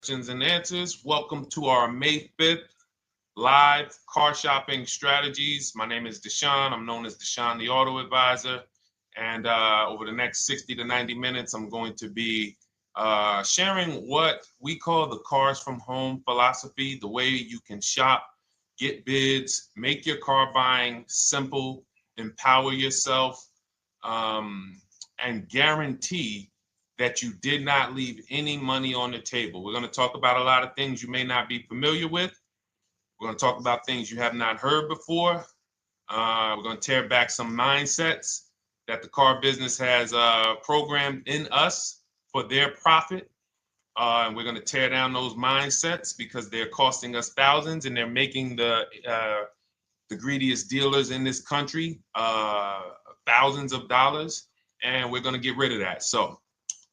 questions and answers. Welcome to our May 5th live car shopping strategies. My name is Deshone. I'm known as Deshone the Auto Advisor. And over the next 60 to 90 minutes, I'm going to be sharing what we call the cars from home philosophy, the way you can shop, get bids, make your car buying simple, empower yourself, and guarantee that you did not leave any money on the table. We're going to talk about a lot of things you may not be familiar with. We're going to talk about things you have not heard before. We're going to tear back some mindsets that the car business has programmed in us for their profit. And we're going to tear down those mindsets because they're costing us thousands and they're making the greediest dealers in this country thousands of dollars. And we're going to get rid of that. So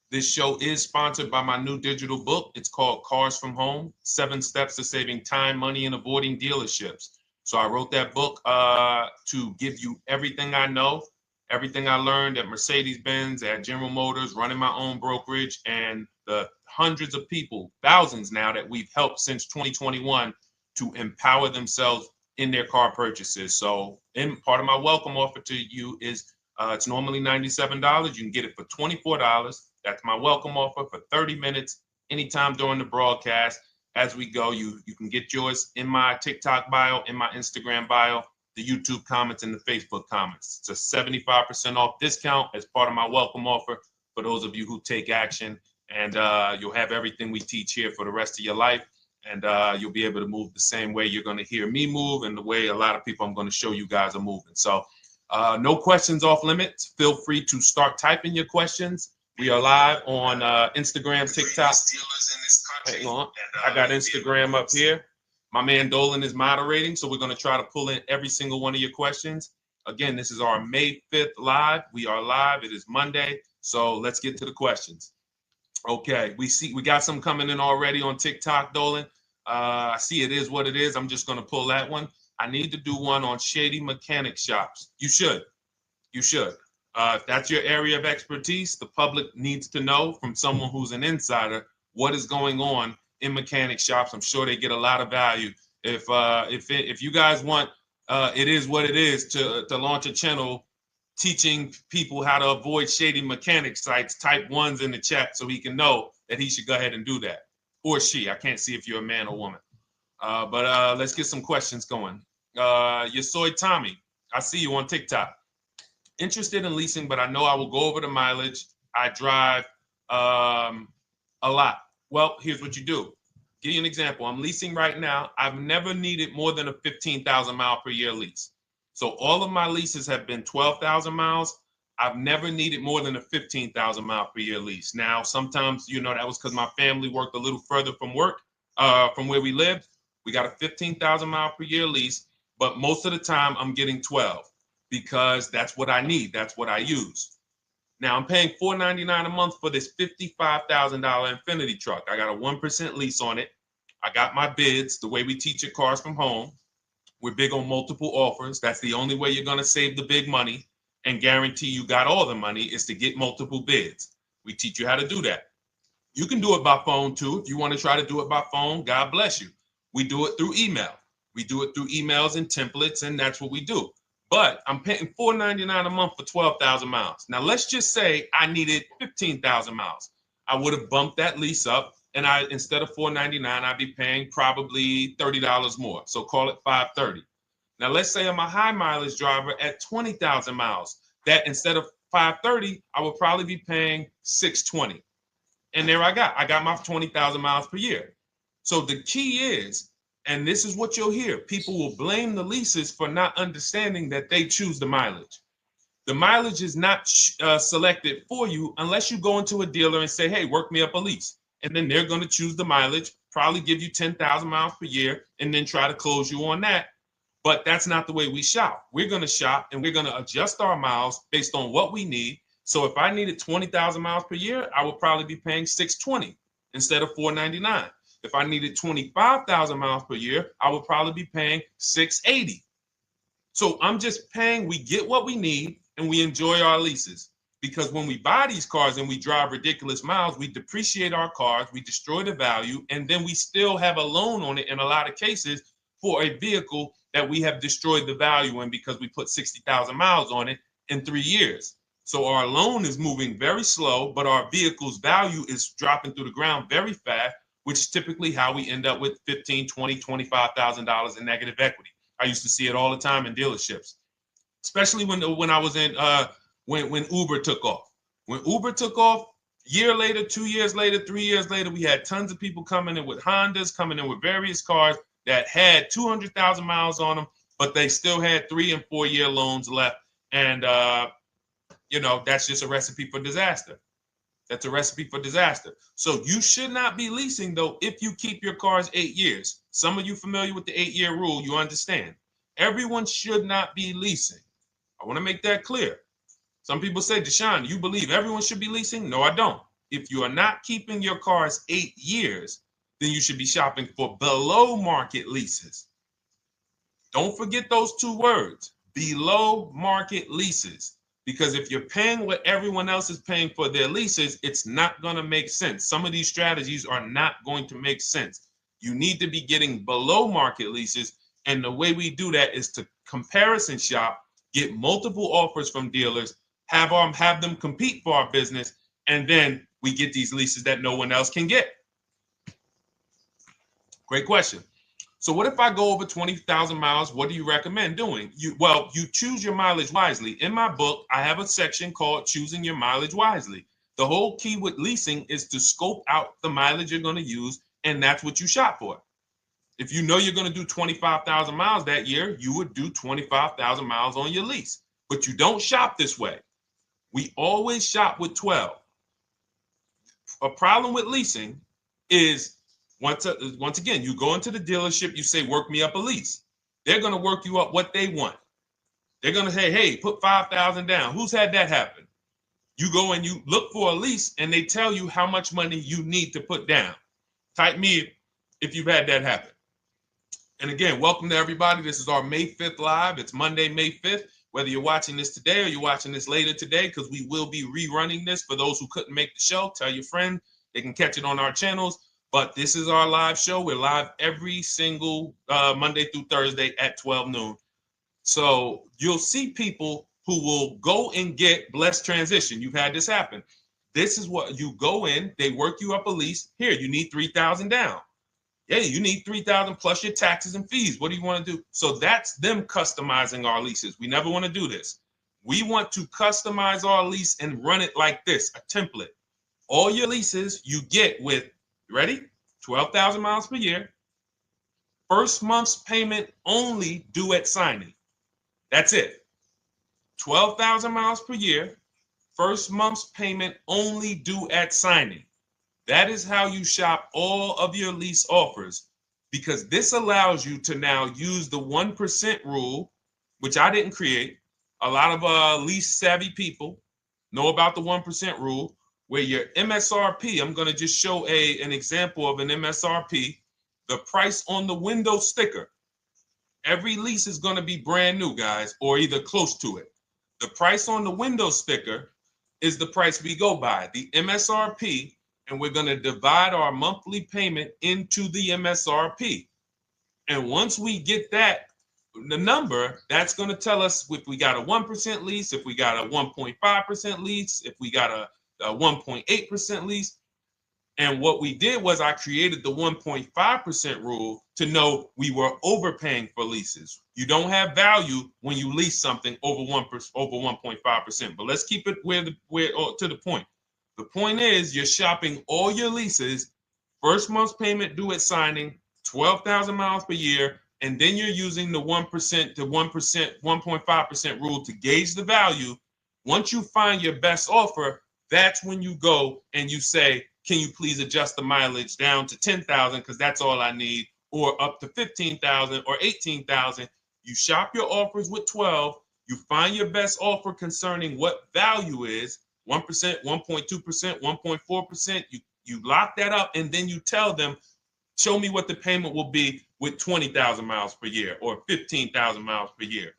this show is sponsored by my new digital book. It's called Cars from Home, 7 Steps to Saving Time, Money, and Avoiding Dealerships. So I wrote that book to give you everything I know, everything I learned at Mercedes-Benz, at General Motors, running my own brokerage, and the hundreds of people, thousands now, that we've helped since 2021 to empower themselves in their car purchases. So part of my welcome offer to you is it's normally $97. You can get it for $24. That's my welcome offer for 30 minutes, anytime during the broadcast. As we go, you can get yours in my TikTok bio, in my Instagram bio, the YouTube comments, and the Facebook comments. It's a 75% off discount as part of my welcome offer for those of you who take action. And you'll have everything we teach here for the rest of your life. And you'll be able to move the same way you're going to hear me move and the way a lot of people I'm going to show you guys are moving. So no questions off limits. Feel free to start typing your questions. We are live on Instagram, TikTok. Hang on. I got Instagram up here. My man Dolan is moderating, so we're going to try to pull in every single one of your questions. Again, this is our May 5th live. We are live. It is Monday, so let's get to the questions. Okay, we got some coming in already on TikTok, Dolan. I see it is what it is. I'm just going to pull that one. I need to do one on shady mechanic shops. You should. If that's your area of expertise, the public needs to know from someone who's an insider what is going on in mechanic shops. I'm sure they get a lot of value. If you guys want, it is what it is to launch a channel teaching people how to avoid shady mechanic sites. Type ones in the chat so he can know that he should go ahead and do that, or she. I can't see if you're a man or woman. But let's get some questions going. Yosoy Tommy, I see you on TikTok. Interested in leasing, but I know I will go over the mileage. I drive a lot. Well, here's what you do. Give you an example. I'm leasing right now. I've never needed more than a 15,000 mile per year lease. So all of my leases have been 12,000 miles. I've never needed more than a 15,000 mile per year lease. Now, sometimes, that was because my family worked a little further from where we lived. We got a 15,000 mile per year lease, but most of the time I'm getting 12 because that's what I need. That's what I use. Now I'm paying $499 a month for this $55,000 Infinity truck. I got a 1% lease on it. I got my bids, the way we teach at Cars from Home. We're big on multiple offers. That's the only way you're going to save the big money and guarantee you got all the money is to get multiple bids. We teach you how to do that. You can do it by phone too. If you want to try to do it by phone, God bless you. We do it through email. We do it through emails and templates, and that's what we do. But I'm paying $499 a month for 12,000 miles. Now, let's just say I needed 15,000 miles. I would have bumped that lease up, and instead of $499, I'd be paying probably $30 more. So call it $530. Now, let's say I'm a high mileage driver at 20,000 miles. That instead of $530, I would probably be paying $620. And there I got my 20,000 miles per year. So the key is, and this is what you'll hear, people will blame the leases for not understanding that they choose the mileage. The mileage is not selected for you unless you go into a dealer and say, hey, work me up a lease. And then they're going to choose the mileage, probably give you 10,000 miles per year, and then try to close you on that. But that's not the way we shop. We're going to shop and we're going to adjust our miles based on what we need. So if I needed 20,000 miles per year, I would probably be paying $620 instead of $499. If I needed 25,000 miles per year, I would probably be paying $680. So I'm just paying, we get what we need and we enjoy our leases. because when we buy these cars and we drive ridiculous miles, we depreciate our cars, we destroy the value, and then we still have a loan on it in a lot of cases for a vehicle that we have destroyed the value in because we put 60,000 miles on it in 3 years. So our loan is moving very slow, but our vehicle's value is dropping through the ground very fast, which is typically how we end up with $15,000, $20,000, $25,000 in negative equity. I used to see it all the time in dealerships, especially when I was in when Uber took off. When Uber took off, year later, 2 years later, 3 years later, we had tons of people coming in with Hondas, coming in with various cars that had 200,000 miles on them, but they still had 3 and 4 year loans left. And, that's just a recipe for disaster. That's a recipe for disaster. So you should not be leasing, though, if you keep your cars 8 years. Some of you familiar with the 8-year rule, you understand. Everyone should not be leasing. I want to make that clear. Some people say, Deshone, you believe everyone should be leasing? No, I don't. If you are not keeping your cars 8 years, then you should be shopping for below market leases. Don't forget those 2 words, below market leases. Because if you're paying what everyone else is paying for their leases, it's not going to make sense. Some of these strategies are not going to make sense. You need to be getting below market leases. And the way we do that is to comparison shop, get multiple offers from dealers, have them compete for our business, and then we get these leases that no one else can get. Great question. So what if I go over 20,000 miles? What do you recommend doing? You choose your mileage wisely. In my book, I have a section called Choosing Your Mileage Wisely. The whole key with leasing is to scope out the mileage you're going to use, and that's what you shop for. If you know you're going to do 25,000 miles that year, you would do 25,000 miles on your lease. But you don't shop this way. We always shop with 12. A problem with leasing is once again, you go into the dealership, you say, work me up a lease. They're going to work you up what they want. They're going to say, hey, put 5,000 down. Who's had that happen? You go and you look for a lease and they tell you how much money you need to put down. Type me if you've had that happen. And again, welcome to everybody. This is our May 5th live. It's Monday, May 5th. Whether you're watching this today or you're watching this later today, because we will be rerunning this for those who couldn't make the show. Tell your friend they can catch it on our channels. But this is our live show. We're live every single Monday through Thursday at 12 noon. So you'll see people who will go and get blessed transition. You've had this happen. This is what you go in. They work you up a lease. Here, you need 3,000 down. Yeah, you need 3,000 plus your taxes and fees. What do you want to do? So that's them customizing our leases. We never want to do this. We want to customize our lease and run it like this, a template. All your leases you get with, ready? 12,000 miles per year. First month's payment only due at signing. That's it. 12,000 miles per year. First month's payment only due at signing. That is how you shop all of your lease offers, because this allows you to now use the 1% rule, which I didn't create. A lot of lease savvy people know about the 1% rule, where your MSRP, I'm going to just show an example of an MSRP, the price on the window sticker. Every lease is going to be brand new, guys, or either close to it. The price on the window sticker is the price we go by, the MSRP, and we're going to divide our monthly payment into the MSRP. And once we get that, the number, that's going to tell us if we got a 1% lease, if we got a 1.5% lease, if we got a 1.8% lease. And what we did was I created the 1.5% rule to know we were overpaying for leases. You don't have value when you lease something over 1.5%. But let's keep it to the point. The point is you're shopping all your leases, first month's payment due at signing, 12,000 miles per year, and then you're using the 1% to 1.5% rule to gauge the value. Once you find your best offer, that's when you go and you say, can you please adjust the mileage down to 10,000 because that's all I need, or up to 15,000 or 18,000. You shop your offers with 12. You find your best offer concerning what value is, 1%, 1.2%, 1.4%. You lock that up, and then you tell them, show me what the payment will be with 20,000 miles per year or 15,000 miles per year.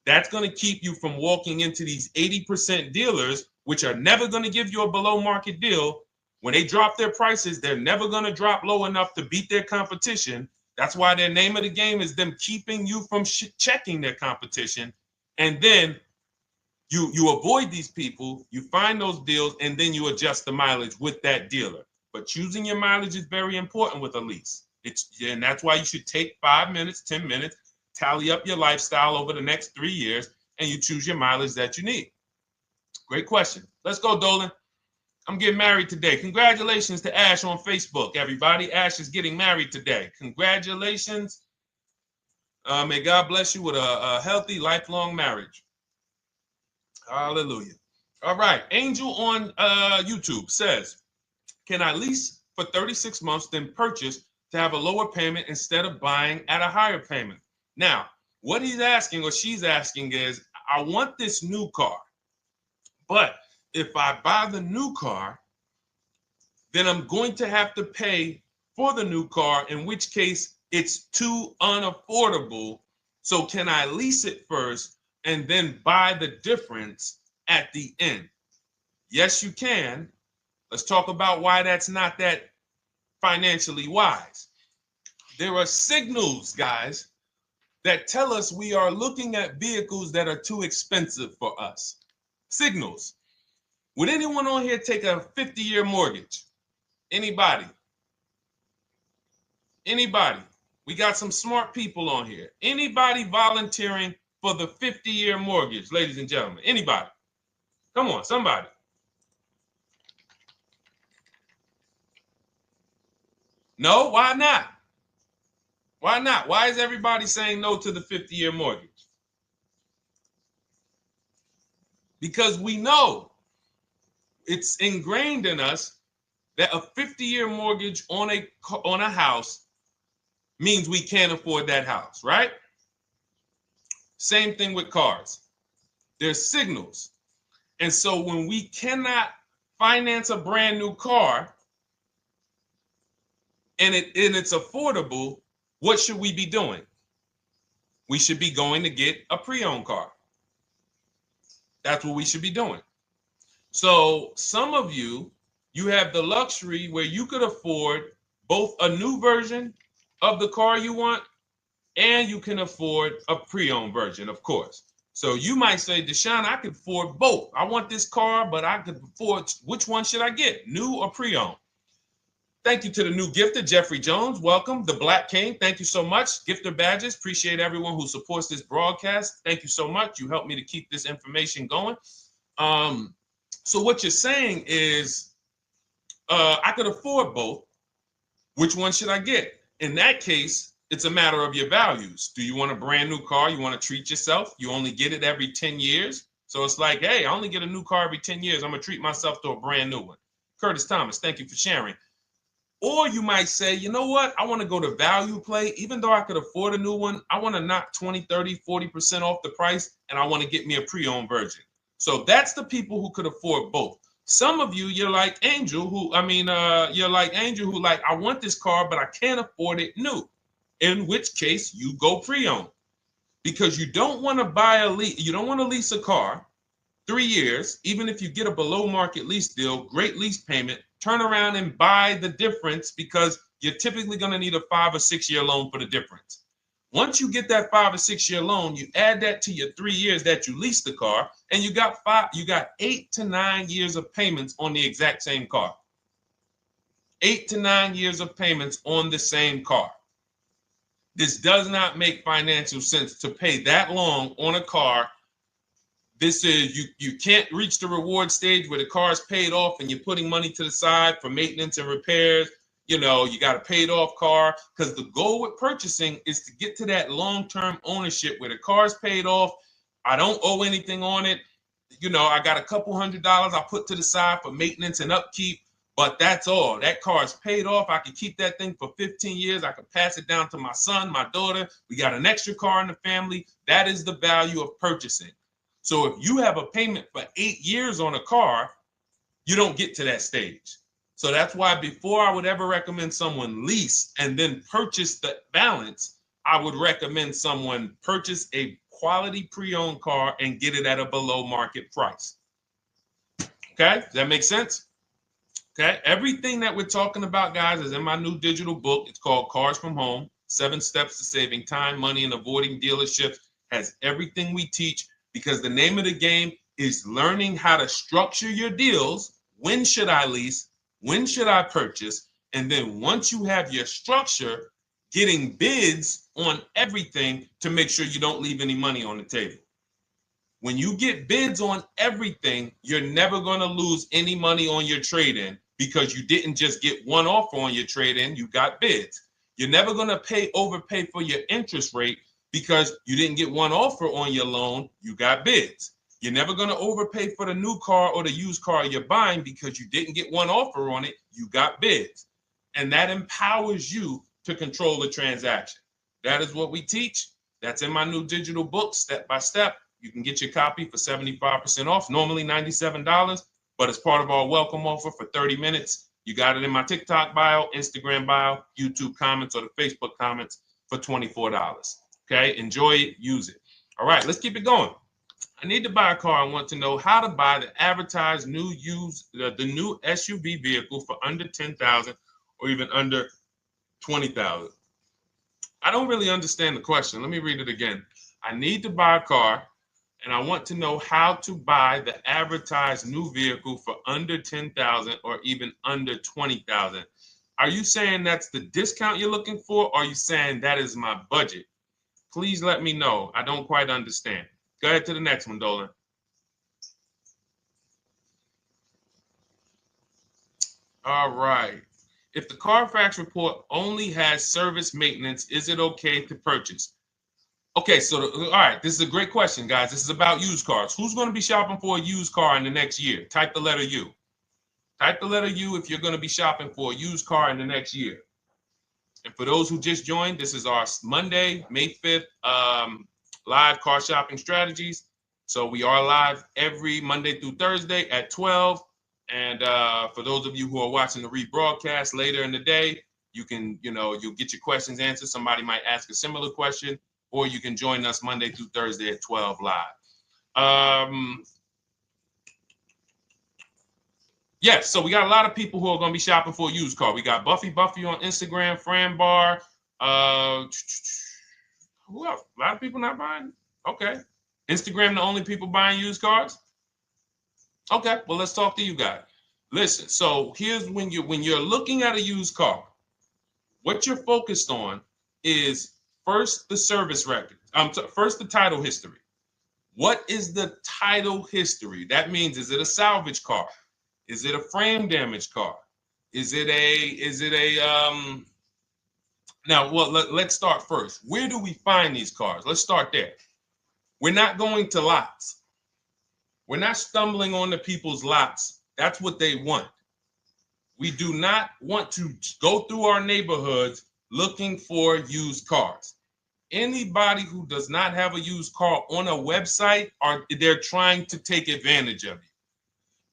That's going to keep you from walking into these 80% dealers which are never going to give you a below market deal. When they drop their prices, they're never going to drop low enough to beat their competition. That's why their name of the game is them keeping you from checking their competition. And then you avoid these people, you find those deals, and then you adjust the mileage with that dealer. But choosing your mileage is very important with a lease. And that's why you should take 5 minutes, 10 minutes, tally up your lifestyle over the next 3 years, and you choose your mileage that you need. Great question. Let's go, Dolan. I'm getting married today. Congratulations to Ash on Facebook, everybody. Ash is getting married today. Congratulations. May God bless you with a healthy, lifelong marriage. Hallelujah. All right. Angel on YouTube says, can I lease for 36 months, then purchase to have a lower payment instead of buying at a higher payment? Now, what he's asking or she's asking is, I want this new car, but if I buy the new car, then I'm going to have to pay for the new car, in which case it's too unaffordable. So can I lease it first and then buy the difference at the end? Yes, you can. Let's talk about why that's not that financially wise. There are signals, guys, that tell us we are looking at vehicles that are too expensive for us. Signals. Would anyone on here take a 50-year mortgage? Anybody? Anybody? We got some smart people on here. Anybody volunteering for the 50-year mortgage, ladies and gentlemen? Anybody? Come on, somebody. No, why not? Why not? Why is everybody saying no to the 50-year mortgage? Because we know it's ingrained in us that a 50-year mortgage on a house means we can't afford that house, right? Same thing with cars. There's signals. And so when we cannot finance a brand new car and it's affordable, what should we be doing? We should be going to get a pre-owned car. That's what we should be doing. So some of you have the luxury where you could afford both a new version of the car you want and you can afford a pre-owned version, of course. So you might say, Deshone, I could afford both. I want this car, but I could afford, which one should I get, new or pre-owned? Thank you to the new gifter, Jeffrey Jones. Welcome. The Black King. Thank you so much. Gifter badges. Appreciate everyone who supports this broadcast. Thank you so much. You helped me to keep this information going. So what you're saying is, I could afford both. Which one should I get? In that case, it's a matter of your values. Do you want a brand new car? You want to treat yourself? You only get it every 10 years. So it's like, hey, I only get a new car every 10 years. I'm going to treat myself to a brand new one. Curtis Thomas, thank you for sharing. Or you might say, you know what? I want to go to value play. Even though I could afford a new one, I want to knock 20, 30, 40% off the price, and I want to get me a pre-owned version. So that's the people who could afford both. Some of you, you're like Angel, who like, I want this car, but I can't afford it new. In which case you go pre-owned, because you don't want to you don't want to lease a car 3 years, even if you get a below market lease deal, great lease payment, turn around and buy the difference, because you're typically going to need a 5 or 6 year loan for the difference. Once you get that 5 or 6 year loan, you add that to your 3 years that you leased the car, and you got 8 to 9 years of payments on the exact same car. 8 to 9 years of payments on the same car. This does not make financial sense to pay that long on a car. This is, you can't reach the reward stage where the car is paid off and you're putting money to the side for maintenance and repairs. You know, you got a paid off car, because the goal with purchasing is to get to that long-term ownership where the car is paid off. I don't owe anything on it. You know, I got a couple $100 I put to the side for maintenance and upkeep, but that's all. That car is paid off. I can keep that thing for 15 years. I can pass it down to my son, my daughter. We got an extra car in the family. That is the value of purchasing. So if you have a payment for 8 years on a car, you don't get to that stage. So that's why before I would ever recommend someone lease and then purchase the balance, I would recommend someone purchase a quality pre-owned car and get it at a below market price. Okay, does that make sense? Okay, everything that we're talking about, guys, is in my new digital book. It's called Cars from Home, 7 Steps to Saving Time, Money, and Avoiding Dealerships. Has everything we teach, because the name of the game is learning how to structure your deals. When should I lease? When should I purchase? And then once you have your structure, getting bids on everything to make sure you don't leave any money on the table. When you get bids on everything, you're never going to lose any money on your trade-in, because you didn't just get one offer on your trade-in, you got bids. You're never going to overpay for your interest rate, because you didn't get one offer on your loan, you got bids. You're never going to overpay for the new car or the used car you're buying, because you didn't get one offer on it, you got bids. And that empowers you to control the transaction. That is what we teach. That's in my new digital book, step by step. You can get your copy for 75% off, normally $97, but it's part of our welcome offer for 30 minutes. You got it in my TikTok bio, Instagram bio, YouTube comments, or the Facebook comments for $24. Okay, enjoy it, use it. All right, let's keep it going. I need to buy a car. I want to know how to buy the advertised new the new SUV vehicle for under $10,000 or even under $20,000. I don't really understand the question. Let me read it again. I need to buy a car, and I want to know how to buy the advertised new vehicle for under $10,000 or even under $20,000. Are you saying that's the discount you're looking for, or are you saying that is my budget? Please let me know. I don't quite understand. Go ahead to the next one, Dolan. All right. If the Carfax report only has service maintenance, is it okay to purchase? Okay, so all right, this is a great question, guys. This is about used cars. Who's going to be shopping for a used car in the next year? Type the letter U. Type the letter U if you're going to be shopping for a used car in the next year. And for those who just joined, this is our Monday, May 5th, live car shopping strategies. So we are live every Monday through Thursday at 12. And for those of you who are watching the rebroadcast later in the day, you can, you'll get your questions answered. Somebody might ask a similar question, or you can join us Monday through Thursday at 12 live. Yes, so we got a lot of people who are going to be shopping for a used car. We got Buffy on Instagram, Fran Bar. Who else? A lot of people not buying? Okay. Instagram, the only people buying used cars? Okay, well, let's talk to you guys. Listen, so here's when you're looking at a used car, what you're focused on is first the service record. First the title history. What is the title history? That means, is it a salvage car? Is it a frame damage car? Is it a now, well, let's start first. Where do we find these cars? Let's start there. We're not going to lots. We're not stumbling onto people's lots. That's what they want. We do not want to go through our neighborhoods looking for used cars. Anybody who does not have a used car on a website, they're trying to take advantage of you,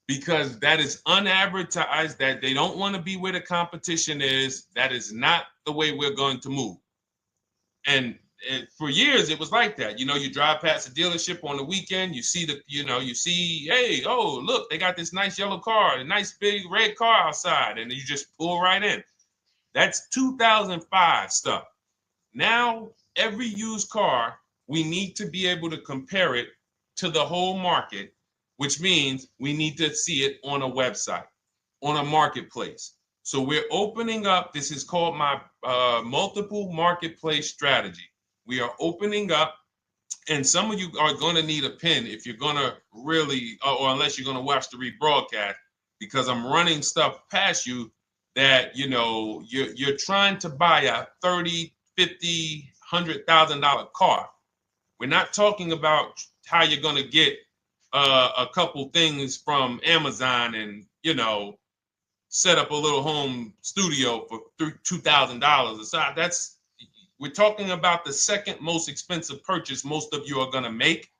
because that is unadvertised, that they don't want to be where the competition is. That is not the way we're going to move. And for years, it was like that. You drive past a dealership on the weekend, you see hey, oh, look, they got this nice yellow car, a nice big red car outside, and you just pull right in. That's 2005 stuff. Now, every used car, we need to be able to compare it to the whole market, which means we need to see it on a website, on a marketplace. So we're opening up, this is called my multiple marketplace strategy. We are opening up, and some of you are going to need a pen if you're going to really, or unless you're going to watch the rebroadcast, because I'm running stuff past you that, you're trying to buy a $30,000, $50,000, $100,000 car. We're not talking about how you're going to get a couple things from Amazon and, set up a little home studio for $2,000. We're talking about the second most expensive purchase most of you are going to make.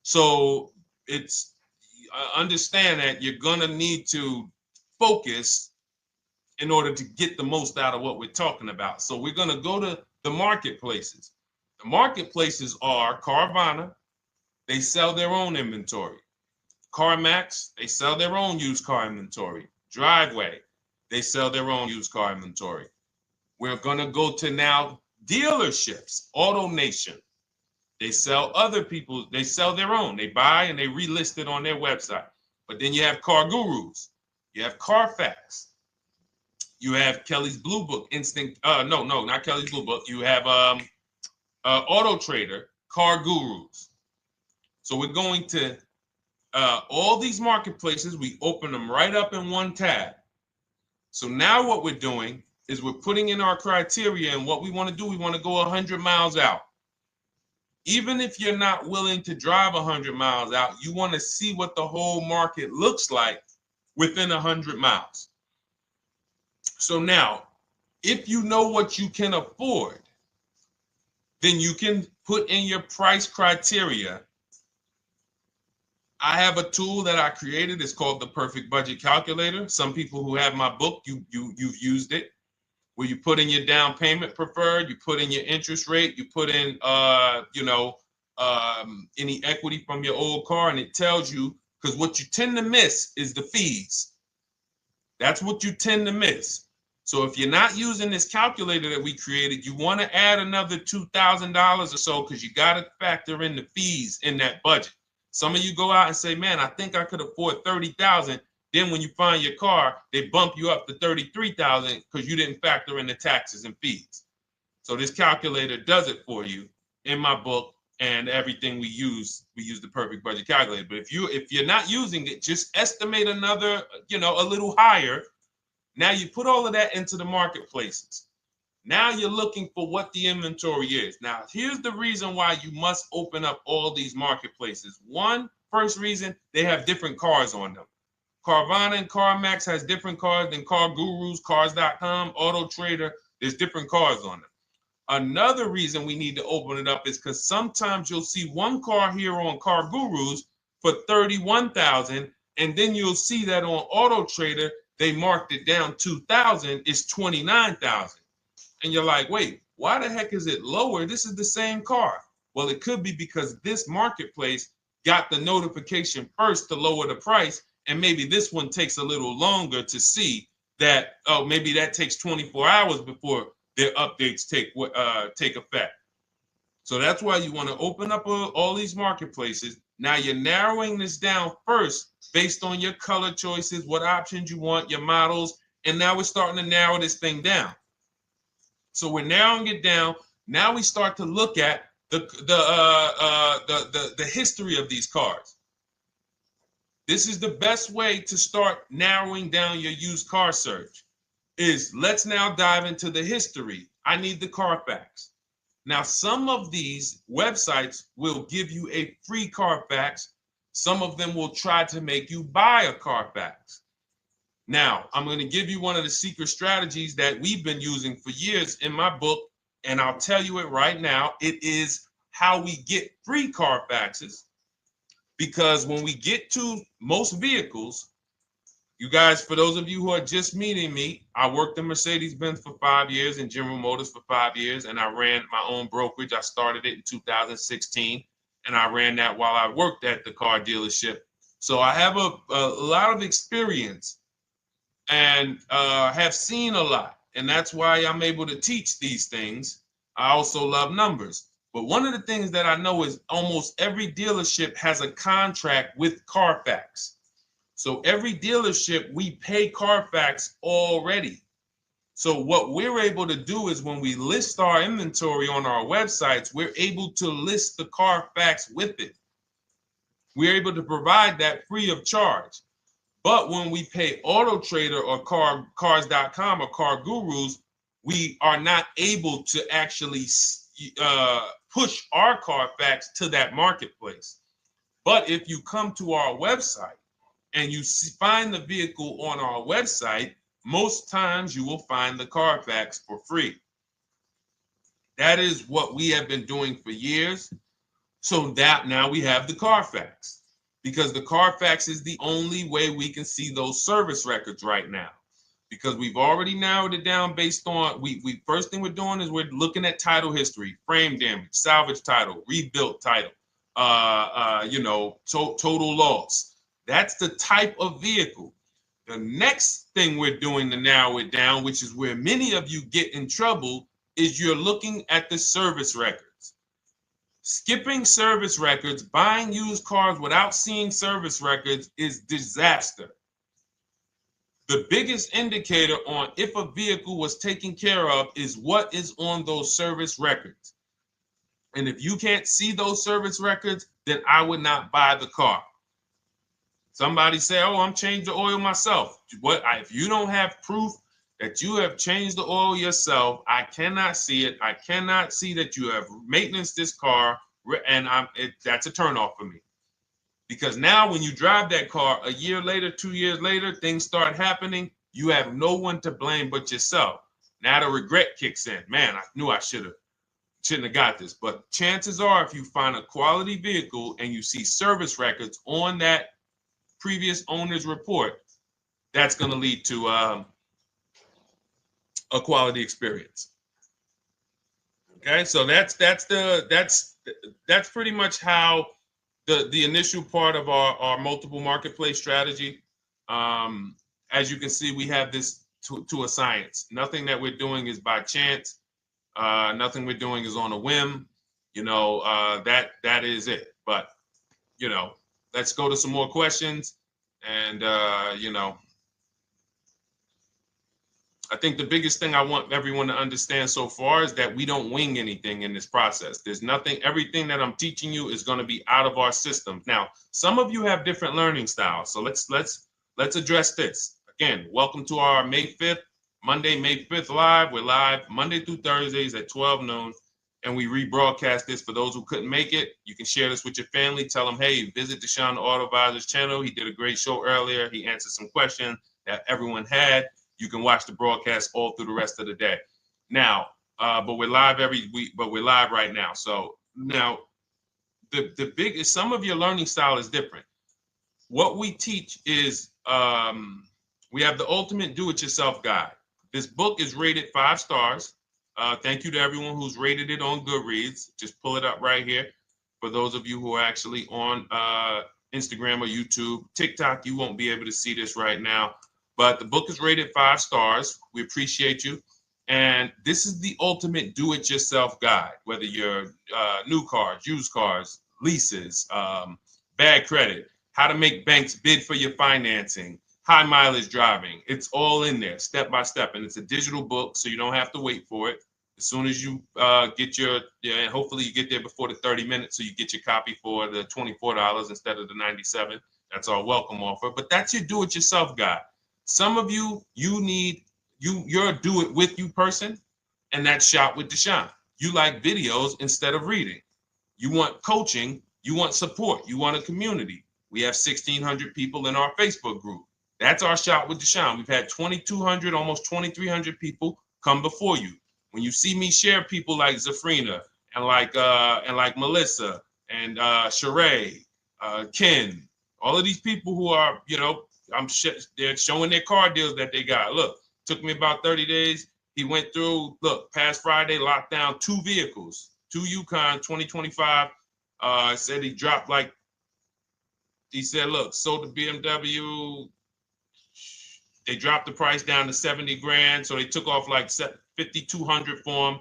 So it's understand that you're going to need to focus in order to get the most out of what we're talking about. So we're going to go to the marketplaces. The marketplaces are Carvana. They sell their own inventory. CarMax, they sell their own used car inventory. Driveway, they sell their own used car inventory. We're going to go to now dealerships. AutoNation, they sell other people's, they sell their own. They buy and they relist it on their website. But then you have Car Gurus, you have Carfax, you have Kelly's Blue Book, no, not Kelly's Blue Book. You have Auto Trader, Car Gurus. So we're going to all these marketplaces, we open them right up in one tab. So now what we're doing is we're putting in our criteria, and what we want to do, we want to go 100 miles out. Even if you're not willing to drive 100 miles out, you want to see what the whole market looks like within 100 miles. So now, if you know what you can afford, then you can put in your price criteria. I have a tool that I created. It's called the Perfect Budget Calculator. Some people who have my book, you've used it, where you put in your down payment preferred, you put in your interest rate, you put in any equity from your old car, and it tells you, because what you tend to miss is the fees. That's what you tend to miss. So if you're not using this calculator that we created, you want to add another $2,000 or so, because you got to factor in the fees in that budget. Some of you go out and say, man, I think I could afford $30,000. Then when you find your car, they bump you up to $33,000 because you didn't factor in the taxes and fees. So this calculator does it for you in my book, and everything we use the Perfect Budget Calculator. But if you're not using it, just estimate another, a little higher. Now you put all of that into the marketplaces. Now you're looking for what the inventory is. Now, here's the reason why you must open up all these marketplaces. First reason, they have different cars on them. Carvana and CarMax has different cars than Car Gurus, Cars.com, Auto Trader. There's different cars on them. Another reason we need to open it up is because sometimes you'll see one car here on Car Gurus for $31,000, and then you'll see that on Auto Trader they marked it down $2,000. It's $29,000. And you're like, wait, why the heck is it lower? This is the same car. Well, it could be because this marketplace got the notification first to lower the price, and maybe this one takes a little longer to see that, oh, maybe that takes 24 hours before their updates take effect. So that's why you want to open up all these marketplaces. Now you're narrowing this down first based on your color choices, what options you want, your models, and now we're starting to narrow this thing down. So we're narrowing it down. Now we start to look at the history of these cars. This is the best way to start narrowing down your used car search. Let's now dive into the history. I need the Carfax. Now, some of these websites will give you a free Carfax. Some of them will try to make you buy a Carfax. Now, I'm going to give you one of the secret strategies that we've been using for years in my book, and I'll tell you it right now. It is how we get free Carfaxes, because when we get to most vehicles, you guys, for those of you who are just meeting me, I worked in Mercedes-Benz for 5 years and General Motors for 5 years, and I ran my own brokerage. I started it in 2016, and I ran that while I worked at the car dealership. So I have a lot of experience and have seen a lot, and that's why I'm able to teach these things. I also love numbers. But one of the things that I know is almost every dealership has a contract with Carfax. So every dealership, we pay Carfax already. So what we're able to do is when we list our inventory on our websites, we're able to list the Carfax with it. We're able to provide that free of charge. But when we pay Auto Trader or Cars.com or Car Gurus, we are not able to actually push our Carfax to that marketplace. But if you come to our website and you find the vehicle on our website, most times you will find the Carfax for free. That is what we have been doing for years. So that now we have the Carfax, because the Carfax is the only way we can see those service records right now, because we've already narrowed it down based on, first thing we're doing is we're looking at title history, frame damage, salvage title, rebuilt title, total loss. That's the type of vehicle. The next thing we're doing to narrow it down, which is where many of you get in trouble, is you're looking at the service records. Skipping service records, buying used cars without seeing service records is disaster. The biggest indicator on if a vehicle was taken care of is what is on those service records. And if you can't see those service records, then I would not buy the car. Somebody say, oh, I'm changing the oil myself. If you don't have proof that you have changed the oil yourself, I cannot see it. I cannot see that you have maintenance this car, and that's a turnoff for me. Because now when you drive that car a year later, 2 years later, things start happening. You have no one to blame but yourself. Now the regret kicks in. Man, I knew I shouldn't have got this. But chances are, if you find a quality vehicle and you see service records on that previous owner's report, that's going to lead to a quality experience. Okay, so that's pretty much how the initial part of our multiple marketplace strategy. As you can see, we have this to a science. Nothing that we're doing is by chance. Nothing we're doing is on a whim. That is it. But let's go to some more questions. And I think the biggest thing I want everyone to understand so far is that we don't wing anything in this process. There's nothing, everything that I'm teaching you is going to be out of our system. Now, some of you have different learning styles. So let's address this. Again, welcome to our May 5th, Monday, May 5th live. We're live Monday through Thursdays at 12 noon. And we rebroadcast this for those who couldn't make it. You can share this with your family. Tell them, hey, visit Deshone the Auto Advisor's channel. He did a great show earlier. He answered some questions that everyone had. You can watch the broadcast all through the rest of the day. Now, but we're live every week, but we're live right now. So now the biggest, some of your learning style is different. What we teach is we have the ultimate do-it-yourself guide. This book is rated 5 stars. Thank you to everyone who's rated it on Goodreads. Just pull it up right here. For those of you who are actually on Instagram or YouTube, TikTok, you won't be able to see this right now. But the book is rated 5 stars. We appreciate you. And this is the ultimate do-it-yourself guide, whether you're new cars, used cars, leases, bad credit, how to make banks bid for your financing, high mileage driving. It's all in there, step by step. And it's a digital book, so you don't have to wait for it. As soon as you get and hopefully you get there before the 30 minutes, so you get your copy for the $24 instead of the $97. That's our welcome offer. But that's your do-it-yourself guide. Some of you, you're a do-it-with-you person, and that's Shop with Deshone. You like videos instead of reading. You want coaching. You want support. You want a community. We have 1,600 people in our Facebook group. That's our Shop with Deshone. We've had 2,200, almost 2,300 people come before you. When you see me share people like Zafrina and like Melissa and Sheree, Ken, all of these people who are, they're showing their car deals that they got. Look, took me about 30 days. He went through, past Friday, locked down 2 vehicles, 2 Yukon 2025. Said he dropped he said, look, sold the BMW. They dropped the price down to 70 grand. So they took off like 5,200 for him.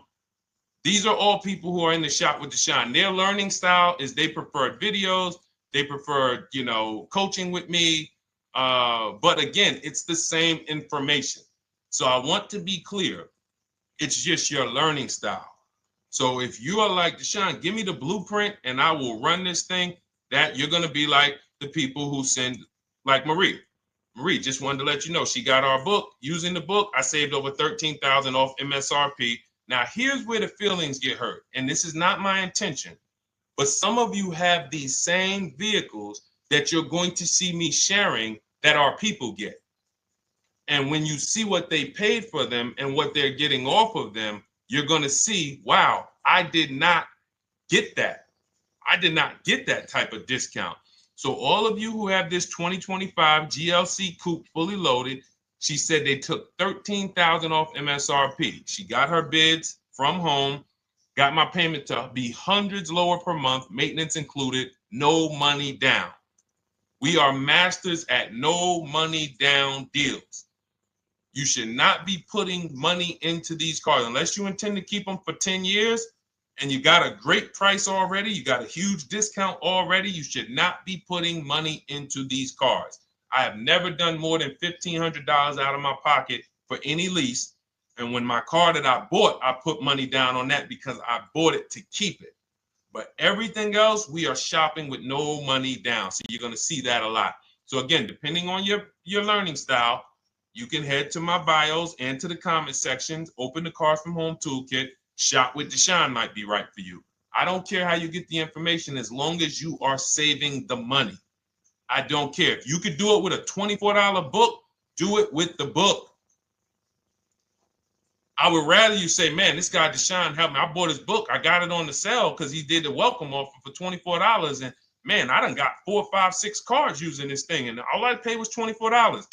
These are all people who are in the Shop with Deshone. Their learning style is they prefer videos. They prefer, coaching with me. But again, it's the same information. So I want to be clear. It's just your learning style. So if you are like Deshone, give me the blueprint and I will run this thing. That you're going to be like the people who send, like Marie. Marie just wanted to let you know she got our book. Using the book, I saved over $13,000 off MSRP. Now, here's where the feelings get hurt. And this is not my intention. But some of you have these same vehicles that you're going to see me sharing that our people get. And when you see what they paid for them and what they're getting off of them, you're going to see, wow, I did not get that. I did not get that type of discount. So all of you who have this 2025 GLC coupe fully loaded, she said they took $13,000 off MSRP. She got her bids from home, got my payment to be hundreds lower per month, maintenance included, no money down. We are masters at no money down deals. You should not be putting money into these cars unless you intend to keep them for 10 years and you got a great price already. You got a huge discount already. You should not be putting money into these cars. I have never done more than $1,500 out of my pocket for any lease. And when my car that I bought, I put money down on that because I bought it to keep it. But everything else, we are shopping with no money down. So you're going to see that a lot. So again, depending on your learning style, you can head to my bios and to the comment sections, open the Cars from Home Toolkit, Shop with Deshone might be right for you. I don't care how you get the information as long as you are saving the money. I don't care. If you could do it with a $24 book, do it with the book. I would rather you say, man, this guy Deshone helped me. I bought his book. I got it on the sale because he did the welcome offer for $24. And man, I done got 4, 5, 6 cars using this thing. And all I paid was $24.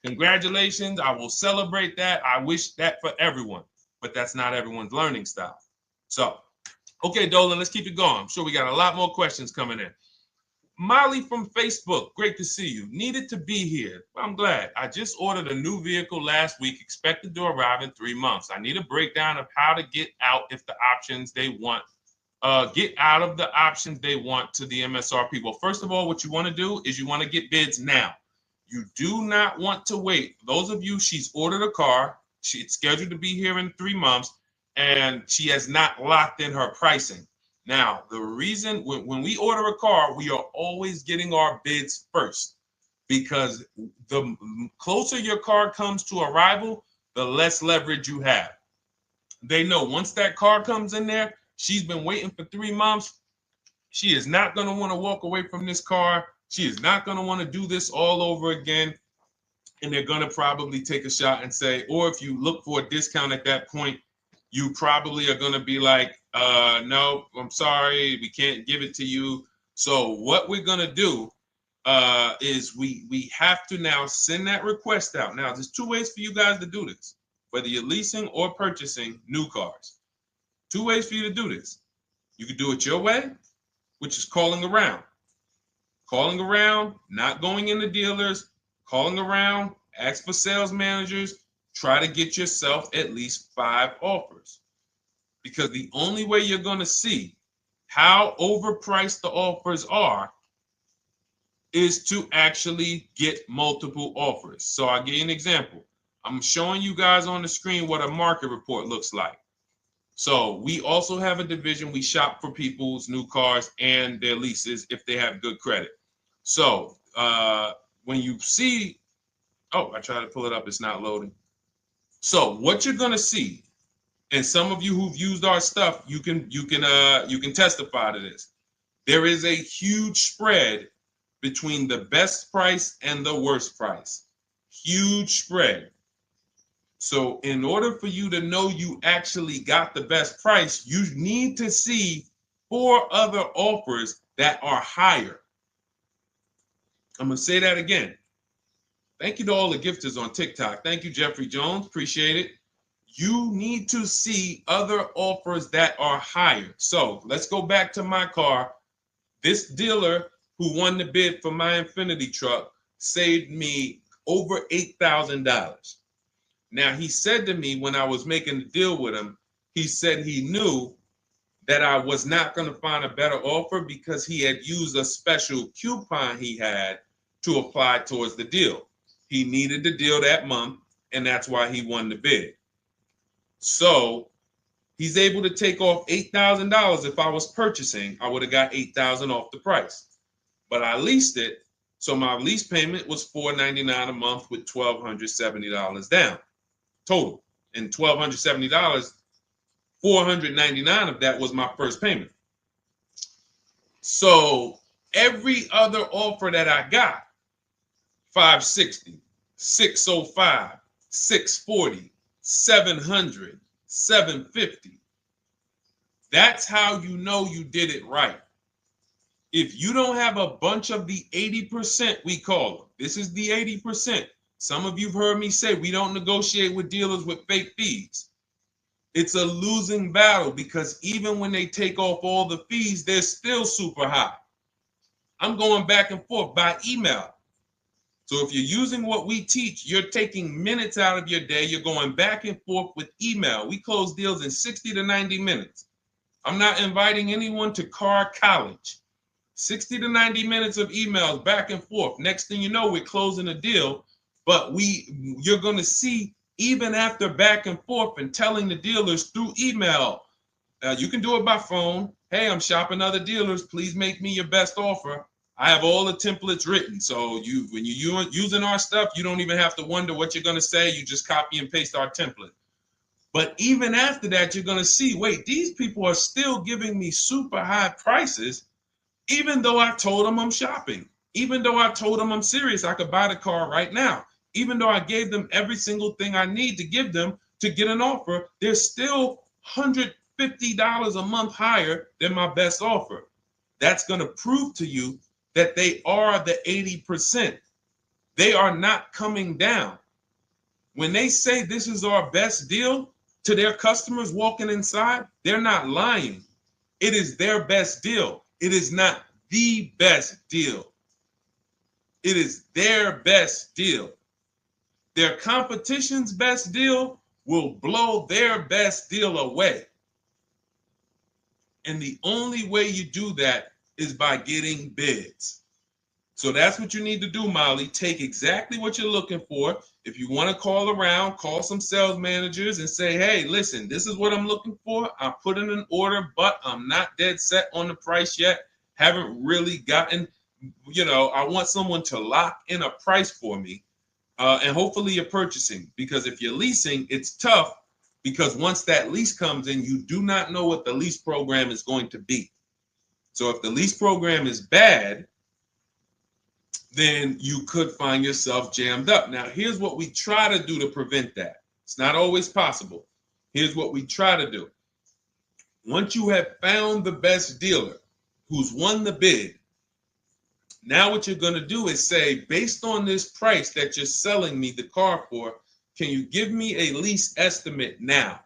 Congratulations. I will celebrate that. I wish that for everyone, but that's not everyone's learning style. So, okay, Dolan, let's keep it going. I'm sure we got a lot more questions coming in. Molly from Facebook, great to see you. Needed to be here. I'm glad. I just ordered a new vehicle last week, expected to arrive in 3 months. I need a breakdown of how to get out if the options they want, get out of the options they want to the MSRP. Well, first of all, what you want to do is you want to get bids now. You do not want to wait. For those of you, she's ordered a car. She's scheduled to be here in 3 months, and she has not locked in her pricing. Now, the reason when we order a car, we are always getting our bids first because the closer your car comes to arrival, the less leverage you have. They know once that car comes in there, she's been waiting for 3 months. She is not going to want to walk away from this car. She is not going to want to do this all over again. And they're going to probably take a shot and say, or if you look for a discount at that point, you probably are going to be like, no, I'm sorry, we can't give it to you. So what we're going to do is we have to now send that request out. Now, there's 2 ways for you guys to do this, whether you're leasing or purchasing new cars. 2 ways for you to do this. You can do it your way, which is calling around. Calling around, not going into dealers, calling around, ask for sales managers, try to get yourself at least 5 offers. Because the only way you're going to see how overpriced the offers are is to actually get multiple offers. So I'll give you an example. I'm showing you guys on the screen what a market report looks like. So we also have a division. We shop for people's new cars and their leases if they have good credit. So when you see, oh, I tried to pull it up. It's not loading. So what you're going to see, and some of you who've used our stuff, you can testify to this. There is a huge spread between the best price and the worst price. Huge spread. So in order for you to know you actually got the best price, you need to see 4 other offers that are higher. I'm going to say that again. Thank you to all the gifters on TikTok. Thank you, Jeffrey Jones. Appreciate it. You need to see other offers that are higher. So let's go back to my car. This dealer who won the bid for my Infinity truck saved me over $8,000. Now, he said to me when I was making the deal with him, he said he knew that I was not going to find a better offer because he had used a special coupon he had to apply towards the deal. He needed the deal that month, and that's why he won the bid. So he's able to take off $8,000. If I was purchasing, I would have got $8,000 off the price. But I leased it, so my lease payment was $499 a month with $1,270 down total. And $1,270, $499 of that was my first payment. So every other offer that I got, 560, 605, 640, 700, 750. That's how you know you did it right. If you don't have a bunch of the 80%, we call them. This is the 80%. Some of you have heard me say we don't negotiate with dealers with fake fees. It's a losing battle because even when they take off all the fees, they're still super high. I'm going back and forth by email. So if you're using what we teach, you're taking minutes out of your day. You're going back and forth with email. We close deals in 60 to 90 minutes. I'm not inviting anyone to car college. 60 to 90 minutes of emails back and forth. Next thing you know, we're closing a deal. But you're going to see, even after back and forth and telling the dealers through email, you can do it by phone. Hey, I'm shopping other dealers. Please make me your best offer. I have all the templates written. So when you're using our stuff, you don't even have to wonder what you're going to say. You just copy and paste our template. But even after that, you're going to see, wait, these people are still giving me super high prices, even though I told them I'm shopping, even though I told them I'm serious, I could buy the car right now. Even though I gave them every single thing I need to give them to get an offer, they're still $150 a month higher than my best offer. That's going to prove to you that they are the 80%. They are not coming down. When they say this is our best deal to their customers walking inside, they're not lying. It is their best deal. It is not the best deal. It is their best deal. Their competition's best deal will blow their best deal away. And the only way you do that is by getting bids. So that's what you need to do, Molly. Take exactly what you're looking for. If you want to call around, call some sales managers and say, hey, listen, this is what I'm looking for. I put in an order, but I'm not dead set on the price yet. Haven't really gotten, I want someone to lock in a price for me. And hopefully you're purchasing, because if you're leasing, it's tough, because once that lease comes in, you do not know what the lease program is going to be. So if the lease program is bad, then you could find yourself jammed up. Now, here's what we try to do to prevent that. It's not always possible. Here's what we try to do. Once you have found the best dealer who's won the bid, now what you're going to do is say, based on this price that you're selling me the car for, can you give me a lease estimate now?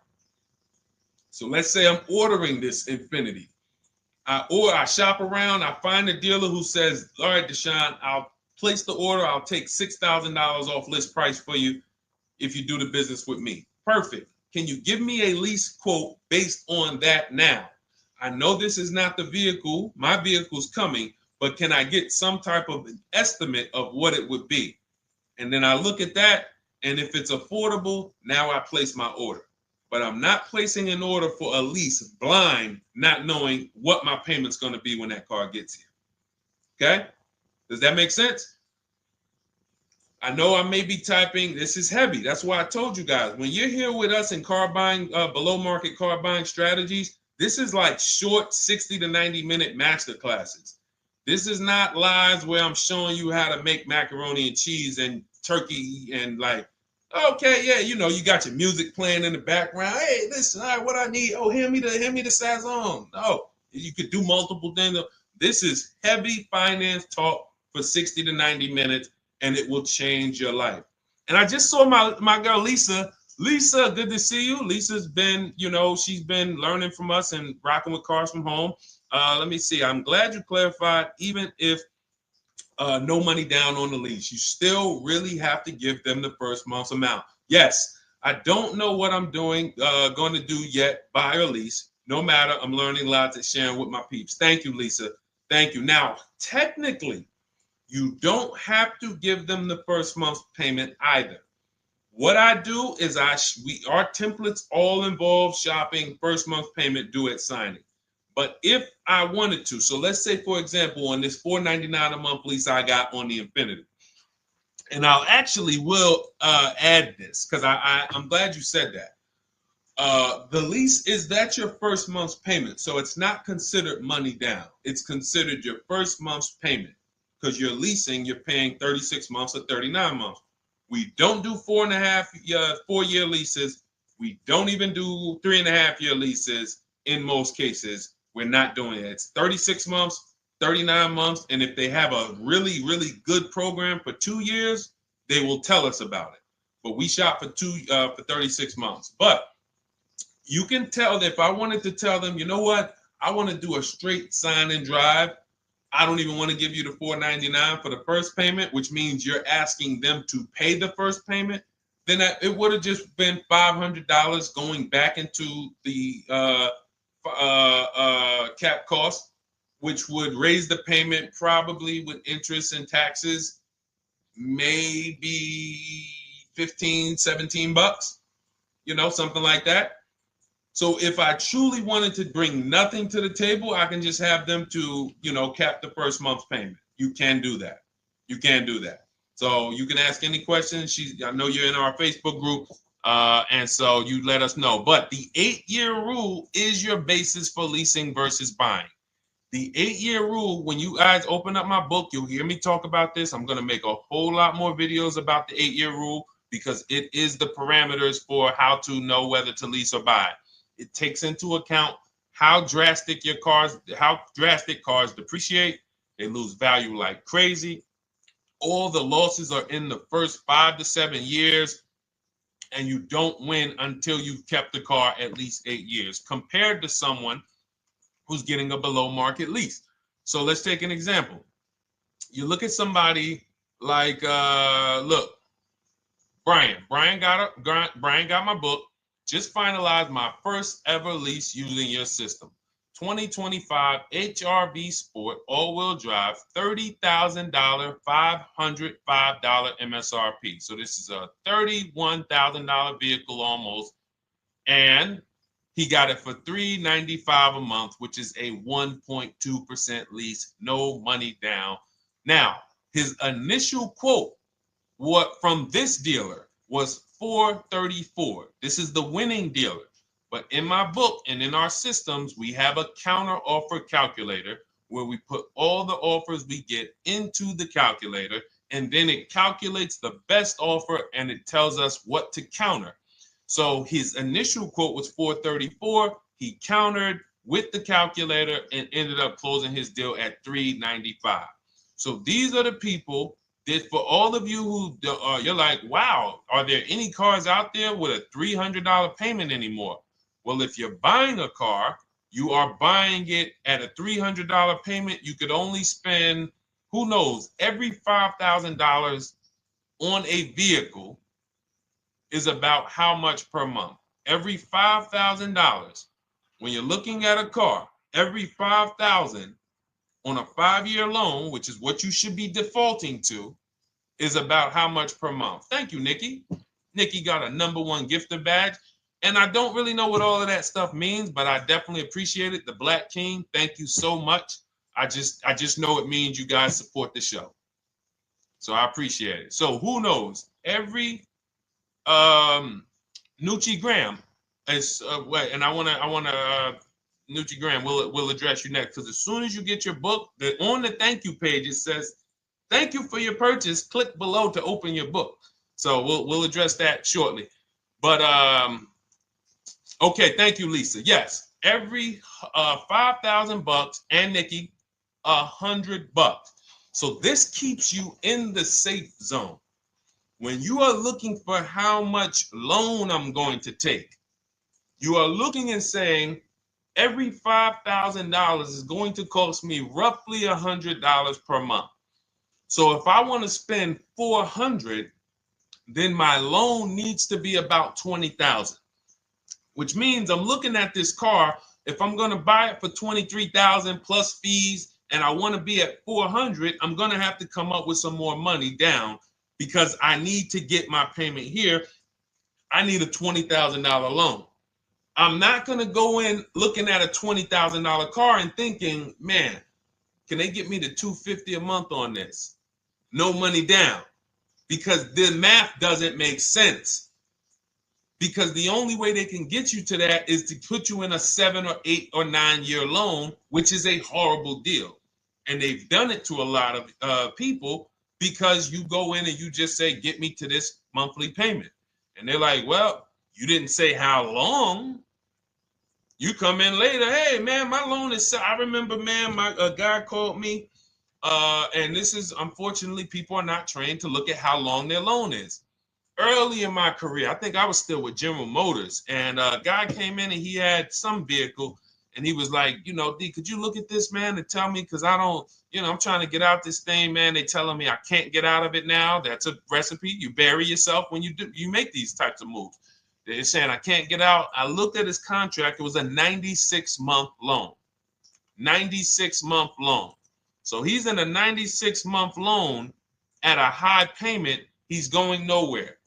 So let's say I'm ordering this Infiniti. I shop around, I find a dealer who says, all right, Deshone, I'll place the order. I'll take $6,000 off list price for you if you do the business with me. Perfect. Can you give me a lease quote based on that now? I know this is not the vehicle. My vehicle's coming, but can I get some type of an estimate of what it would be? And then I look at that, and if it's affordable, now I place my order. But I'm not placing an order for a lease blind, not knowing what my payment's going to be when that car gets here. Okay? Does that make sense? I know I may be typing, this is heavy. That's why I told you guys, when you're here with us in car buying, below market car buying strategies, this is like short 60 to 90 minute master classes. This is not lives where I'm showing you how to make macaroni and cheese and turkey and like, okay, yeah, you got your music playing in the background. Hey, listen, all right, what I need? Oh, hand me the Sazon. No, you could do multiple things. This is heavy finance talk for 60 to 90 minutes, and it will change your life. And I just saw my girl, Lisa. Lisa, good to see you. Lisa's been, she's been learning from us and rocking with Cars from Home. Let me see. I'm glad you clarified, even if no money down on the lease, you still really have to give them the first month's amount. Yes, I don't know what I'm going to do yet, buy or lease. No matter, I'm learning lots and sharing with my peeps. Thank you, Lisa. Thank you. Now, technically, you don't have to give them the first month's payment either. What I do is our templates all involve shopping, first month payment due at signing. But if I wanted to, so let's say, for example, on this $499 a month lease I got on the Infiniti, and I'll actually will add this because I'm glad you said that. The lease is that's your first month's payment, so it's not considered money down. It's considered your first month's payment because you're leasing, you're paying 36 months or 39 months. We don't do 4-year leases. We don't even do 3.5-year leases in most cases. We're not doing it. It's 36 months, 39 months. And if they have a really, really good program for 2 years, they will tell us about it. But we shop for 36 months. But you can tell that if I wanted to tell them, you know what, I want to do a straight sign and drive. I don't even want to give you the $499 for the first payment, which means you're asking them to pay the first payment, then it would have just been $500 going back into the cap cost, which would raise the payment probably with interest and taxes, maybe 15, 17 bucks, something like that. So if I truly wanted to bring nothing to the table, I can just have them to, cap the first month's payment. You can do that. You can do that. So you can ask any questions. I know you're in our Facebook group, and so you let us know. But the 8-year rule is your basis for leasing versus buying. The 8-year rule, when you guys open up my book, you'll hear me talk about this. I'm going to make a whole lot more videos about the 8-year rule because it is the parameters for how to know whether to lease or buy. It takes into account how drastic cars depreciate. They lose value like crazy. All the losses are in the first 5 to 7 years, and you don't win until you've kept the car at least 8 years, compared to someone who's getting a below market lease. So let's take an example. You look at somebody like, Brian. Brian got my book. Just finalized my first ever lease using your system. 2025 HRV Sport all-wheel drive, $30,000, $505 MSRP. So this is a $31,000 vehicle almost, and he got it for $395 a month, which is a 1.2% lease, no money down. Now, his initial quote from this dealer was $434. This is the winning dealer. But in my book and in our systems, we have a counter offer calculator where we put all the offers we get into the calculator, and then it calculates the best offer and it tells us what to counter. So his initial quote was $434. He countered with the calculator and ended up closing his deal at $395. So these are the people that, for all of you who you're like, wow, are there any cars out there with a $300 payment anymore? Well, if you're buying a car, you are buying it at a $300 payment. You could only spend, who knows, every $5,000 on a vehicle is about how much per month? Every $5,000. When you're looking at a car, every $5,000 on a 5-year loan, which is what you should be defaulting to, is about how much per month. Thank you, Nikki. Nikki got a #1 gifter badge. And I don't really know what all of that stuff means, but I definitely appreciate it. The Black King, thank you so much. I just know it means you guys support the show. So I appreciate it. So who knows? Every Nucci Graham is and I wanna Nucci Graham will address you next, because as soon as you get your book, on the thank you page it says, "Thank you for your purchase. Click below to open your book." So we'll address that shortly. But okay, thank you, Lisa. Yes, every $5,000, and Nikki, $100. So this keeps you in the safe zone. When you are looking for how much loan I'm going to take, you are looking and saying, every $5,000 is going to cost me roughly $100 per month. So if I want to spend $400, then my loan needs to be about $20,000, which means I'm looking at this car. If I'm going to buy it for $23,000 plus fees, and I want to be at $400, I'm going to have to come up with some more money down, because I need to get my payment here. I need a $20,000 loan. I'm not going to go in looking at a $20,000 car and thinking, man, can they get me to $250 a month on this? No money down, because the math doesn't make sense. Because the only way they can get you to that is to put you in a 7 or 8 or 9 year loan, which is a horrible deal. And they've done it to a lot of people, because you go in and you just say, get me to this monthly payment. And they're like, well, you didn't say how long. You come in later, hey, man, my loan is, I remember, man, a guy called me, and this is, unfortunately, people are not trained to look at how long their loan is. Early in my career, I think I was still with General Motors, and a guy came in and he had some vehicle, And he was like, D, could you look at this, man, and tell me, because I don't, I'm trying to get out this thing, man. They telling me I can't get out of it now. That's a recipe. You bury yourself when you make these types of moves. They're saying I can't get out. I looked at his contract. It was a 96-month loan. 96-month loan. So he's in a 96-month loan at a high payment. He's going nowhere.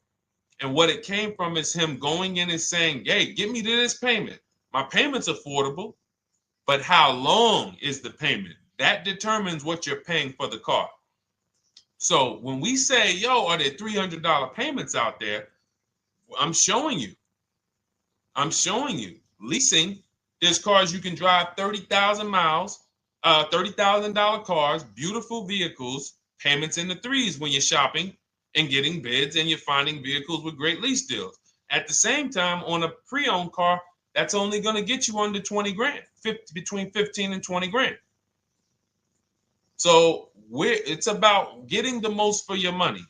And what it came from is him going in and saying, hey, get me to this payment. My payment's affordable, but how long is the payment? That determines what you're paying for the car. So when we say, yo, are there $300 payments out there? I'm showing you. Leasing, there's cars you can drive 30,000 miles, $30,000 cars, beautiful vehicles, payments in the threes when you're shopping and getting bids, and you're finding vehicles with great lease deals. At the same time, on a pre-owned car, that's only going to get you under 20 grand, between 15 and 20 grand. So it's about getting the most for your money.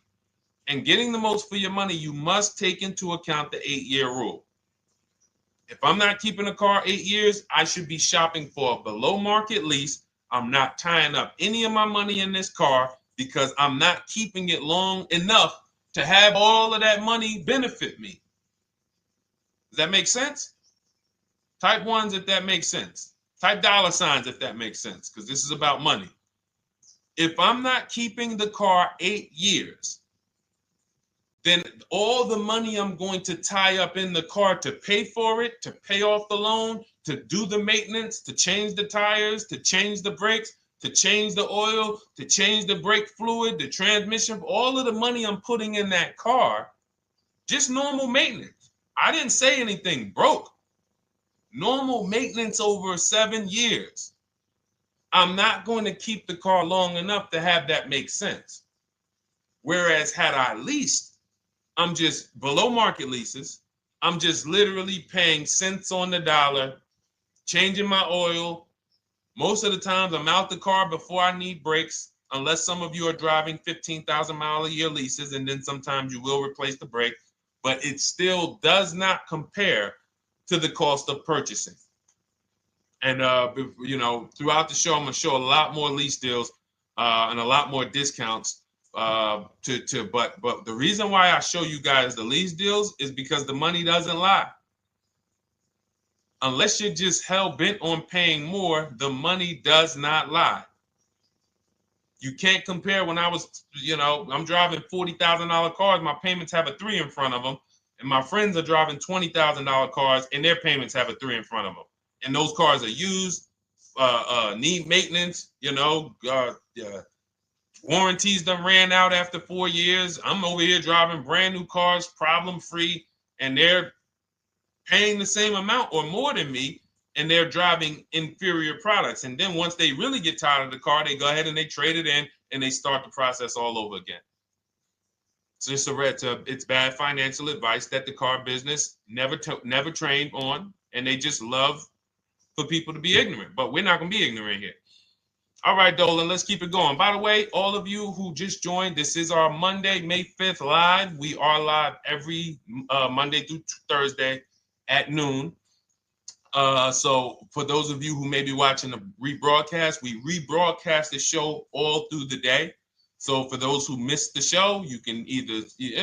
And getting the most for your money, you must take into account the 8-year rule. If I'm not keeping a car 8 years, I should be shopping for a below market lease. I'm not tying up any of my money in this car because I'm not keeping it long enough to have all of that money benefit me. Does that make sense? Type ones if that makes sense. Type dollar signs if that makes sense, because this is about money. If I'm not keeping the car 8 years, then all the money I'm going to tie up in the car to pay for it, to pay off the loan, to do the maintenance, to change the tires, to change the brakes, to change the oil, to change the brake fluid, the transmission, all of the money I'm putting in that car, just normal maintenance. I didn't say anything broke. Normal maintenance over 7 years. I'm not going to keep the car long enough to have that make sense. Whereas had I leased, I'm just below market leases. I'm just literally paying cents on the dollar, changing my oil. Most of the times I'm out the car before I need brakes, unless some of you are driving 15,000 mile a year leases, and then sometimes you will replace the brake, but it still does not compare to the cost of purchasing. And throughout the show, I'm gonna show a lot more lease deals and a lot more discounts. But the reason why I show you guys the lease deals is because the money doesn't lie. Unless you're just hell bent on paying more, the money does not lie. You can't compare when I was, I'm driving $40,000 cars, my payments have a 3 in front of them, and my friends are driving $20,000 cars and their payments have a 3 in front of them. And those cars are used, need maintenance, warranties done ran out after 4 years. I'm over here driving brand new cars, problem free, and they're paying the same amount or more than me, and they're driving inferior products. And then once they really get tired of the car, they go ahead and they trade it in and they start the process all over again. So it's bad financial advice that the car business never trained on, and they just love for people to be ignorant. But we're not going to be ignorant here. All right, Dolan, let's keep it going. By the way, all of you who just joined, this is our Monday, May 5th live. We are live every Monday through Thursday at noon. So for those of you who may be watching the rebroadcast, we rebroadcast the show all through the day. So for those who missed the show, you can either,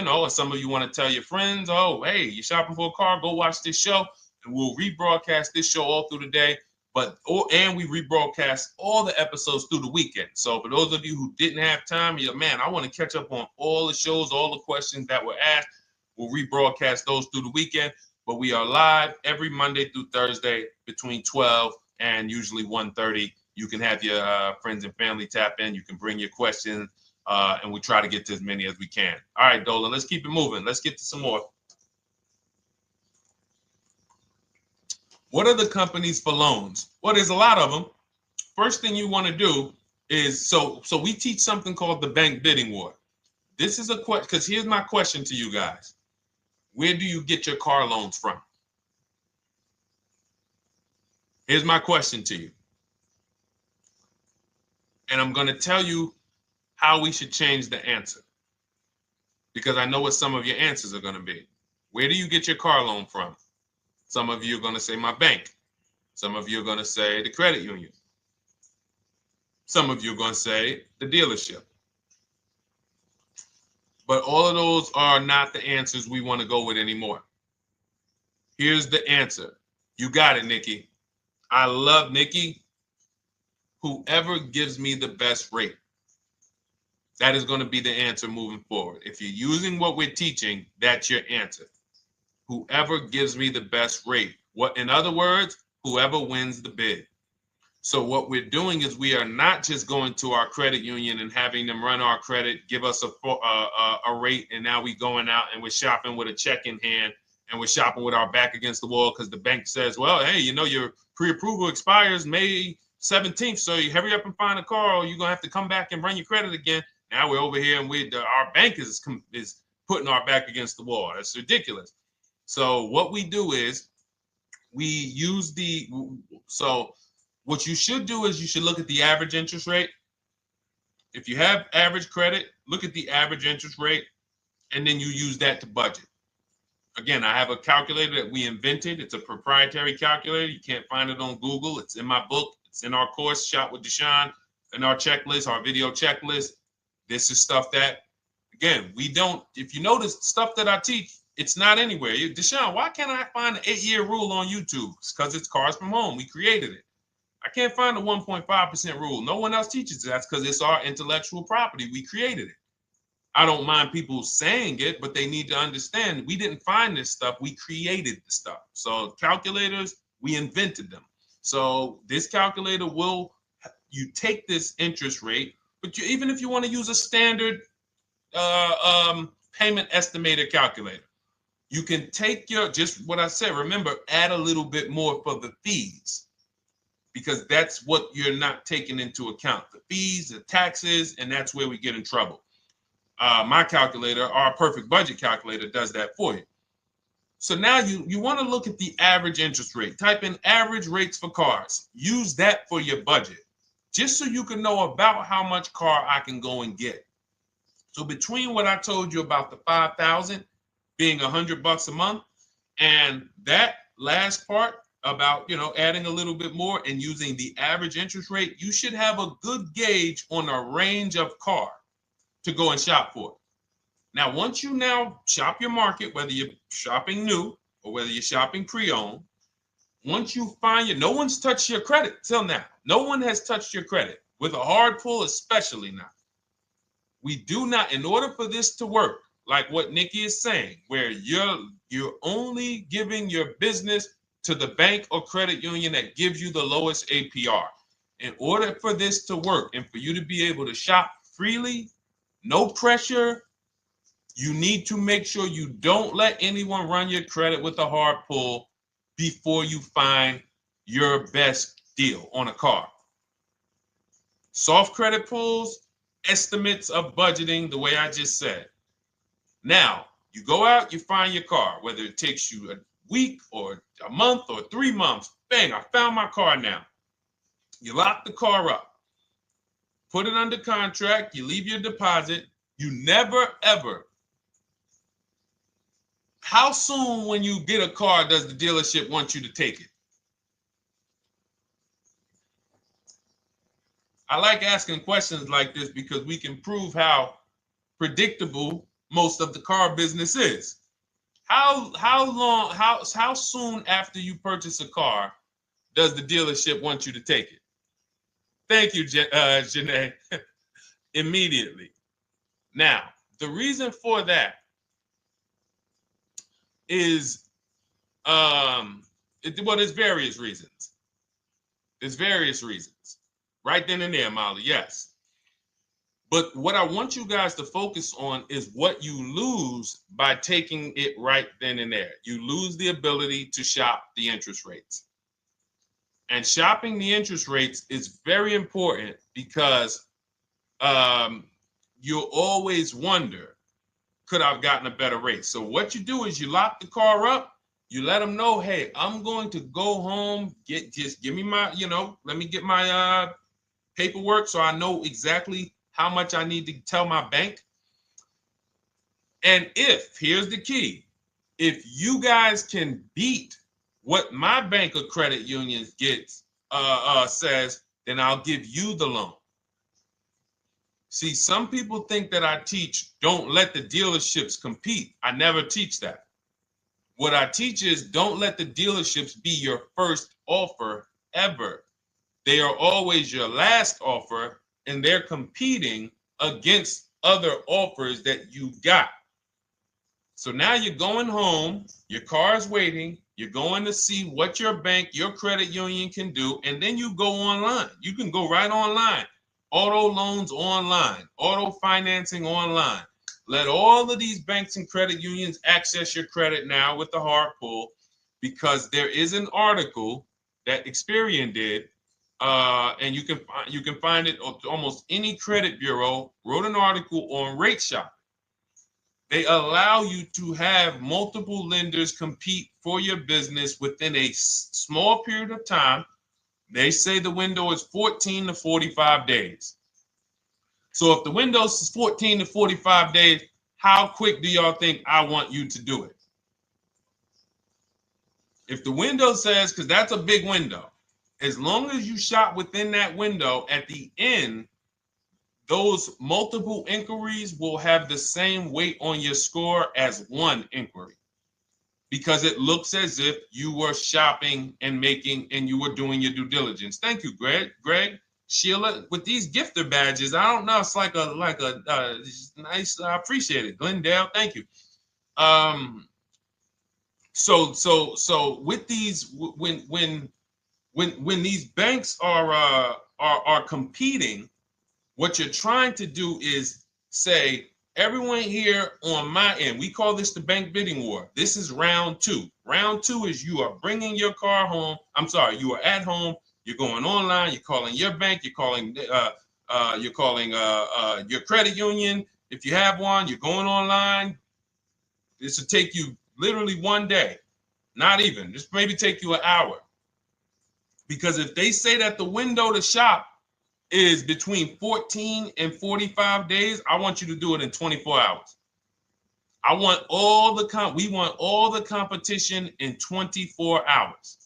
or some of you want to tell your friends, oh, hey, you're shopping for a car, go watch this show. And we'll rebroadcast this show all through the day. And we rebroadcast all the episodes through the weekend. So for those of you who didn't have time, you're, man, I want to catch up on all the shows, all the questions that were asked. We'll rebroadcast those through the weekend. But we are live every Monday through Thursday between 12 and usually 1:30. You can have your friends and family tap in. You can bring your questions, and we try to get to as many as we can. All right, Dolan, let's keep it moving. Let's get to some more. What are the companies for loans? Well, there's a lot of them. First thing you want to do is, so we teach something called the bank bidding war. This is a question, because here's my question to you guys. Where do you get your car loans from? Here's my question to you. And I'm going to tell you how we should change the answer, because I know what some of your answers are going to be. Where do you get your car loan from? Some of you are going to say my bank. Some of you are going to say the credit union. Some of you are going to say the dealership. But all of those are not the answers we want to go with anymore. Here's the answer. You got it, Nikki. I love Nikki. Whoever gives me the best rate. That is going to be the answer moving forward. If you're using what we're teaching, that's your answer. Whoever gives me the best rate. In other words, whoever wins the bid. So what we're doing is we are not just going to our credit union and having them run our credit, give us a rate, and now we going out and we're shopping with a check in hand and we're shopping with our back against the wall because the bank says, well, hey, you know, your pre-approval expires May 17th, so you hurry up and find a car or you're going to have to come back and run your credit again. Now we're over here and our bank is putting our back against the wall. That's ridiculous. So what we do is we use what you should do is you should look at the average interest rate. If you have average credit, look at the average interest rate, and then you use that to budget. Again, I have a calculator that we invented. It's a proprietary calculator. You can't find it on Google. It's in my book. It's in our course, Shop with Deshone, in our checklist, our video checklist. This is stuff that, again, we don't, if you notice stuff that I teach, it's not anywhere. Deshone, why can't I find an 8-year rule on YouTube? It's because it's Cars from Home. We created it. I can't find the 1.5% rule. No one else teaches that. That's because it's our intellectual property. We created it. I don't mind people saying it, but they need to understand we didn't find this stuff. We created the stuff. So calculators, we invented them. So this calculator you take this interest rate, but even if you want to use a standard payment estimator calculator, you can take just what I said. Remember, add a little bit more for the fees, because that's what you're not taking into account. The fees, the taxes, and that's where we get in trouble. My calculator, our perfect budget calculator, does that for you. So now you want to look at the average interest rate. Type in average rates for cars. Use that for your budget, just so you can know about how much car I can go and get. So between what I told you about the $5,000 being $100 a month, and that last part about, adding a little bit more and using the average interest rate, you should have a good gauge on a range of car to go and shop for. Now, once you now shop your market, whether you're shopping new or whether you're shopping pre-owned, once you find no one's touched your credit till now. No one has touched your credit with a hard pull, especially not. We do not, in order for this to work, like what Nikki is saying, where you're only giving your business to the bank or credit union that gives you the lowest APR. In order for this to work and for you to be able to shop freely, no pressure, you need to make sure you don't let anyone run your credit with a hard pull before you find your best deal on a car. Soft credit pulls, estimates of budgeting, the way I just said. Now, you go out, you find your car, whether it takes you a week or a month or 3 months. Bang, I found my car now. You lock the car up, put it under contract, you leave your deposit. You never, ever. How soon when you get a car does the dealership want you to take it? I like asking questions like this because we can prove how predictable most of the car business is. How soon after you purchase a car does the dealership want you to take it? Thank you, Janae. Immediately. Now, the reason for that is, there's various reasons. There's various reasons. Right then and there, Molly, yes. But what I want you guys to focus on is what you lose by taking it right then and there. You lose the ability to shop the interest rates. And shopping the interest rates is very important because you'll always wonder, could I have gotten a better rate? So what you do is you lock the car up, you let them know, hey, I'm going to go home, just give me my, let me get my paperwork so I know exactly how much I need to tell my bank. And here's the key, if you guys can beat what my bank or credit union gets says, then I'll give you the loan. See, some people think that I teach don't let the dealerships compete. I never teach that. What I teach is don't let the dealerships be your first offer ever. They are always your last offer, and they're competing against other offers that you got. So now you're going home, your car's waiting, you're going to see what your bank, your credit union can do, and then you go online. You can go right online. Auto loans online, auto financing online. Let all of these banks and credit unions access your credit now with the hard pull, because there is an article that Experian did, and you can find it at almost any credit bureau, wrote an article on rate shopping. They allow you to have multiple lenders compete for your business within a small period of time. They say the window is 14 to 45 days. So if the window is 14 to 45 days, how quick do y'all think I want you to do it? If the window says, because that's a big window, as long as you shop within that window, at the end, those multiple inquiries will have the same weight on your score as one inquiry, because it looks as if you were shopping and you were doing your due diligence. Thank you, Greg, Sheila, with these gifter badges. I don't know. It's like a nice. I appreciate it, Glendale. Thank you. So with these, when these banks are competing, what you're trying to do is say, everyone here on my end, we call this the bank bidding war. This is round two. Round two is you are bringing your car home. I'm sorry, you are at home. You're going online. You're calling your bank. You're calling your credit union. If you have one, you're going online. This will take you literally one day, not even. This maybe take you an hour. Because if they say that the window to shop is between 14 and 45 days, I want you to do it in 24 hours. We want all the competition in 24 hours.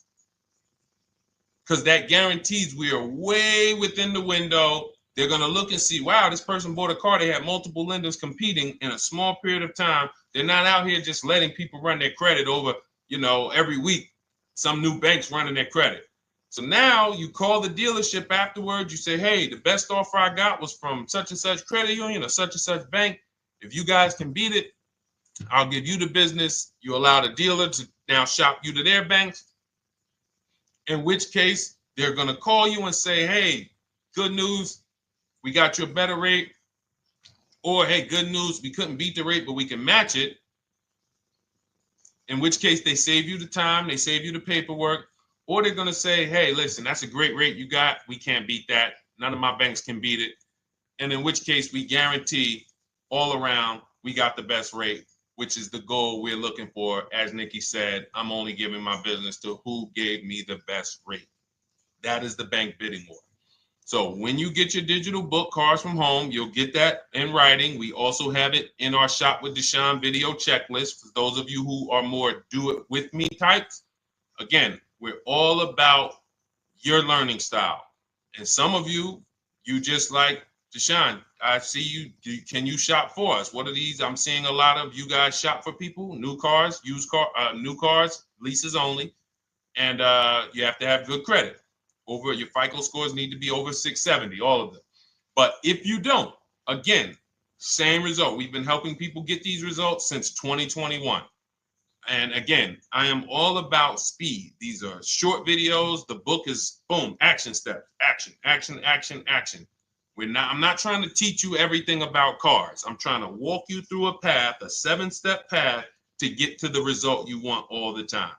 Because that guarantees we are way within the window. They're going to look and see, wow, this person bought a car. They had multiple lenders competing in a small period of time. They're not out here just letting people run their credit over, every week. Some new banks running their credit. So now you call the dealership afterwards. You say, hey, the best offer I got was from such and such credit union or such and such bank. If you guys can beat it, I'll give you the business. You allow the dealer to now shop you to their banks. In which case, they're going to call you and say, hey, good news, we got you a better rate. Or, hey, good news, we couldn't beat the rate, but we can match it. In which case, they save you the time, they save you the paperwork. Or they're going to say, hey, listen, that's a great rate you got. We can't beat that. None of my banks can beat it. And in which case, we guarantee all around we got the best rate, which is the goal we're looking for. As Nikki said, I'm only giving my business to who gave me the best rate. That is the bank bidding war. So when you get your digital book, Cars from Home, you'll get that in writing. We also have it in our Shop with Deshone video checklist. For those of you who are more do-it-with-me types, again, we're all about your learning style. And some of you just like, Deshone, I see you. Can you shop for us? What are these? I'm seeing a lot of you guys shop for people, new cars, new cars, leases only. And you have to have good credit. Your FICO scores need to be over 670, all of them. But if you don't, again, same result. We've been helping people get these results since 2021. And again, I am all about speed. These are short videos. The book is boom, action steps, action, action, action, action. I'm not trying to teach you everything about cars. I'm trying to walk you through a path, a 7-step path to get to the result you want all the time.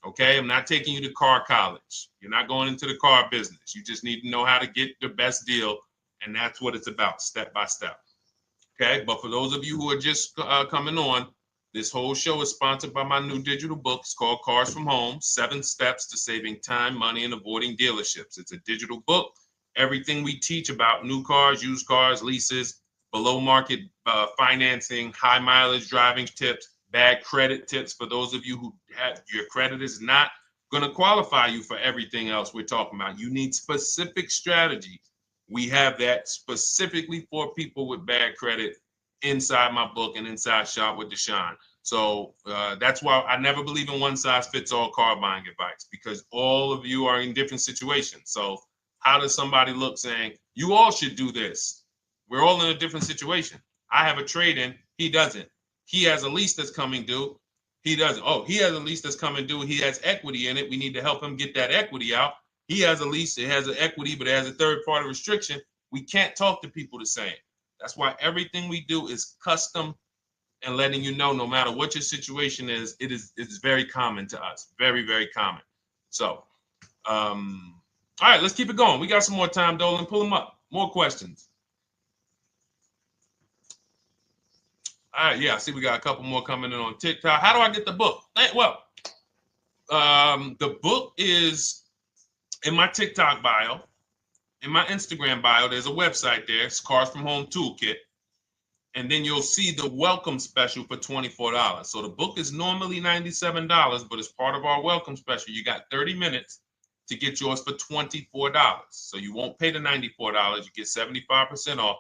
Okay, I'm not taking you to car college. You're not going into the car business. You just need to know how to get the best deal. And that's what it's about, step by step. Okay, but for those of you who are just coming on, this whole show is sponsored by my new digital book. It's called Cars from Home, 7 Steps to Saving Time, Money, and Avoiding Dealerships. It's a digital book. Everything we teach about new cars, used cars, leases, below market financing, high mileage driving tips, bad credit tips for those of you who have your credit is not going to qualify you for everything else we're talking about. You need specific strategy. We have that specifically for people with bad credit inside my book and inside Shop with Deshone. So that's why I never believe in one size fits all car buying advice, because all of you are in different situations. So how does somebody look saying, you all should do this? We're all in a different situation. I have a trade-in. He doesn't. He has a lease that's coming due. He doesn't. Oh, he has a lease that's coming due. He has equity in it. We need to help him get that equity out. He has a lease. It has an equity, but it has a third-party restriction. We can't talk to people the same. That's why everything we do is custom and letting you know, no matter what your situation is, it's very common to us. Very, very common. So, all right, let's keep it going. We got some more time, Dolan. Pull them up. More questions. All right, yeah, I see we got a couple more coming in on TikTok. How do I get the book? Well, the book is in my TikTok bio. In my Instagram bio, there's a website there. It's Cars from Home Toolkit. And then you'll see the welcome special for $24. So the book is normally $97, but as part of our welcome special, you got 30 minutes to get yours for $24. So you won't pay the $94. You get 75% off.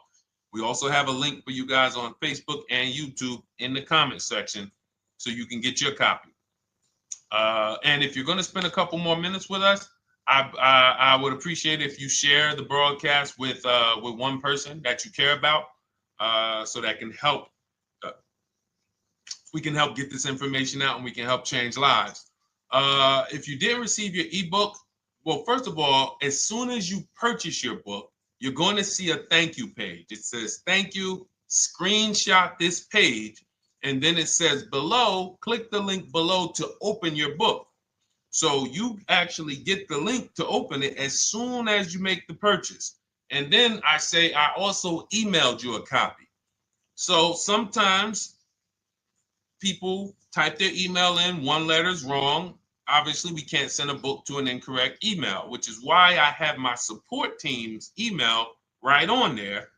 We also have a link for you guys on Facebook and YouTube in the comment section so you can get your copy. And if you're going to spend a couple more minutes with us, I would appreciate if you share the broadcast with one person that you care about, so that can help. We can help get this information out, and we can help change lives. If you didn't receive your ebook, well, first of all, as soon as you purchase your book, you're going to see a thank you page. It says, thank you, screenshot this page, and then it says below, click the link below to open your book. So you actually get the link to open it as soon as you make the purchase. And then I say, I also emailed you a copy. So sometimes people type their email in, one letter's wrong. Obviously, we can't send a book to an incorrect email, which is why I have my support team's email right on there,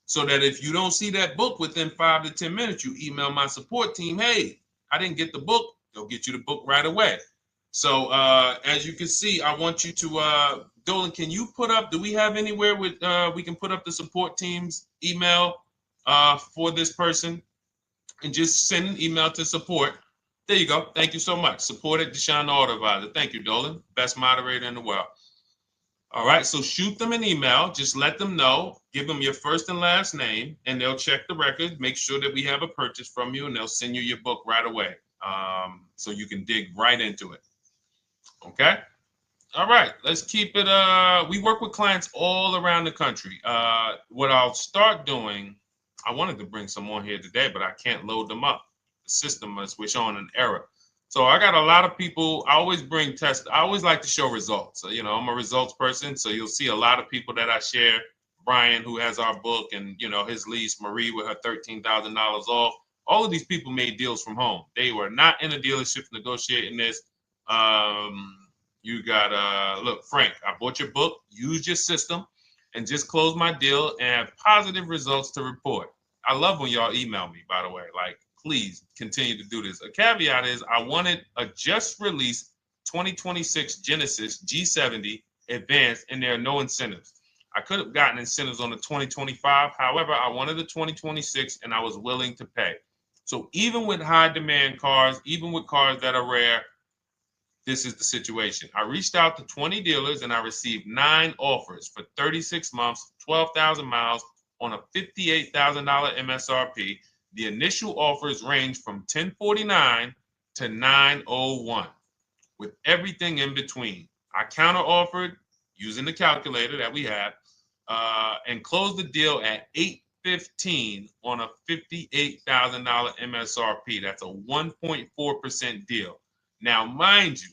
so that if you don't see that book within 5 to 10 minutes, you email my support team, hey, I didn't get the book. They'll get you the book right away. So as you can see, I want you to, Dolan, can you put up, do we have anywhere with, we can put up the support team's email for this person, and just send an email to support. There you go. Thank you so much. Support at Deshone the Auto Advisor. Thank you, Dolan. Best moderator in the world. All right, so shoot them an email. Just let them know. Give them your first and last name, and they'll check the record, make sure that we have a purchase from you, and they'll send you your book right away, so you can dig right into it. Okay? All right, let's keep it. We work with clients all around the country. What I'll start doing, I wanted to bring some on here today, but I can't load them up. The system is showing an error. So I got a lot of people. I always bring tests. I always like to show results. So, you know, I'm a results person. So you'll see a lot of people that I share. Brian, who has our book, and, you know, his lease, Marie with her $13,000 off. All of these people made deals from home. They were not in a dealership negotiating this. You got, look, Frank, I bought your book, used your system, and just closed my deal and have positive results to report. I love when y'all email me, by the way. Like, please continue to do this. A caveat is I wanted a just released 2026 Genesis G70 Advanced, and there are no incentives. I could have gotten incentives on the 2025. However, I wanted the 2026, and I was willing to pay. So even with high demand cars, even with cars that are rare, this is the situation. I reached out to 20 dealers, and I received 9 offers for 36 months, 12,000 miles on a $58,000 MSRP. The initial offers range from $1049 to $901, with everything in between. I counter offered using the calculator that we have, and closed the deal at $815 on a $58,000 MSRP. That's a 1.4% deal. Now, mind you,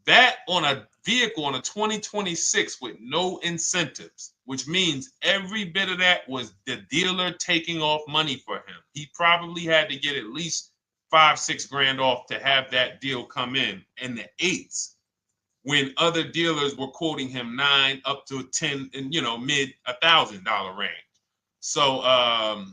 that on a vehicle on a 2026 with no incentives, which means every bit of that was the dealer taking off money for him. He probably had to get at least $5-6 grand off to have that deal come in the 8s, when other dealers were quoting him 9 up to 10 and, you know, mid $1,000 range. So,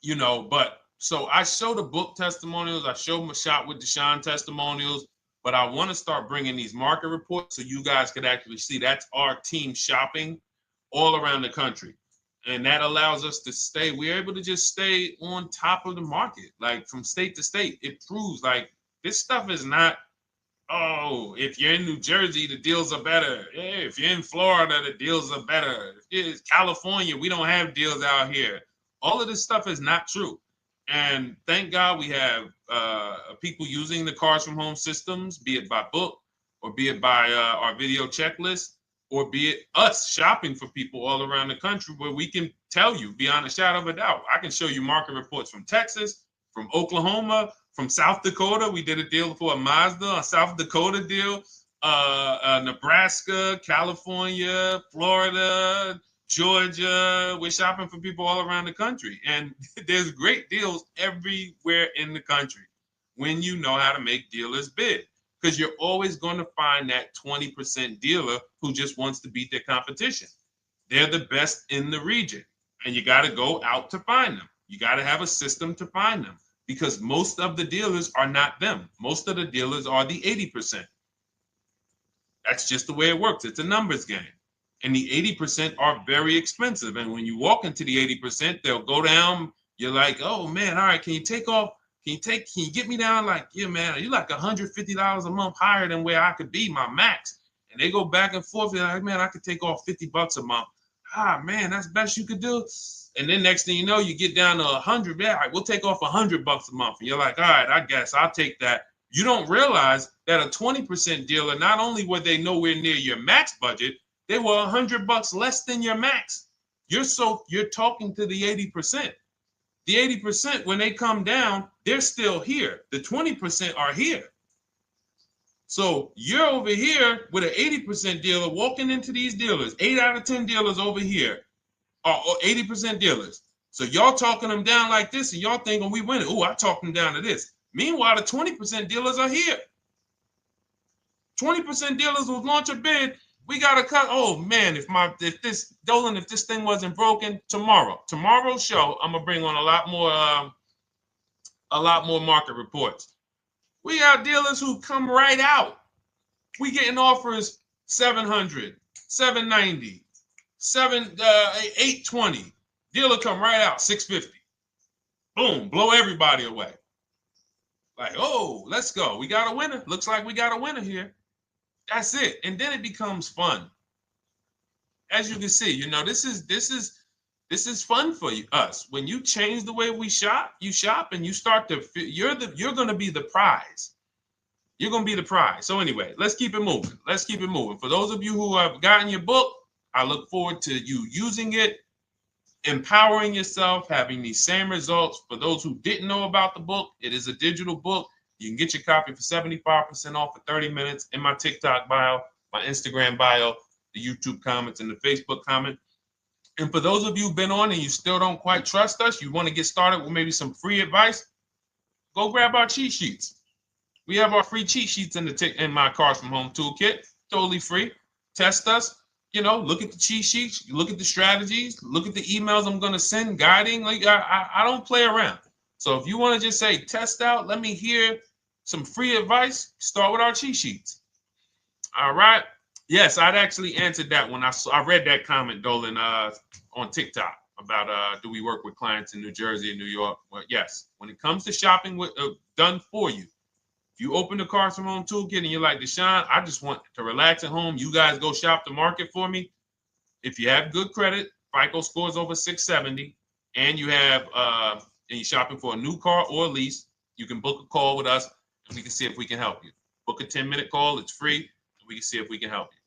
you know, but so I show the book testimonials. I show my Shop with Deshone testimonials. But I want to start bringing these market reports so you guys could actually see that's our team shopping all around the country. And that allows us to stay, we're able to just stay on top of the market, like from state to state. It proves like this stuff is not, oh, if you're in New Jersey, the deals are better. Yeah, if you're in Florida, the deals are better. If it's California, we don't have deals out here. All of this stuff is not true. And thank God we have people using the Cars from Home systems, be it by book or be it by our video checklist, or be it us shopping for people all around the country where we can tell you beyond a shadow of a doubt. I can show you market reports from Texas, from Oklahoma, from South Dakota. We did a deal for a Mazda, a South Dakota deal, Nebraska, California, Florida, Georgia. We're shopping for people all around the country. And there's great deals everywhere in the country when you know how to make dealers bid. Because you're always going to find that 20% dealer who just wants to beat their competition. They're the best in the region. And you got to go out to find them. You got to have a system to find them. Because most of the dealers are not them. Most of the dealers are the 80%. That's just the way it works. It's a numbers game. And the 80% are very expensive. And when you walk into the 80%, they'll go down. You're like, oh man, all right, can you take off? Can you get me down? Like, yeah, man, you're like $150 a month higher than where I could be, my max. And they go back and forth. They're like, man, I could take off $50 a month. Ah, man, that's the best you could do. And then next thing you know, you get down to 100. Yeah, all right, we'll take off $100 a month. And you're like, all right, I guess I'll take that. You don't realize that a 20% dealer, not only were they nowhere near your max budget, they were $100 less than your max. You're talking to the 80%. The 80%, when they come down, they're still here. The 20% are here. So you're over here with an 80% dealer walking into these dealers. 8 out of 10 dealers over here are 80% dealers. So y'all talking them down like this, and y'all thinking we winning. Oh, I talked them down to this. Meanwhile, the 20% dealers are here. 20% dealers will launch a bid. We gotta cut. Oh man, if this thing wasn't broken, tomorrow's show, I'm gonna bring on a lot more market reports. We got dealers who come right out. We getting offers 700, 790, 820. Dealer come right out 650. Boom, blow everybody away. Like, oh, let's go. We got a winner. Looks like we got a winner here. That's it. And then it becomes fun. As you can see, this is fun for us. When you change the way you shop and you start to you're going to be the prize. You're going to be the prize. So anyway, let's keep it moving. For those of you who have gotten your book, I look forward to you using it, empowering yourself, having these same results. For those who didn't know about the book, it is a digital book. You can get your copy for 75% off for 30 minutes in my TikTok bio, my Instagram bio, the YouTube comments, and the Facebook comment. And for those of you who've been on and you still don't quite trust us, you want to get started with maybe some free advice, go grab our cheat sheets. We have our free cheat sheets in my Cars from Home toolkit, totally free. Test us, look at the cheat sheets, look at the strategies, look at the emails I'm going to send, guiding. Like I don't play around. So if you want to just say, test out, let me hear some free advice, start with our cheat sheets. All right. Yes, I'd actually answered that when I read that comment, Dolan, on TikTok about do we work with clients in New Jersey and New York? Well, yes. When it comes to shopping done for you, if you open the Cars from Home toolkit and you're like, Deshone, I just want to relax at home. You guys go shop the market for me. If you have good credit, FICO scores over 670, and you have and you're shopping for a new car or a lease, you can book a call with us and we can see if we can help you. Book a 10-minute call. It's free. And we can see if we can help you.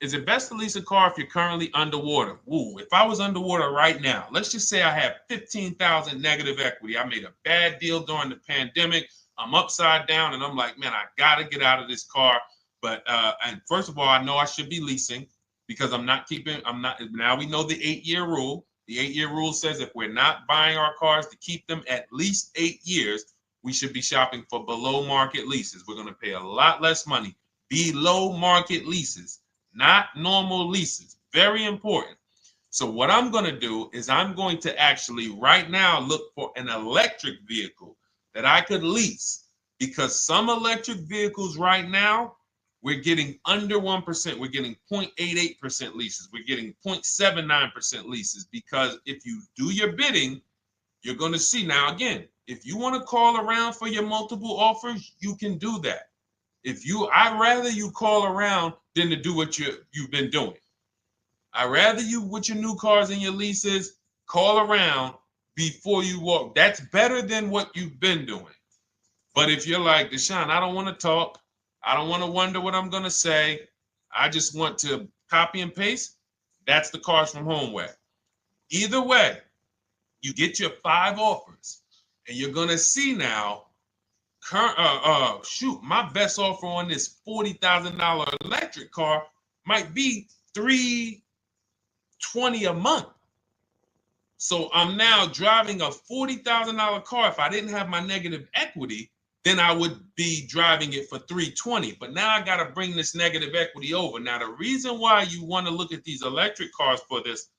Is it best to lease a car if you're currently underwater? Ooh, if I was underwater right now, let's just say I have 15,000 negative equity. I made a bad deal during the pandemic. I'm upside down and I'm like, man, I got to get out of this car. But and first of all, I know I should be leasing because now we know the 8-year rule. The 8-year rule says if we're not buying our cars to keep them at least 8 years, we should be shopping for below market leases. We're going to pay a lot less money. Below market leases, not normal leases. Very important. So what I'm going to do is I'm going to actually right now look for an electric vehicle that I could lease because some electric vehicles right now, we're getting under 1%. We're getting 0.88% leases. We're getting 0.79% leases, because if you do your bidding, you're going to see. Now, again, if you want to call around for your multiple offers, you can do that. I'd rather you call around than to do what you've been doing. I'd rather you, with your new cars and your leases, call around before you walk. That's better than what you've been doing. But if you're like, Deshone, I don't want to talk. I don't want to wonder what I'm going to say. I just want to copy and paste. That's the Cars from Home way. Either way, you get your 5 offers, and you're going to see now, my best offer on this $40,000 electric car might be $320 a month. So I'm now driving a $40,000 car. If I didn't have my negative equity, then I would be driving it for $320. But now I got to bring this negative equity over. Now, the reason why you want to look at these electric cars for this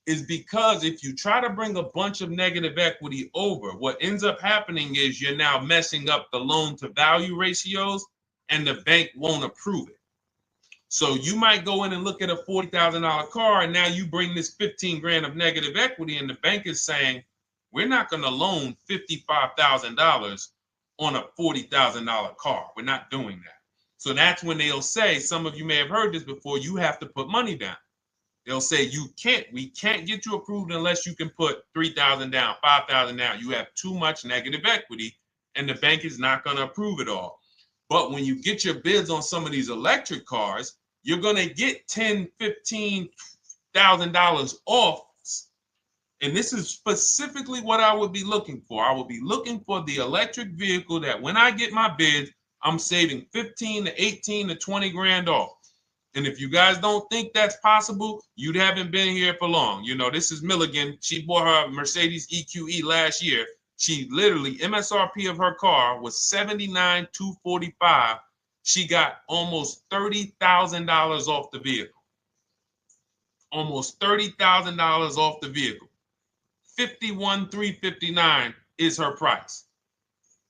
is because if you try to bring a bunch of negative equity over, what ends up happening is you're now messing up the loan to value ratios, and the bank won't approve it. So you might go in and look at a $40,000 car, and now you bring this 15 grand of negative equity, and the bank is saying, we're not going to loan $55,000 on a $40,000 car. We're not doing that. So that's when they'll say, some of you may have heard this before, you have to put money down. They'll say, we can't get you approved unless you can put $3,000 down, $5,000 down. You have too much negative equity, and the bank is not going to approve it all. But when you get your bids on some of these electric cars, you're going to get $10,000, $15,000 off. And this is specifically what I would be looking for. I would be looking for the electric vehicle that when I get my bids, I'm saving 15 to 18 to 20 grand off. And if you guys don't think that's possible, you haven't been here for long. You know, this is Milligan. She bought her Mercedes EQE last year. She literally, MSRP of her car was $79,245. She got almost $30,000 off the vehicle. Almost $30,000 off the vehicle. $51,359 is her price.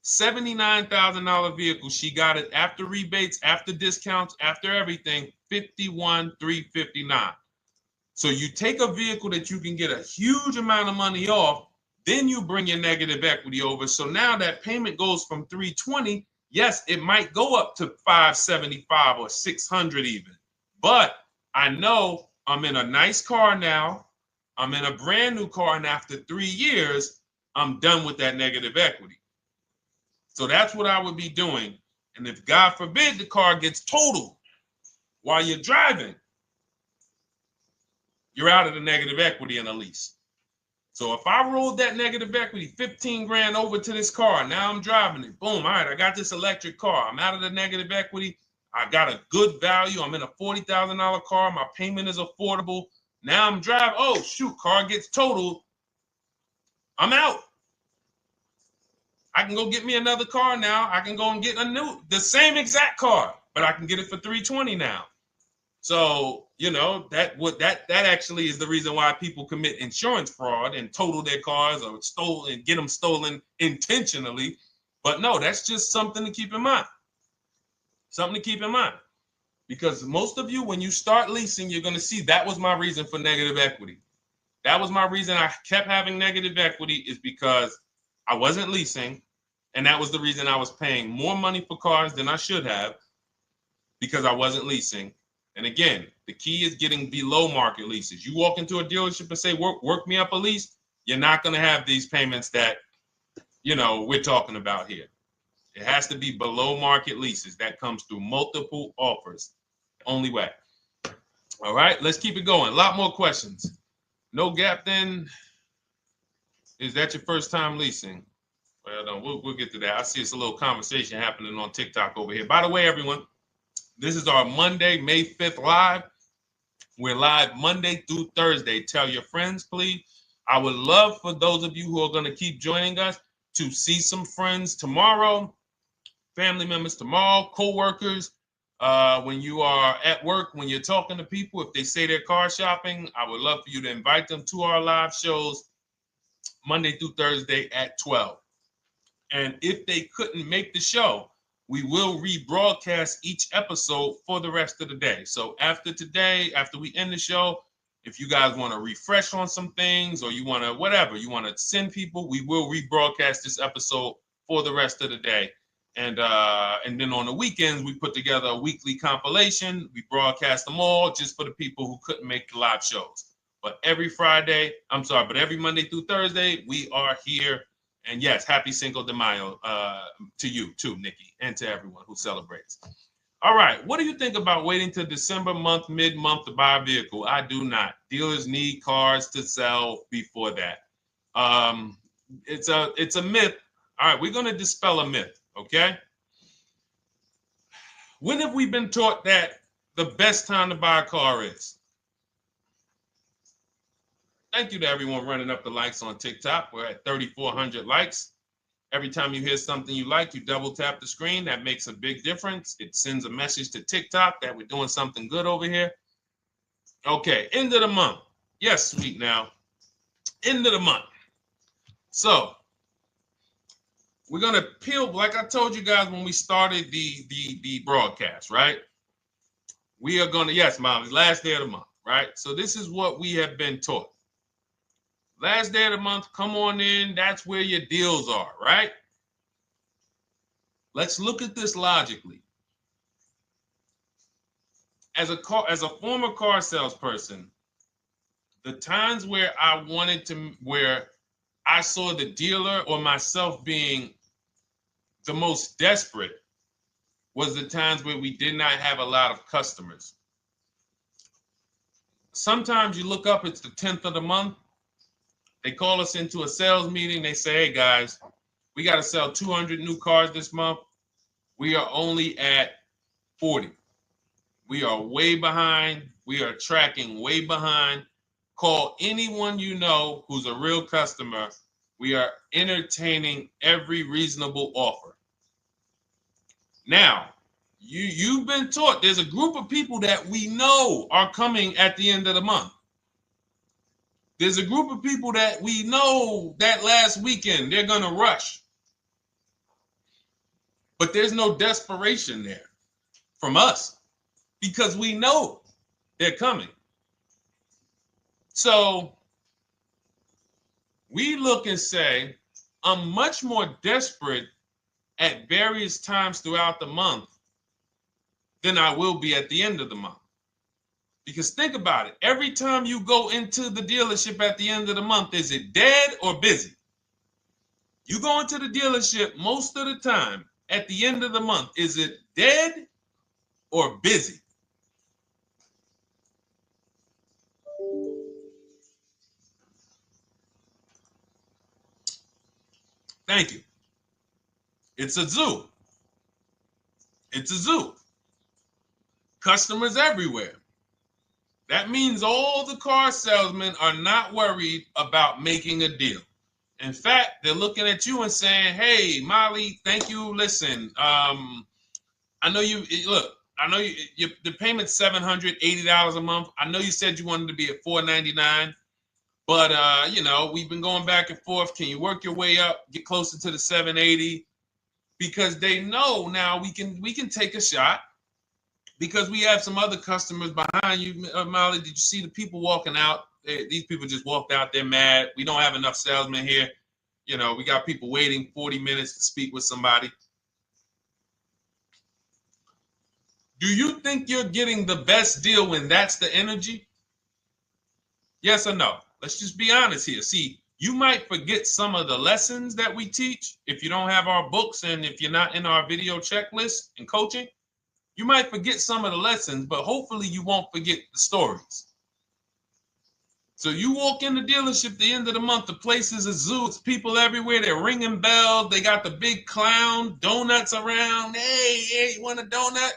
$79,000 vehicle. She got it after rebates, after discounts, after everything. $51,359. So you take a vehicle that you can get a huge amount of money off, then you bring your negative equity over. So now that payment goes from $320. Yes, it might go up to $575 or $600 even. But I know I'm in a nice car now. I'm in a brand new car, and after 3 years, I'm done with that negative equity. So that's what I would be doing. And if God forbid the car gets totaled while you're driving, you're out of the negative equity in a lease. So if I rolled that negative equity, 15 grand over to this car, now I'm driving it. Boom. All right, I got this electric car. I'm out of the negative equity. I got a good value. I'm in a $40,000 car. My payment is affordable. Now I'm driving. Oh, shoot, car gets totaled. I'm out. I can go get me another car now. I can go and get the same exact car, but I can get it for $320 now. So, you know, that actually is the reason why people commit insurance fraud and total their cars or get them stolen intentionally. But no, that's just something to keep in mind. Something to keep in mind. Because most of you, when you start leasing, you're going to see that was my reason for negative equity. That was my reason I kept having negative equity, is because I wasn't leasing. And that was the reason I was paying more money for cars than I should have, because I wasn't leasing. And again, the key is getting below market leases. You walk into a dealership and say, work me up a lease, you're not going to have these payments that, you know, we're talking about here. It has to be below market leases. That comes through multiple offers. Only way. All right, let's keep it going. A lot more questions. No gap then. Is that your first time leasing? Well, no, we'll get to that. I see it's a little conversation happening on TikTok over here. By the way, everyone, this is our Monday, May 5th live. We're live Monday through Thursday. Tell your friends, please. I would love for those of you who are going to keep joining us to see some friends tomorrow, family members tomorrow, co-workers. When you are at work, when you're talking to people, if they say they're car shopping, I would love for you to invite them to our live shows Monday through Thursday at 12. And if they couldn't make the show, we will rebroadcast each episode for the rest of the day. So after today, after we end the show, if you guys want to refresh on some things or you want to whatever, you want to send people, we will rebroadcast this episode for the rest of the day. And then on the weekends, we put together a weekly compilation. We broadcast them all just for the people who couldn't make the live shows. But every Monday through Thursday, we are here. And yes, happy Cinco de Mayo to you too, Nikki, and to everyone who celebrates. All right, what do you think about waiting till December month, mid-month to buy a vehicle? I do not. Dealers need cars to sell before that. It's a myth. All right, we're going to dispel a myth, okay? When have we been taught that the best time to buy a car is? Thank you to everyone running up the likes on TikTok. We're at 3,400 likes. Every time you hear something you like, you double tap the screen. That makes a big difference. It sends a message to TikTok that we're doing something good over here. Okay, end of the month. Yes, sweet now. End of the month. So we're gonna peel, like I told you guys when we started the broadcast, right? We are gonna, yes, Molly, last day of the month, right? So this is what we have been taught. Last day of the month, come on in. That's where your deals are, right? Let's look at this logically. As a former car salesperson, the times where where I saw the dealer or myself being the most desperate was the times where we did not have a lot of customers. Sometimes you look up, it's the 10th of the month. They call us into a sales meeting. They say, hey, guys, we got to sell 200 new cars this month. We are only at 40. We are way behind. We are tracking way behind. Call anyone you know who's a real customer. We are entertaining every reasonable offer. Now, you've been taught there's a group of people that we know are coming at the end of the month. There's a group of people that we know that last weekend they're going to rush. But there's no desperation there from us because we know they're coming. So we look and say, I'm much more desperate at various times throughout the month than I will be at the end of the month. Because think about it. Every time you go into the dealership at the end of the month, is it dead or busy? You go into the dealership most of the time at the end of the month, is it dead or busy? Thank you. It's a zoo. It's a zoo. Customers everywhere. That means all the car salesmen are not worried about making a deal. In fact, they're looking at you and saying, hey, Molly, thank you. Listen, I know you, look, I know the payment's $780 a month. I know you said you wanted to be at $499, but, we've been going back and forth. Can you work your way up, get closer to the $780? Because they know now we can take a shot. Because we have some other customers behind you, Molly. Did you see the people walking out? These people just walked out. They're mad. We don't have enough salesmen here. We got people waiting 40 minutes to speak with somebody. Do you think you're getting the best deal when that's the energy? Yes or no? Let's just be honest here. See, you might forget some of the lessons that we teach if you don't have our books and if you're not in our video checklist and coaching. You might forget some of the lessons, but hopefully you won't forget the stories. So you walk in the dealership at the end of the month, the place is a zoo. It's people everywhere. They're ringing bells. They got the big clown, donuts around. Hey, you want a donut?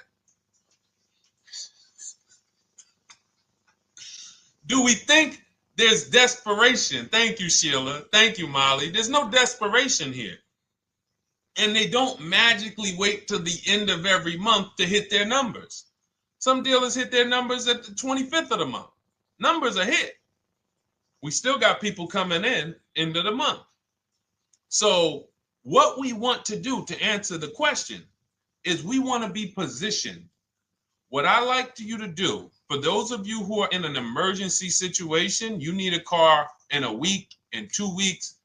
Do we think there's desperation? Thank you, Sheila. Thank you, Molly. There's no desperation here. And they don't magically wait till the end of every month to hit their numbers. Some dealers hit their numbers at the 25th of the month. Numbers are hit. We still got people coming in end of the month. So What we want to do to answer the question is we want to be positioned. What I like you to do, for those of you who are in an emergency situation, you need a car in a week, in 2 weeks,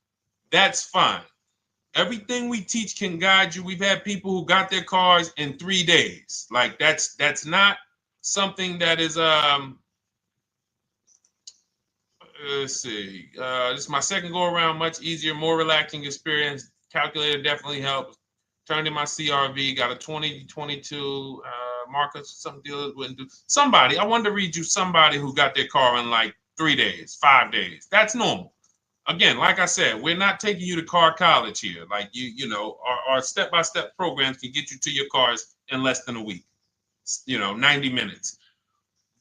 that's fine. Everything we teach can guide you. We've had people who got their cars in 3 days. Like that's not something that is let's see. This is my second go around, much easier, more relaxing experience. Calculator definitely helps. Turned in my CRV, got a 2022 Marcus, some dealers wouldn't do. Somebody, I wanted to read you somebody who got their car in like 3 days, 5 days. That's normal. Again, like I said, we're not taking you to car college here. Like you know, our step-by-step programs can get you to your cars in less than a week, 90 minutes.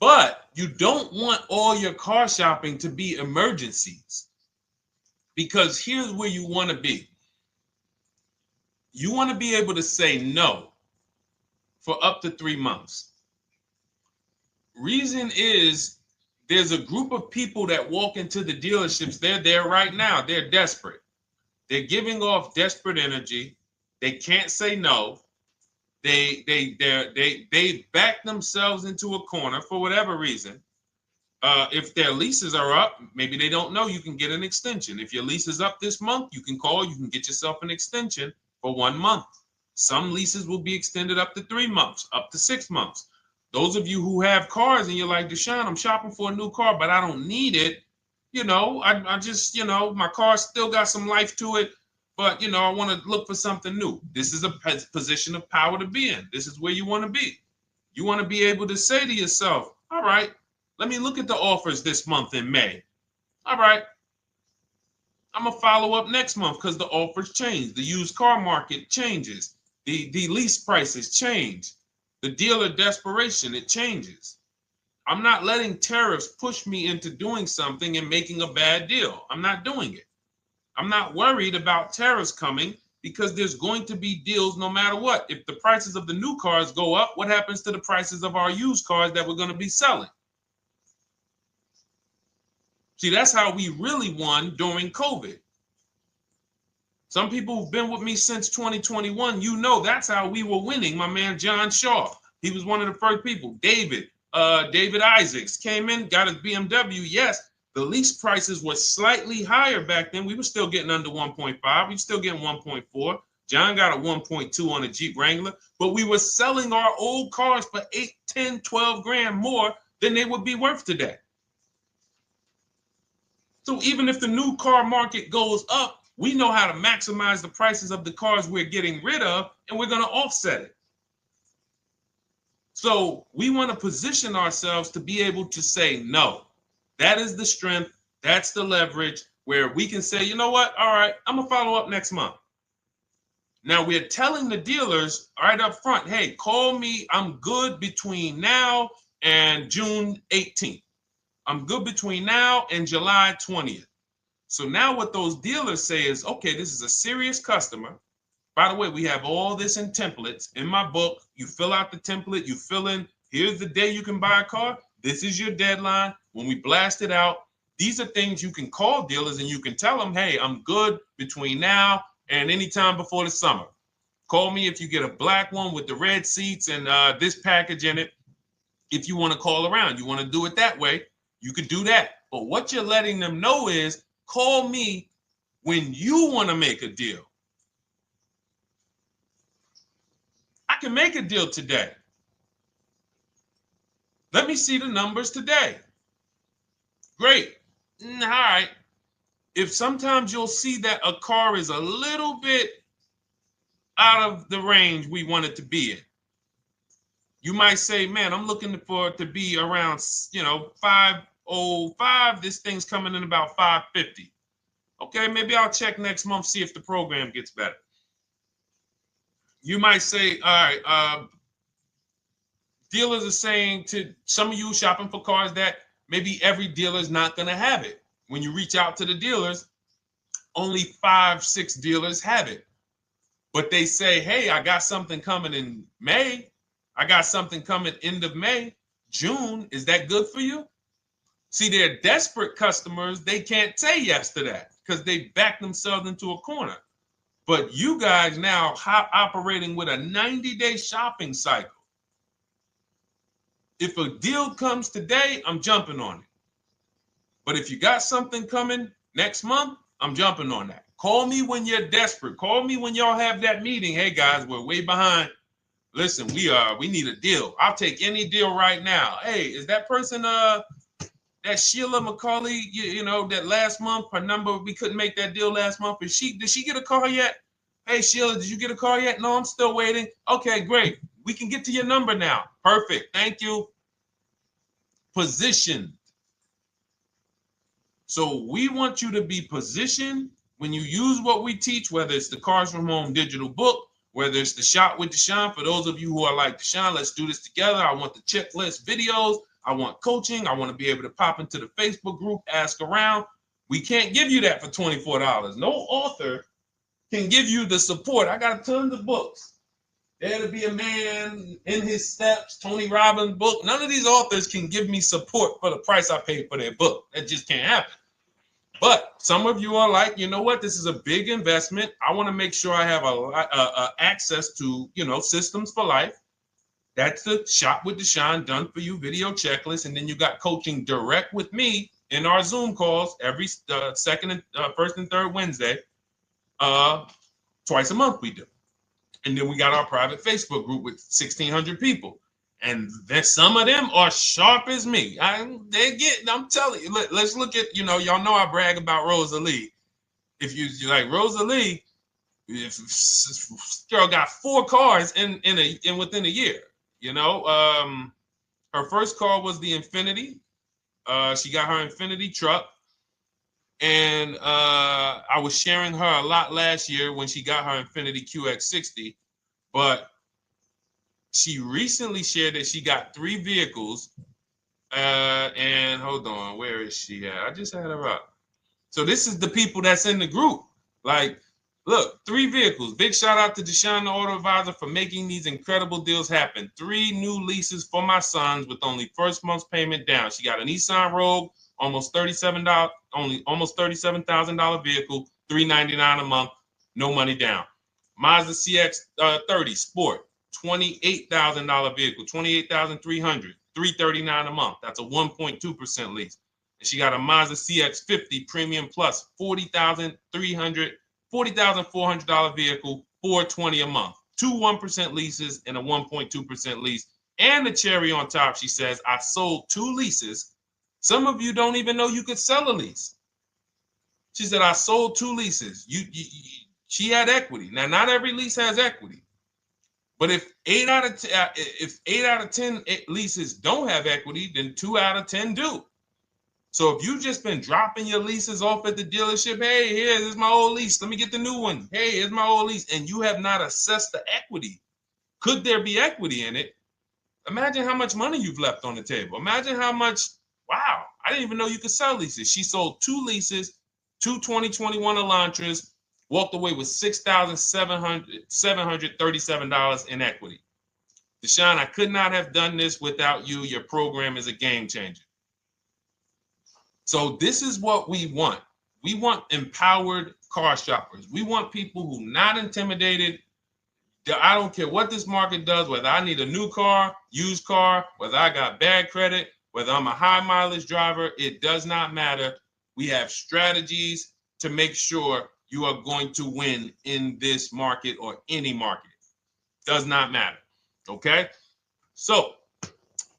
But you don't want all your car shopping to be emergencies, because here's where you want to be. You want to be able to say no for up to 3 months. Reason is, there's a group of people that walk into the dealerships. They're there right now. They're desperate. They're giving off desperate energy. They can't say no. They back themselves into a corner for whatever reason. If their leases are up, maybe they don't know you can get an extension. If your lease is up this month, you can call, you can get yourself an extension for 1 month. Some leases will be extended up to 3 months, up to 6 months. Those of you who have cars and you're like, Deshone, I'm shopping for a new car, but I don't need it. I just, my car still got some life to it, but, I want to look for something new. This is a position of power to be in. This is where you want to be. You want to be able to say to yourself, all right, let me look at the offers this month in May. All right, I'm going to follow up next month because the offers change. The used car market changes. The lease prices change. The dealer desperation, it changes. I'm not letting tariffs push me into doing something and making a bad deal. I'm not doing it. I'm not worried about tariffs coming, because there's going to be deals no matter what. If the prices of the new cars go up, what happens to the prices of our used cars that we're going to be selling? See, that's how we really won during COVID. Some people who've been with me since 2021, that's how we were winning. My man John Shaw, he was one of the first people. David Isaacs came in, got his BMW. Yes, the lease prices were slightly higher back then. We were still getting under 1.5. We were still getting 1.4. John got a 1.2 on a Jeep Wrangler, but we were selling our old cars for 8, 10, 12 grand more than they would be worth today. So even if the new car market goes up, we know how to maximize the prices of the cars we're getting rid of, and we're going to offset it. So we want to position ourselves to be able to say no. That is the strength. That's the leverage where we can say, you know what? All right, I'm going to follow up next month. Now we're telling the dealers right up front, hey, call me. I'm good between now and June 18th. I'm good between now and July 20th. So now what those dealers say is, okay, this is a serious customer. By the way, we have all this in templates. In my book, you fill out the template, you fill in, here's the day you can buy a car. This is your deadline. When we blast it out, these are things you can call dealers and you can tell them, hey, I'm good between now and anytime before the summer. Call me if you get a black one with the red seats and this package in it. If you want to call around, you want to do it that way, you could do that. But what you're letting them know is, call me when you want to make a deal. I can make a deal today. Let me see the numbers today. Great. All right. If sometimes you'll see that a car is a little bit out of the range we want it to be in, you might say, man, I'm looking for it to be around, 505. This thing's coming in about 550. Okay, maybe I'll check next month, see if the program gets better. You might say, all right, dealers are saying to some of you shopping for cars that maybe every dealer is not going to have it. When you reach out to the dealers, only 5, 6 dealers have it. But they say, hey, I got something coming in May. I got something coming end of May, June. Is that good for you? See, they're desperate customers. They can't say yes to that because they back themselves into a corner. But you guys now operating with a 90-day shopping cycle. If a deal comes today, I'm jumping on it. But if you got something coming next month, I'm jumping on that. Call me when you're desperate. Call me when y'all have that meeting. Hey guys, we're way behind. Listen, we need a deal. I'll take any deal right now. Hey, is that person that Sheila McCauley, you know, that last month, her number, we couldn't make that deal last month. Did she get a call yet? Hey, Sheila, did you get a call yet? No, I'm still waiting. Okay, great. We can get to your number now. Perfect. Thank you. Positioned. So we want you to be positioned when you use what we teach, whether it's the Cars from Home digital book, whether it's the Shop with Deshone. For those of you who are like, Deshone, let's do this together. I want the checklist videos. I want coaching. I want to be able to pop into the Facebook group, ask around. We can't give you that for $24. No author can give you the support. I got tons of books. Dare to Be a Man, In His Steps, Tony Robbins' book. None of these authors can give me support for the price I paid for their book. That just can't happen. But some of you are like, you know what? This is a big investment. I want to make sure I have a access to, you know, systems for life. That's the Shop with Deshone done for you video checklist. And then you got coaching direct with me in our Zoom calls every first and third Wednesday. Twice a month we do. And then we got our private Facebook group with 1,600 people. And then some of them are sharp as me. I'm telling you, let's look at, you know, y'all know I brag about Rosalie. If you like Rosalie, if girl got 4 cars in within a year, you know. Her first car was the Infinity. She got her Infinity truck. And I was sharing her a lot last year when she got her Infinity QX60, but she recently shared that she got 3 vehicles. And hold on, where is she at? I just had her up. So this is the people that's in the group. Like, look, 3 vehicles. Big shout out to Deshone the Auto Advisor for making these incredible deals happen. 3 new leases for my sons with only first month's payment down. She got a Nissan Rogue, almost $37,000 vehicle, $399 a month, no money down. Mazda CX-30 Sport, $28,000 vehicle, $28,300, $339 a month. That's a 1.2% lease. And she got a Mazda CX-50 Premium Plus, $40,400 vehicle, $420 a month. 2 1% leases and a 1.2% lease. And the cherry on top, she says, I sold 2 leases. Some of you don't even know you could sell a lease. She said, I sold 2 leases. She had equity. Now, not every lease has equity. But if 8 out of 10 leases don't have equity, then 2 out of 10 do. So if you've just been dropping your leases off at the dealership, hey, here's my old lease. Let me get the new one. Hey, here's my old lease. And you have not assessed the equity. Could there be equity in it? Imagine how much money you've left on the table. Imagine how much, wow, I didn't even know you could sell leases. She sold 2 leases, 2 2021 Elantras, walked away with $6,737 in equity. Deshone, I could not have done this without you. Your program is a game changer. So this is what we want. We want empowered car shoppers. We want people who are not intimidated. I don't care what this market does, whether I need a new car, used car, whether I got bad credit, whether I'm a high mileage driver, it does not matter. We have strategies to make sure you are going to win in this market or any market. Does not matter. Okay? So,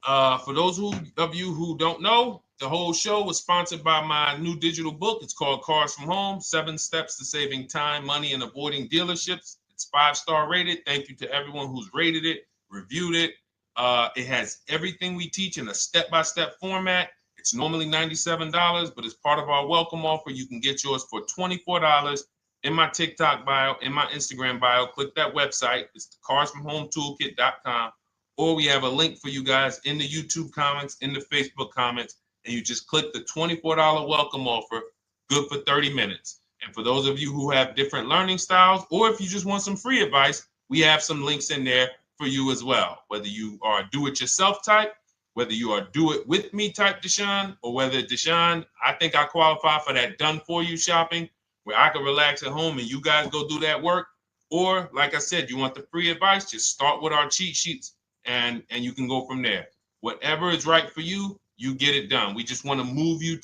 for those of you who don't know, the whole show was sponsored by my new digital book. It's called Cars from Home, 7 Steps to Saving Time, Money, and Avoiding Dealerships. It's 5-star rated. Thank you to everyone who's rated it, reviewed it. It has everything we teach in a step-by-step format. It's normally $97, but as part of our welcome offer, you can get yours for $24 in my TikTok bio, in my Instagram bio. Click that website. It's the carsfromhometoolkit.com. Or we have a link for you guys in the YouTube comments, in the Facebook comments, and you just click the $24 welcome offer, good for 30 minutes. And for those of you who have different learning styles, or if you just want some free advice, we have some links in there for you as well. Whether you are a do-it-yourself type, whether you are do-it-with-me type Deshone, or whether Deshone, I think I qualify for that done-for-you shopping, where I can relax at home and you guys go do that work. Or like I said, you want the free advice, just start with our cheat sheets and you can go from there. Whatever is right for you, you get it done. We just want to move you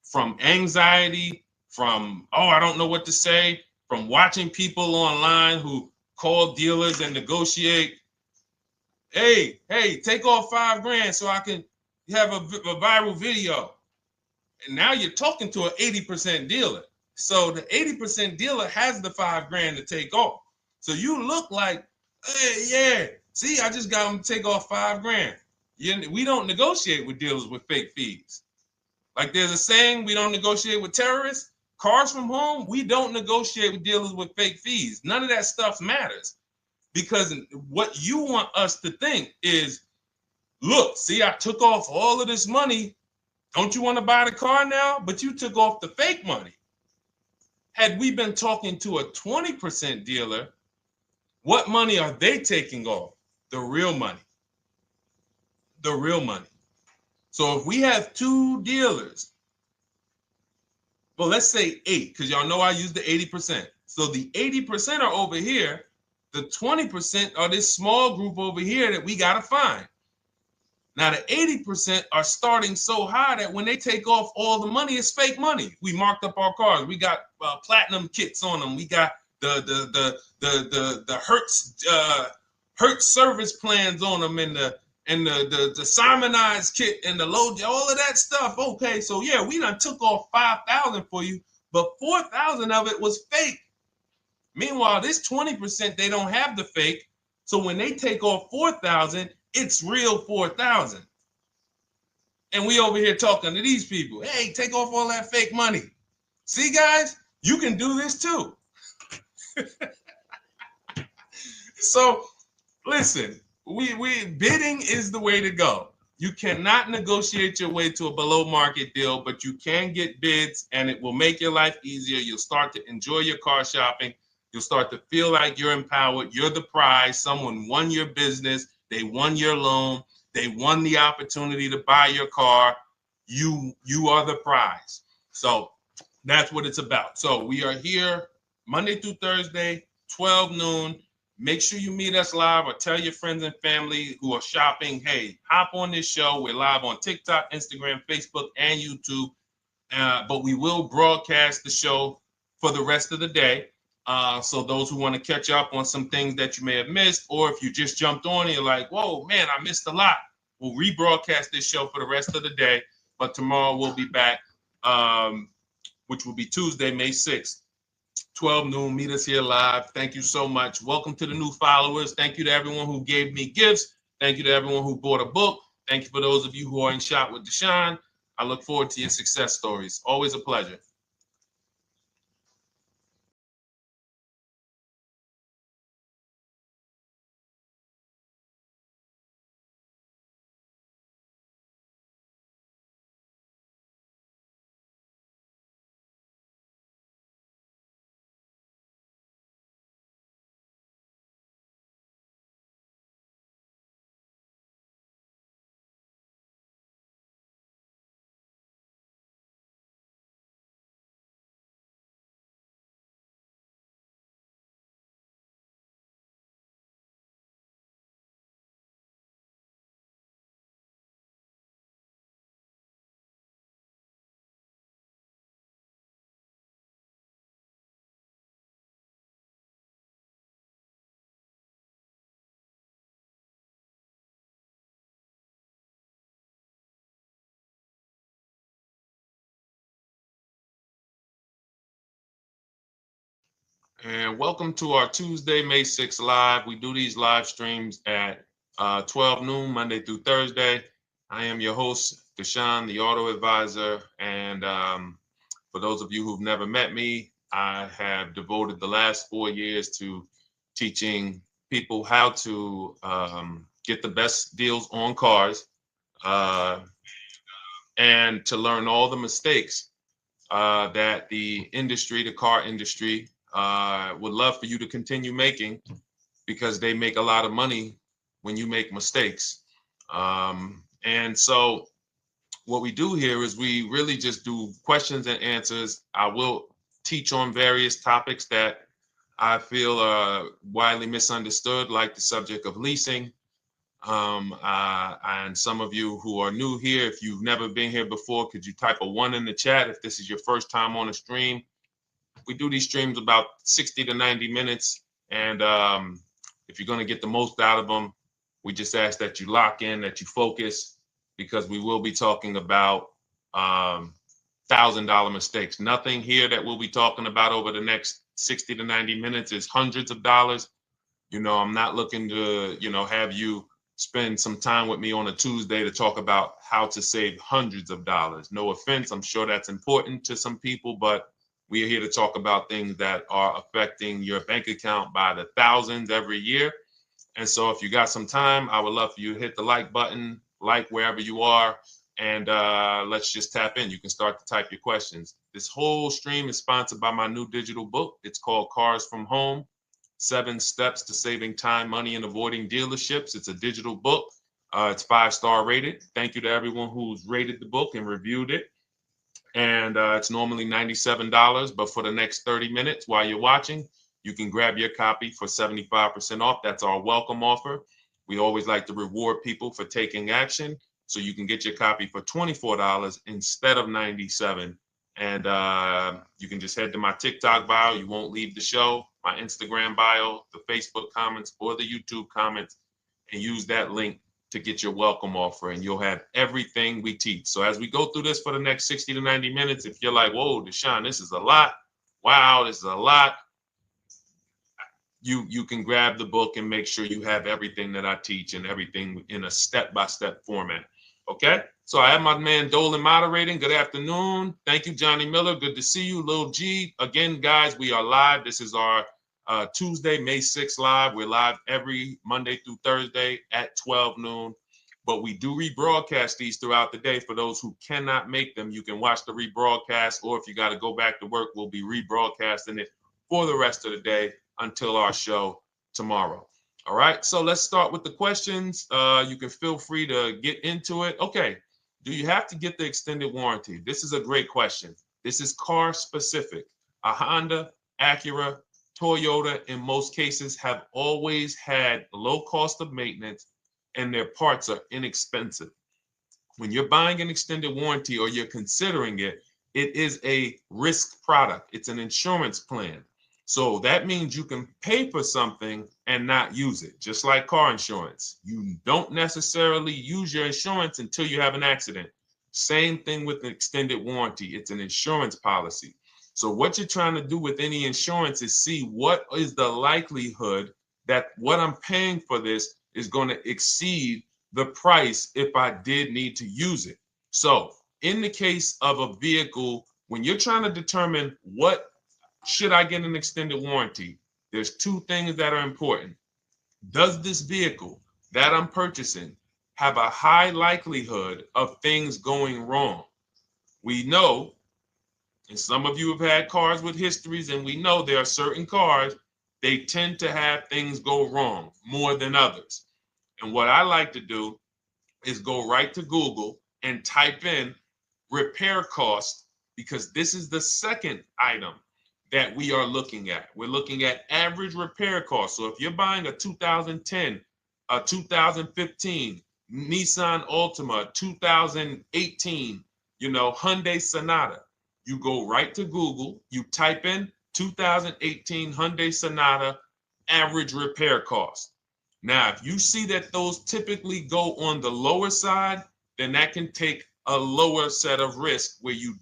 from anxiety, from, oh, I don't know what to say, from watching people online who call dealers and negotiate. Hey, take off $5,000 so I can have a viral video. And now you're talking to an 80% dealer. So the 80% dealer has the $5,000 to take off. So you look like, hey, yeah, see, I just got them to take off $5,000. We don't negotiate with dealers with fake fees. Like there's a saying, we don't negotiate with terrorists. Cars from home, we don't negotiate with dealers with fake fees. None of that stuff matters. Because what you want us to think is, look, see, I took off all of this money. Don't you want to buy the car now? But you took off the fake money. Had we been talking to a 20% dealer, what money are they taking off? The real money. The real money. So if we have two dealers, well, let's say 8, because y'all know I use the 80%. So the 80% are over here. The 20% are this small group over here that we got to find. Now, the 80% are starting so high that when they take off all the money, it's fake money. We marked up our cars. We got platinum kits on them. We got the Hertz service plans on them, and the Simonized kit and the low, all of that stuff. Okay, so yeah, we done took off 5,000 for you, but 4,000 of it was fake. Meanwhile, this 20%, they don't have the fake. So when they take off 4,000, it's real 4,000. And we over here talking to these people. Hey, take off all that fake money. See, guys, you can do this too. So listen, we bidding is the way to go. You cannot negotiate your way to a below market deal, but you can get bids and it will make your life easier. You'll start to enjoy your car shopping. You'll start to feel like you're empowered. You're the prize. Someone won your business. They won your loan. They won the opportunity to buy your car. You are the prize. So that's what it's about. So we are here Monday through Thursday, 12 noon. Make sure you meet us live or tell your friends and family who are shopping, hey, hop on this show. We're live on TikTok, Instagram, Facebook, and YouTube. But we will broadcast the show for the rest of the day. So those who want to catch up on some things that you may have missed, or if you just jumped on and you're like, whoa, man, I missed a lot. We'll rebroadcast this show for the rest of the day. But tomorrow we'll be back, which will be Tuesday, May 6th, 12 noon. Meet us here live. Thank you so much. Welcome to the new followers. Thank you to everyone who gave me gifts. Thank you to everyone who bought a book. Thank you for those of you who are in Shop with Deshone. I look forward to your success stories. Always a pleasure. And welcome to our Tuesday, May 6th live. We do these live streams at 12 noon, Monday through Thursday. I am your host, Deshone the Auto Advisor. And for those of you who've never met me, I have devoted the last 4 years to teaching people how to get the best deals on cars and to learn all the mistakes that the industry, the car industry, would love for you to continue making, because they make a lot of money when you make mistakes. And so what we do here is we really just do questions and answers. I will teach on various topics that I feel are widely misunderstood, like the subject of leasing. And some of you who are new here, if you've never been here before, could you type a 1 in the chat if this is your first time on a stream? We do these streams about 60 to 90 minutes. And if you're going to get the most out of them, we just ask that you lock in, that you focus, because we will be talking about $1,000 mistakes. Nothing here that we'll be talking about over the next 60 to 90 minutes is hundreds of dollars. I'm not looking to, have you spend some time with me on a Tuesday to talk about how to save hundreds of dollars. No offense, I'm sure that's important to some people, but we are here to talk about things that are affecting your bank account by the thousands every year. And so if you got some time, I would love for you to hit the like button, like wherever you are, and let's just tap in. You can start to type your questions. This whole stream is sponsored by my new digital book. It's called Cars from Home, 7 Steps to Saving Time, Money, and Avoiding Dealerships. It's a digital book. It's 5-star rated. Thank you to everyone who's rated the book and reviewed it. And it's normally $97, but for the next 30 minutes while you're watching, you can grab your copy for 75% off. That's our welcome offer. We always like to reward people for taking action. So you can get your copy for $24 instead of $97. And you can just head to my TikTok bio. You won't leave the show, my Instagram bio, the Facebook comments, or the YouTube comments, and use that link to get your welcome offer, and you'll have everything we teach. So as we go through this for the next 60 to 90 minutes, if you're like, whoa, Deshone, this is a lot. Wow, this is a lot. You can grab the book and make sure you have everything that I teach and everything in a step-by-step format. Okay? So I have my man Dolan moderating. Good afternoon. Thank you, Johnny Miller. Good to see you, Lil G. Again, guys, we are live. This is our Tuesday, May 6th live. We're live every Monday through Thursday at 12 noon. But we do rebroadcast these throughout the day. For those who cannot make them, you can watch the rebroadcast, or if you got to go back to work, we'll be rebroadcasting it for the rest of the day until our show tomorrow. All right, so let's start with the questions. You can feel free to get into it. Okay, do you have to get the extended warranty? This is a great question. This is car specific. A Honda, Acura, Toyota, in most cases, have always had low cost of maintenance and their parts are inexpensive. When you're buying an extended warranty or you're considering it, it is a risk product. It's an insurance plan. So that means you can pay for something and not use it, just like car insurance. You don't necessarily use your insurance until you have an accident. Same thing with an extended warranty. It's an insurance policy. So what you're trying to do with any insurance is see what is the likelihood that what I'm paying for this is going to exceed the price if I did need to use it. So in the case of a vehicle, when you're trying to determine what should I get an extended warranty, there's 2 things that are important. Does this vehicle that I'm purchasing have a high likelihood of things going wrong? We know, and some of you have had cars with histories, and we know there are certain cars, they tend to have things go wrong more than others. And what I like to do is go right to Google and type in repair cost, because this is the second item that we are looking at. We're looking at average repair cost. So if you're buying a 2010, a 2015 Nissan Altima, 2018, Hyundai Sonata, you go right to Google, you type in 2018 Hyundai Sonata average repair cost. Now, if you see that those typically go on the lower side, then that can take a lower set of risk where you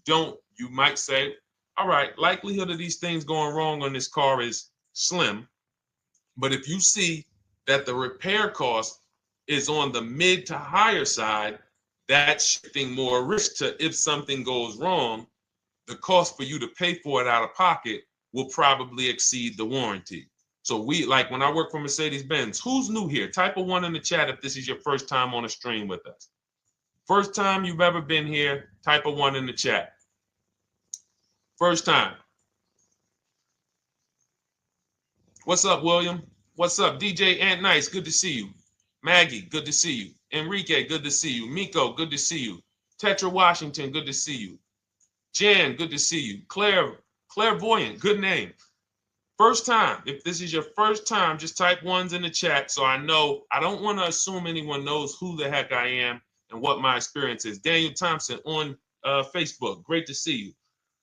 might say, all right, likelihood of these things going wrong on this car is slim. But if you see that the repair cost is on the mid to higher side, that's shifting more risk to if something goes wrong, the cost for you to pay for it out of pocket will probably exceed the warranty. So like when I work for Mercedes-Benz, who's new here? Type a 1 in the chat if this is your first time on a stream with us. First time you've ever been here, type a 1 in the chat. First time. What's up, William? What's up? DJ Ant Nice, good to see you. Maggie, good to see you. Enrique, good to see you. Miko, good to see you. Tetra Washington, good to see you. Jan, good to see you. Claire Clairvoyant, good name. First time, if this is your first time, just type ones in the chat so I know. I don't want to assume anyone knows who the heck I am and what my experience is. Daniel Thompson on Facebook, great to see you.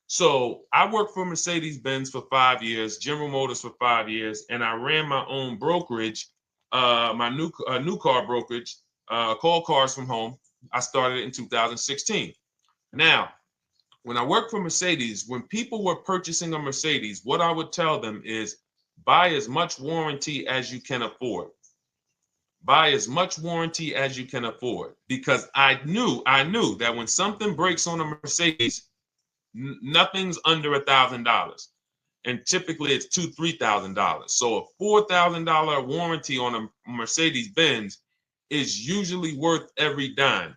So I worked for Mercedes-Benz for 5 years, General Motors for 5 years, and I ran my own brokerage, my new car brokerage, called Cars from Home. I started it in 2016. Now, when I worked for Mercedes, when people were purchasing a Mercedes, what I would tell them is buy as much warranty as you can afford. Buy as much warranty as you can afford, because I knew that when something breaks on a Mercedes, nothing's under $1,000, and typically it's $2,000-$3,000. So a $4,000 warranty on a Mercedes Benz is usually worth every dime.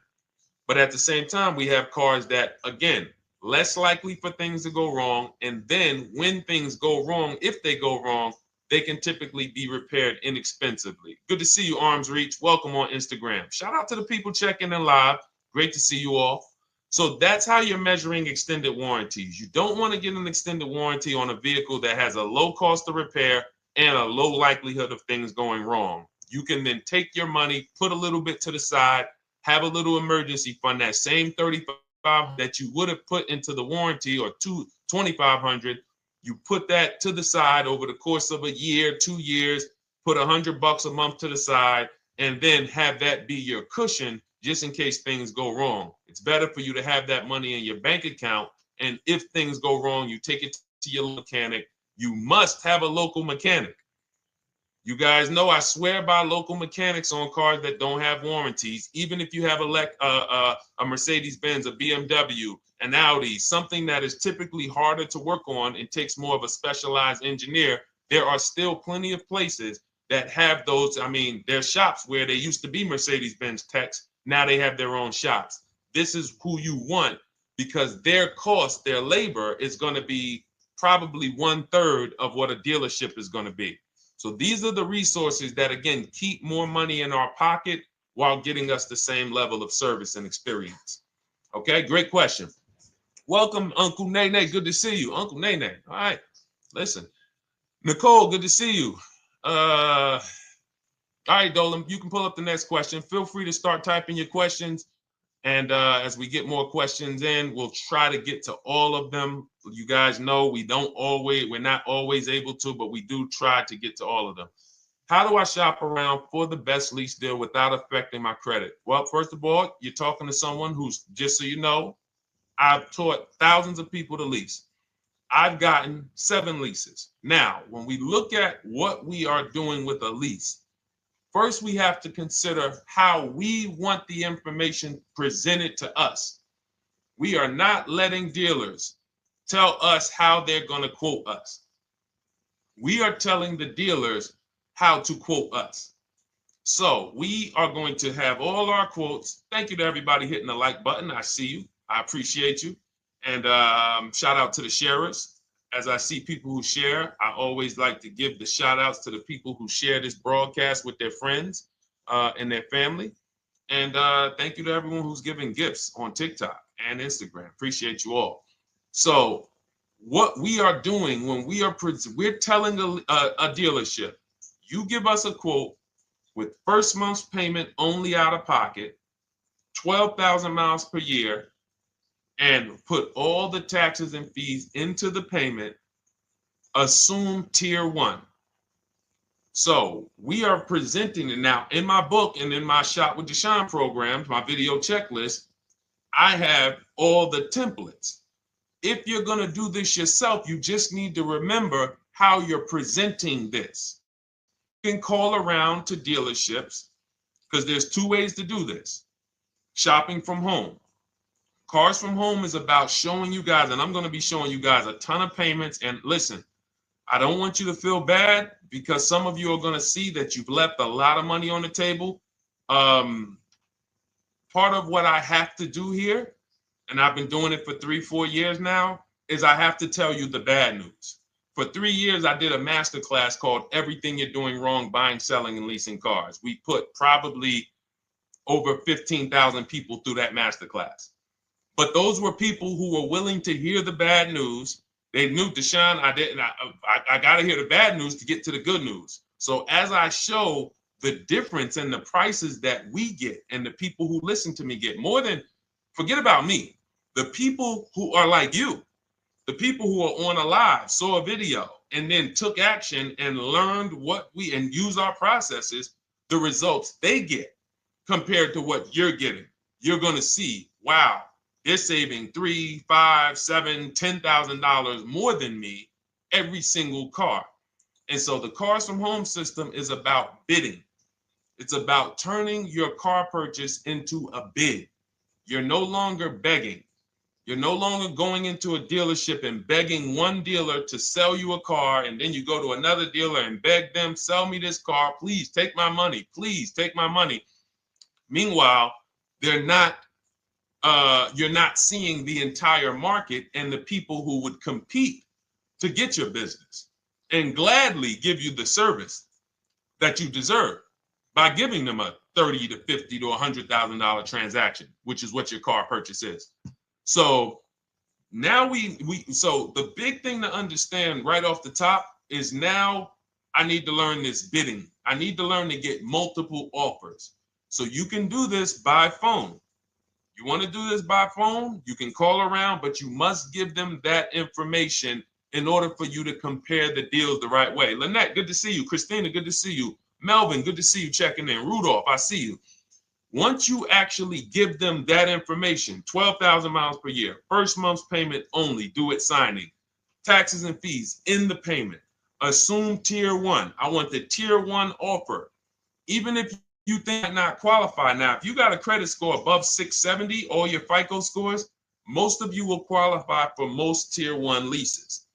But at the same time, we have cars that, again, less likely for things to go wrong. And then when things go wrong, if they go wrong, they can typically be repaired inexpensively. Good to see you, Arms Reach. Welcome on Instagram. Shout out to the people checking in live. Great to see you all. So that's how you're measuring extended warranties. You don't want to get an extended warranty on a vehicle that has a low cost of repair and a low likelihood of things going wrong. You can then take your money, put a little bit to the side, have a little emergency fund, that same $35 that you would have put into the warranty, or $2,500, you put that to the side over the course of a year, 2 years, put $100 a month to the side, and then have that be your cushion just in case things go wrong. It's better for you to have that money in your bank account, and if things go wrong, you take it to your mechanic. You must have a local mechanic. You guys know I swear by local mechanics on cars that don't have warranties. Even if you have a Mercedes-Benz, a BMW, an Audi, something that is typically harder to work on and takes more of a specialized engineer, there are still plenty of places that have those. I mean, there's shops where they used to be Mercedes-Benz techs. Now they have their own shops. This is who you want, because their cost, their labor is going to be probably 1/3 of what a dealership is going to be. So these are the resources that, again, keep more money in our pocket while getting us the same level of service and experience. Okay, great question. Welcome, Uncle Nene. Good to see you. Uncle Nene. All right, listen. Nicole, good to see you. All right, Dolan, you can pull up the next question. Feel free to start typing your questions. And as we get more questions in, we'll try to get to all of them. You guys know we're not always able to, but we do try to get to all of them. How do I shop around for the best lease deal without affecting my credit? Well, first of all, you're talking to someone who's, just so you know, I've taught thousands of people to lease. I've gotten 7 leases. Now, when we look at what we are doing with a lease, first, we have to consider how we want the information presented to us. We are not letting dealers tell us how they're going to quote us. We are telling the dealers how to quote us. So we are going to have all our quotes. Thank you to everybody hitting the like button. I see you. I appreciate you. And shout out to the sharers. As I see people who share, I always like to give the shout outs to the people who share this broadcast with their friends and their family. And thank you to everyone who's giving gifts on TikTok and Instagram. Appreciate you all. So what we are doing when we're telling a dealership, you give us a quote with first month's payment only out of pocket, 12,000 miles per year, and put all the taxes and fees into the payment, assume tier 1. So we are presenting it now in my book and in my Shop with Deshone programs, my video checklist. I have all the templates. If you're going to do this yourself, you just need to remember how you're presenting this. You can call around to dealerships, because there's 2 ways to do this. Shopping from home. Cars from Home is about showing you guys, and I'm going to be showing you guys a ton of payments. And listen, I don't want you to feel bad, because some of you are going to see that you've left a lot of money on the table. Part of what I have to do here, and I've been doing it for 3-4 years now, is I have to tell you the bad news. For 3 years, I did a masterclass called Everything You're Doing Wrong Buying, Selling, and Leasing Cars. We put probably over 15,000 people through that masterclass. But those were people who were willing to hear the bad news They knew, Deshone, I didn't. I got to hear the bad news to get to the good news. So as I show the difference in the prices that we get and the people who listen to me get, more than, forget about me, the people who are like you, the people who are on a live, saw a video, and then took action and learned what we, and use our processes, the results they get compared to what you're getting. You're going to see, wow, they're saving $3, $5, $7, $10,000 more than me every single car. And so the Cars from Home system is about bidding. It's about turning your car purchase into a bid. You're no longer begging. You're no longer going into a dealership and begging one dealer to sell you a car, and then you go to another dealer and beg them, sell me this car, please take my money, please take my money. Meanwhile, you're not seeing the entire market and the people who would compete to get your business and gladly give you the service that you deserve by giving them a $30 to $50 to $100,000 transaction, which is what your car purchase is. So now so the big thing to understand right off the top is, now I need to learn this bidding. I need to learn to get multiple offers. So you can do this by phone. You want to do this by phone, you can call around, but you must give them that information in order for you to compare the deals the right way. Lynette, good to see you. Christina, good to see you. Melvin, good to see you checking in. Rudolph, I see you. Once you actually give them that information, 12,000 miles per year, first month's payment only, due at signing, taxes and fees in the payment, assume tier one. I want the tier one offer. Even if you think I not qualify. Now, if you got a credit score above 670, all your FICO scores, most of you will qualify for most tier one leases.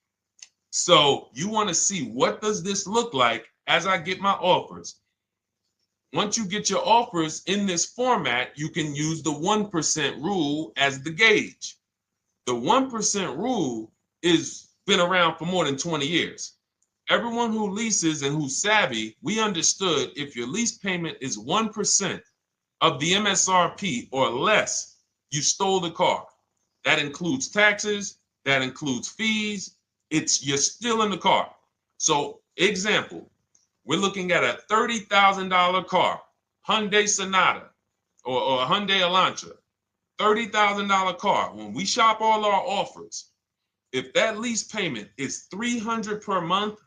So you want to see, what does this look like as I get my offers? Once you get your offers in this format, you can use the 1% rule as the gauge. The 1% rule is been around for more than 20 years. Everyone who leases and who's savvy, we understood if your lease payment is 1% of the MSRP or less, you stole the car. That includes taxes, that includes fees. You're still in the car. So example, we're looking at a $30,000 car, Hyundai Sonata or a Hyundai Elantra, $30,000 car. When we shop all our offers, if that lease payment is $300 per month,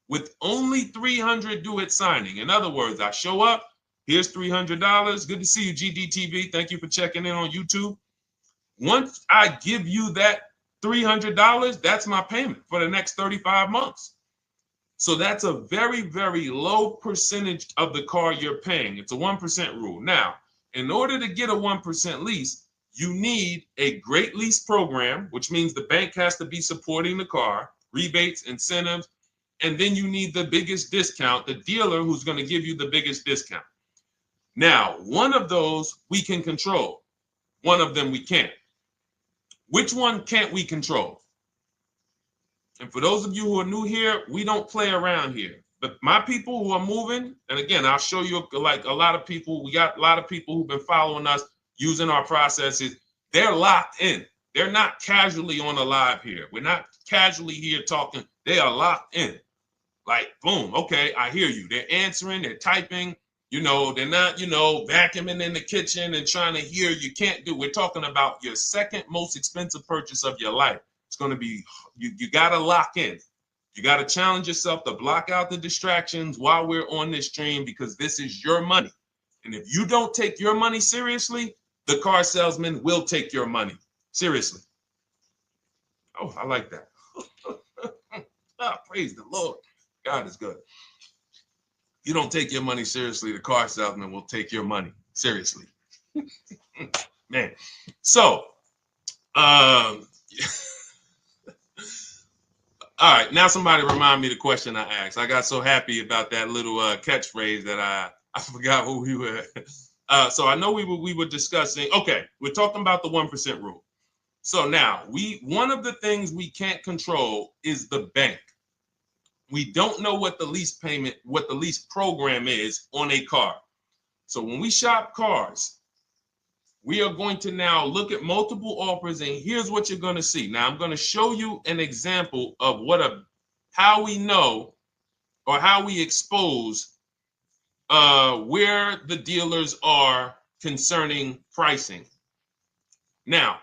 with only $300 due at signing. In other words, I show up, here's $300. Good to see you, GDTV. Thank you for checking in on YouTube. Once I give you that $300, that's my payment for the next 35 months. So that's a very, very low percentage of the car you're paying. It's a 1% rule. Now, in order to get a 1% lease, you need a great lease program, which means the bank has to be supporting the car, rebates, incentives, and then you need the biggest discount, the dealer who's going to give you the biggest discount. Now, one of those we can control. One of them we can't. Which one can't we control? And for those of you who are new here, we don't play around here. But my people who are moving, and again, I'll show you, like a lot of people, we got a lot of people who've been following us, using our processes. They're locked in. They're not casually on a live here. We're not casually here talking. They are locked in. Like, boom, okay, I hear you. They're answering, they're typing, they're not, vacuuming in the kitchen and trying to hear. You can't do. We're talking about your second most expensive purchase of your life. It's going to be, you got to lock in. You got to challenge yourself to block out the distractions while we're on this stream, because this is your money. And if you don't take your money seriously, the car salesman will take your money seriously. Oh, I like that. Praise the Lord. God is good. You don't take your money seriously, the car salesman will take your money seriously. Man. So, all right, now somebody remind me the question I asked. I got so happy about that little catchphrase that I forgot who we were. So I know we were discussing, okay, we're talking about the 1% rule. So now, one of the things we can't control is the bank. We don't know what the lease payment, what the lease program is on a car. So when we shop cars, we are going to now look at multiple offers, and here's what you're going to see. Now, I'm going to show you an example of how we know or how we expose where the dealers are concerning pricing. Now,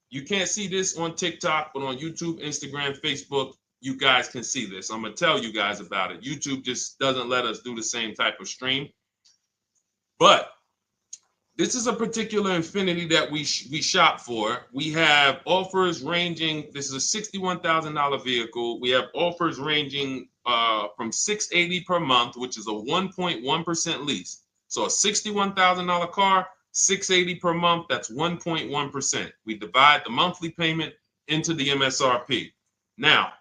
you can't see this on TikTok, but on YouTube, Instagram, Facebook, you guys can see this. I'm going to tell you guys about it. YouTube just doesn't let us do the same type of stream. But this is a particular Infiniti that we shop for. We have offers ranging, this is a $61,000 vehicle. We have offers ranging from $680 per month, which is a 1.1% lease. So a $61,000 car, $680 per month, that's 1.1%. We divide the monthly payment into the MSRP. Now,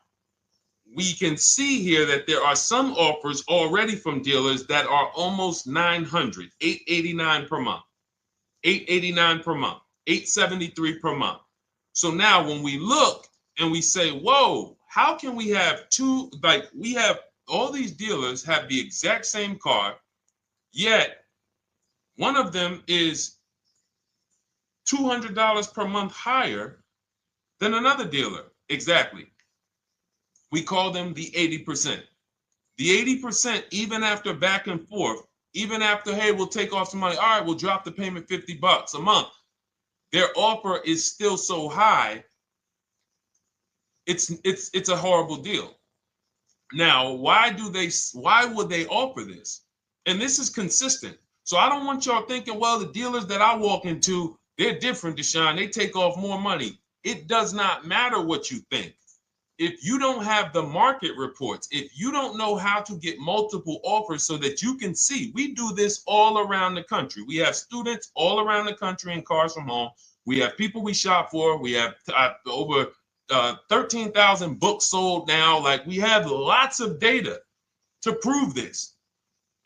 we can see here that there are some offers already from dealers that are almost $900, $889 per month. $889 per month, $873 per month. So now when we look and we say, whoa, how can we have we have all these dealers have the exact same car, yet one of them is $200 per month higher than another dealer. Exactly. We call them the 80%. The 80%, even after back and forth, even after, hey, we'll take off some money. All right, we'll drop the payment $50 a month. Their offer is still so high. It's a horrible deal. Now, why would they offer this? And this is consistent. So I don't want y'all thinking, well, the dealers that I walk into, they're different, Deshone. They take off more money. It does not matter what you think. If you don't have the market reports, if you don't know how to get multiple offers so that you can see, we do this all around the country. We have students all around the country in Cars from Home. We have people we shop for. We have over 13,000 books sold now. Like, we have lots of data to prove this.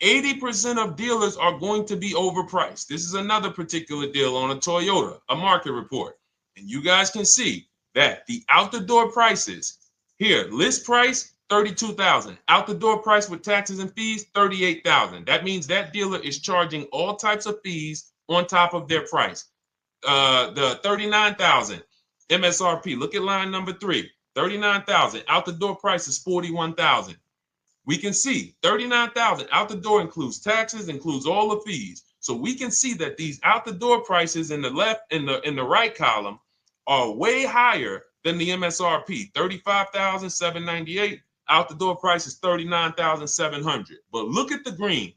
80% of dealers are going to be overpriced. This is another particular deal on a Toyota, a market report. And you guys can see that the out-the-door prices here, list price, $32,000. Out the door price with taxes and fees, $38,000. That means that dealer is charging all types of fees on top of their price. The $39,000 MSRP. Look at line number 3. $39,000. Out the door price is $41,000. We can see $39,000 out the door includes taxes, includes all the fees. So we can see that these out the door prices in the left, in the right column, are way higher than the MSRP, $35,798. Out the door price is $39,700. But look at the green.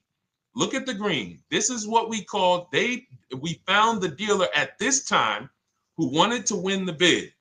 Look at the green. This is what we call, we found the dealer at this time who wanted to win the bid.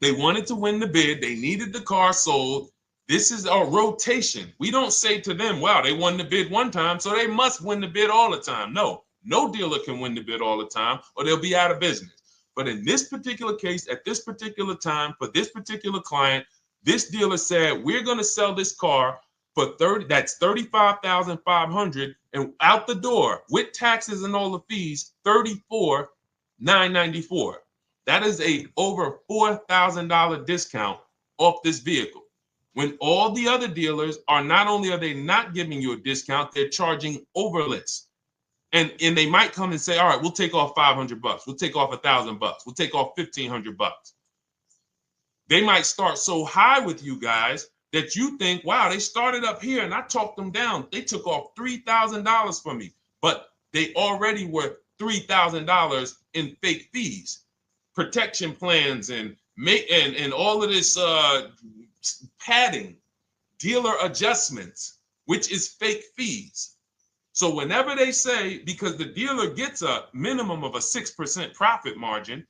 They wanted to win the bid. They needed the car sold. This is a rotation. We don't say to them, wow, they won the bid one time, so they must win the bid all the time. No dealer can win the bid all the time, or they'll be out of business. But in this particular case, at this particular time, for this particular client, this dealer said, we're going to sell this car for $35,500, and out the door with taxes and all the fees, $34,994. That is a over $4,000 discount off this vehicle. When all the other dealers are, not only are they not giving you a discount, they're charging over list. And they might come and say, all right, we'll take off $500. We'll take off $1,000. We'll take off $1,500. They might start so high with you guys that you think, wow, they started up here and I talked them down. They took off $3,000 from me, but they already were $3,000 in fake fees, protection plans, and all of this padding, dealer adjustments, which is fake fees. So whenever they say, because the dealer gets a minimum of a 6% profit margin,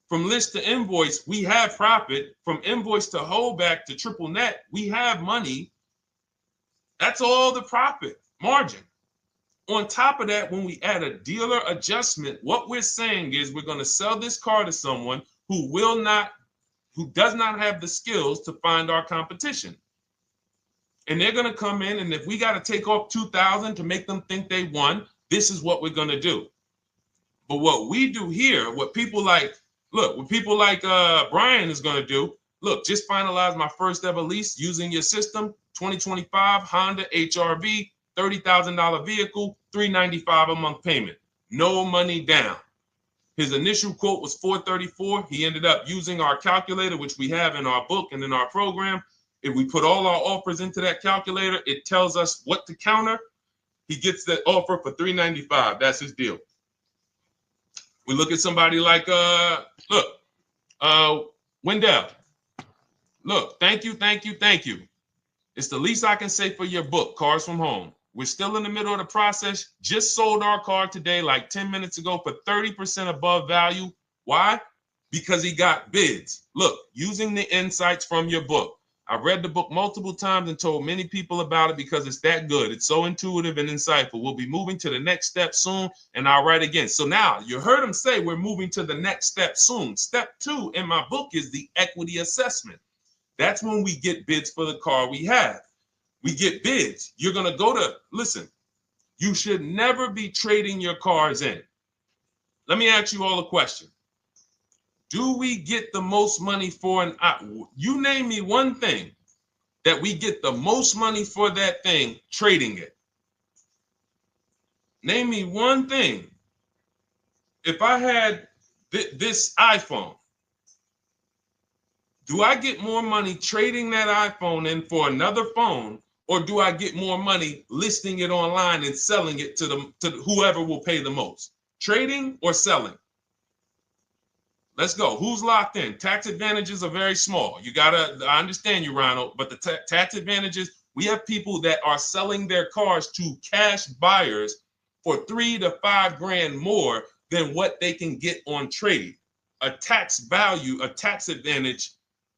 from list to invoice, we have profit. From invoice to holdback to triple net, we have money. That's all the profit margin. On top of that, when we add a dealer adjustment, what we're saying is we're going to sell this car to someone who does not have the skills to find our competition. And they're going to come in, and if we got to take off $2,000 to make them think they won, this is what we're going to do. But what we do here, what people like Brian is going to do, look, just finalize my first ever lease using your system, 2025 Honda HRV, $30,000 vehicle, $395 a month payment. no money down. His initial quote was $434. He ended up using our calculator, which we have in our book and in our program. If we put all our offers into that calculator, it tells us what to counter. He gets that offer for $395. That's his deal. We look at somebody like Wendell. Look, thank you. It's the least I can say for your book, Cars from Home. We're still in the middle of the process. Just sold our car today, like 10 minutes ago, for 30% above value. Why? Because he got bids. Look, using the insights from your book. I've read the book multiple times and told many people about it because it's that good. It's so intuitive and insightful. We'll be moving to the next step soon, and I'll write again. So now you heard him say we're moving to the next step soon. Step 2 in my book is the equity assessment. That's when we get bids for the car we have. We get bids. You're going to go to, listen, you should never be trading your cars in. Let me ask you all a question. Do we get the most money for an, you name me one thing that we get the most money for that thing trading it. Name me one thing. If I had this iPhone, do I get more money trading that iPhone in for another phone, or do I get more money listing it online and selling it to whoever will pay the most? Trading or selling? Let's go. Who's locked in? Tax advantages are very small. I understand you, Ronald, but the tax advantages, we have people that are selling their cars to cash buyers for $3 to $5 grand more than what they can get on trade. A tax value, a tax advantage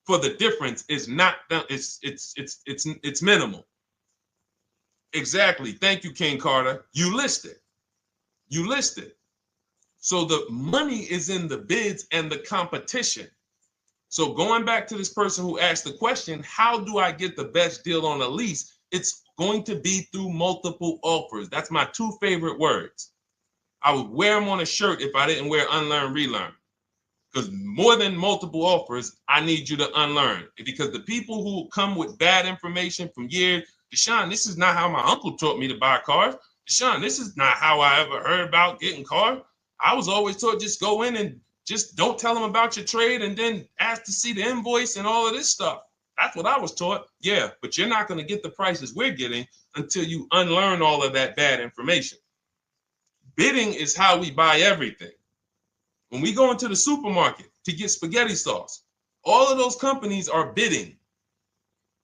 for the difference is not, it's minimal. Exactly. Thank you, King Carter. You listed. So the money is in the bids and the competition. So going back to this person who asked the question, how do I get the best deal on a lease? It's going to be through multiple offers. That's my 2 favorite words. I would wear them on a shirt if I didn't wear unlearn, relearn. Because more than multiple offers, I need you to unlearn. Because the people who come with bad information from years, Deshone, this is not how my uncle taught me to buy cars. Deshone, this is not how I ever heard about getting cars. I was always taught just go in and just don't tell them about your trade and then ask to see the invoice and all of this stuff. That's what I was taught. Yeah, but you're not going to get the prices we're getting until you unlearn all of that bad information. Bidding is how we buy everything. When we go into the supermarket to get spaghetti sauce, all of those companies are bidding.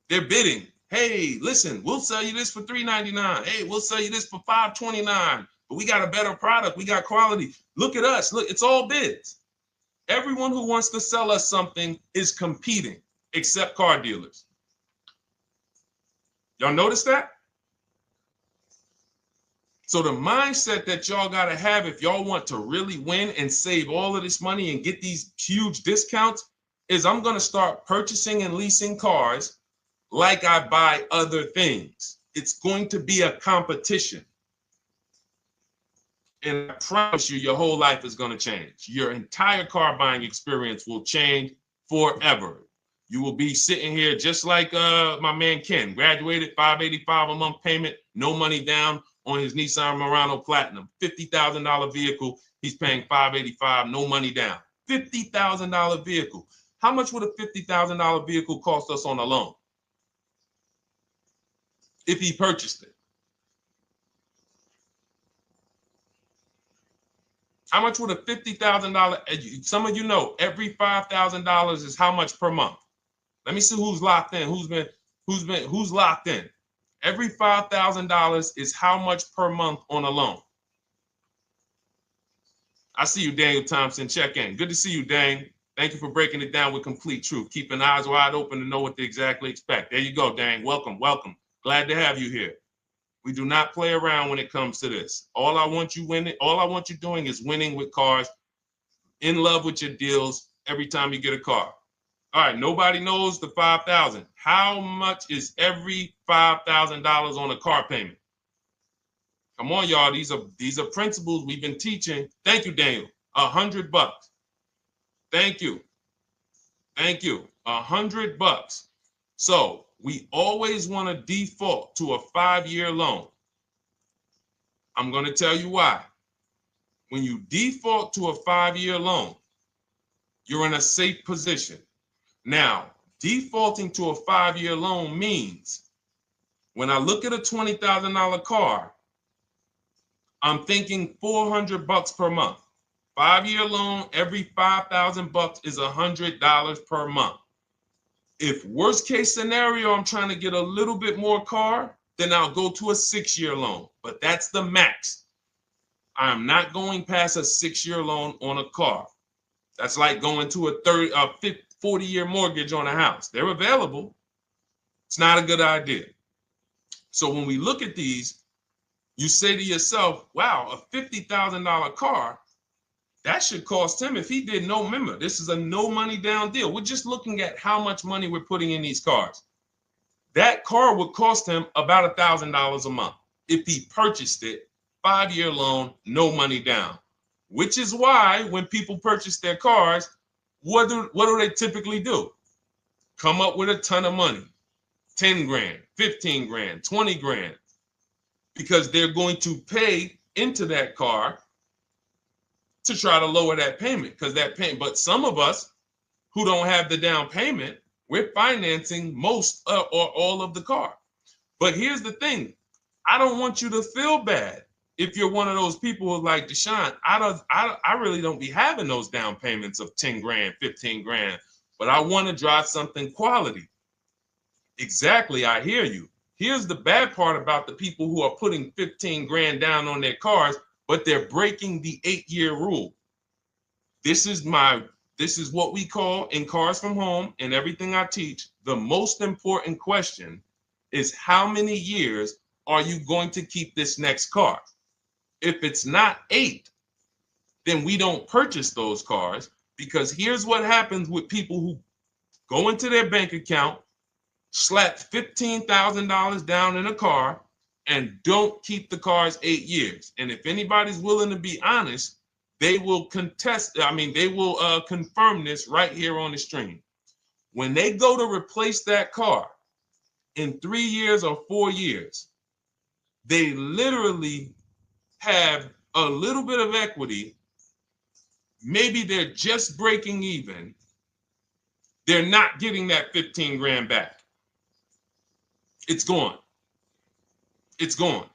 They're bidding. Hey, listen, we'll sell you this for $3.99. Hey, we'll sell you this for $5.29. But we got a better product. We got quality. Look at us. Look, it's all bids. Everyone who wants to sell us something is competing, except car dealers. Y'all notice that? So the mindset that y'all got to have if y'all want to really win and save all of this money and get these huge discounts is I'm going to start purchasing and leasing cars like I buy other things. It's going to be a competition. And I promise you, your whole life is going to change. Your entire car buying experience will change forever. You will be sitting here just like my man Ken, graduated, $585 a month payment, no money down on his Nissan Murano Platinum, $50,000 vehicle. He's paying $585, no money down. $50,000 vehicle. How much would a $50,000 vehicle cost us on a loan if he purchased it? How much would a $50,000? Some of you know every $5,000 is how much per month. Let me see who's locked in. Who's locked in? Every $5,000 is how much per month on a loan. I see you, Daniel Thompson. Check in. Good to see you, Dane. Thank you for breaking it down with complete truth. Keeping eyes wide open to know what to exactly expect. There you go, Dane. Welcome. Glad to have you here. We do not play around when it comes to this. All I want you doing is winning with cars, in love with your deals every time you get a car. All right, nobody knows the $5,000. How much is every $5,000 on a car payment? Come on, y'all. These are principles we've been teaching. Thank you, Daniel. $100. Thank you. $100. So we always want to default to a 5-year loan. I'm going to tell you why. when you default to a 5-year loan, you're in a safe position. Now, defaulting to a 5-year loan means when I look at a $20,000 car, I'm thinking $400 per month. 5-year loan, every $5,000 is $100 per month. If worst case scenario, I'm trying to get a little bit more car, then I'll go to a 6-year loan, but that's the max. I'm not going past a 6-year loan on a car. That's like going to a 40-year mortgage on a house. They're available. It's not a good idea. So when we look at these, you say to yourself, wow, a $50,000 car, that should cost him, if he did no, remember, this is a no money down deal. We're just looking at how much money we're putting in these cars. That car would cost him about $1,000 a month if he purchased it, 5-year loan, no money down. Which is why when people purchase their cars, what do they typically do? Come up with a ton of money, 10 grand, 15 grand, 20 grand, because they're going to pay into that car to try to lower that payment, because that payment. But some of us who don't have the down payment, we're financing most or all of the car. But here's the thing. I don't want you to feel bad if you're one of those people who's like, Deshone, I really don't be having those down payments of 10 grand, 15 grand, but I want to drive something quality. Exactly, I hear you. Here's the bad part about the people who are putting 15 grand down on their cars, but they're breaking the 8-year rule. This is what we call in Cars from Home and everything I teach, the most important question is how many years are you going to keep this next car? If it's not 8, then we don't purchase those cars, because here's what happens with people who go into their bank account, slap $15,000 down in a car, and don't keep the cars 8 years. And if anybody's willing to be honest, they will confirm this right here on the stream. When they go to replace that car in 3 years or 4 years, they literally have a little bit of equity. Maybe they're just breaking even. They're not getting that 15 grand back. It's gone. It's gone.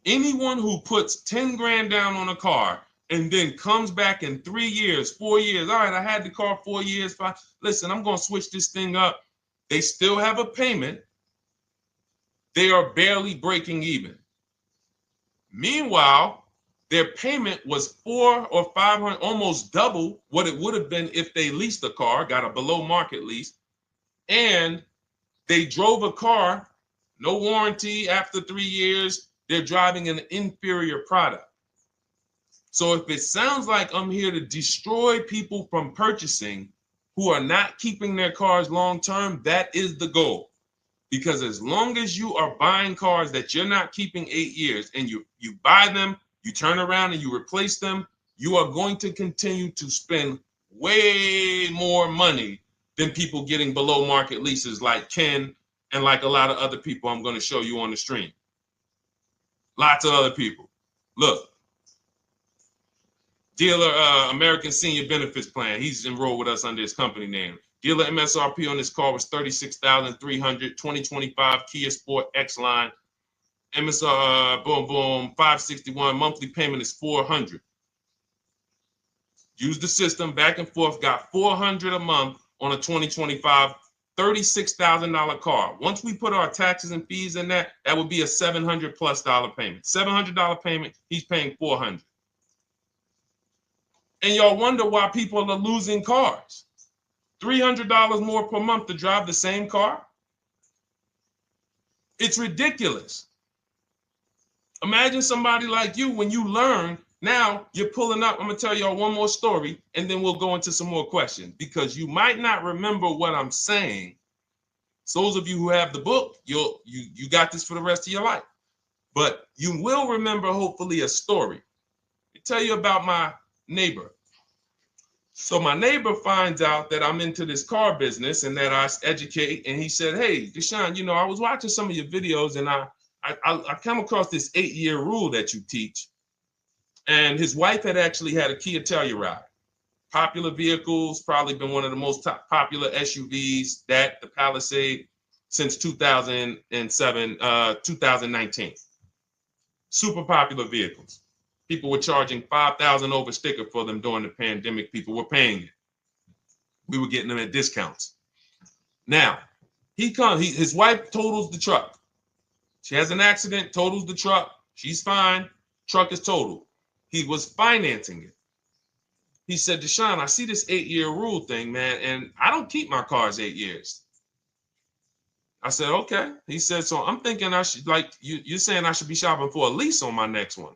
Anyone who puts 10 grand down on a car and then comes back in 3 years, 4 years, all right, I had the car 4 years, 5, listen, I'm going to switch this thing up. They still have a payment. They are barely breaking even. Meanwhile, their payment was 400 or 500, almost double what it would have been if they leased a car, got a below market lease, and they drove a car, no warranty after 3 years. They're driving an inferior product. So if it sounds like I'm here to destroy people from purchasing who are not keeping their cars long term, that is the goal. Because as long as you are buying cars that you're not keeping 8 years and you buy them, you turn around and you replace them, you are going to continue to spend way more money than people getting below market leases like Ken and like a lot of other people I'm going to show you on the stream. Lots of other people. Look, dealer American Senior Benefits Plan. He's enrolled with us under his company name. Dealer MSRP on this car was $36,300. 2025 Kia Sport X line. MSR boom boom 561. Monthly payment is $400. Use the system back and forth. Got $400 a month on a 2025 $36,000 car. Once we put our taxes and fees in that would be a $700+ payment. $700 payment. He's paying $400. And y'all wonder why people are losing cars. $300 more per month to drive the same car? It's ridiculous. Imagine somebody like you, when you learn, now you're pulling up. I'm going to tell y'all one more story, and then we'll go into some more questions, because you might not remember what I'm saying. So those of you who have the book, you got this for the rest of your life. But you will remember, hopefully, a story. I'll tell you about my neighbor. So my neighbor finds out that I'm into this car business and that I educate. And he said, hey, Deshone, I was watching some of your videos and I come across this 8-year rule that you teach. And his wife had actually had a Kia Telluride. Popular vehicles, probably been one of the most popular SUVs, that the Palisade, since 2007, 2019. Super popular vehicles. People were charging $5,000 over sticker for them during the pandemic. People were paying it. We were getting them at discounts. Now, his wife totals the truck. She has an accident, totals the truck. She's fine. Truck is totaled. He was financing it. He said, Deshone, I see this 8-year rule thing, man, and I don't keep my cars 8 years. I said, okay. He said, so I'm thinking I should, like, you're saying I should be shopping for a lease on my next one.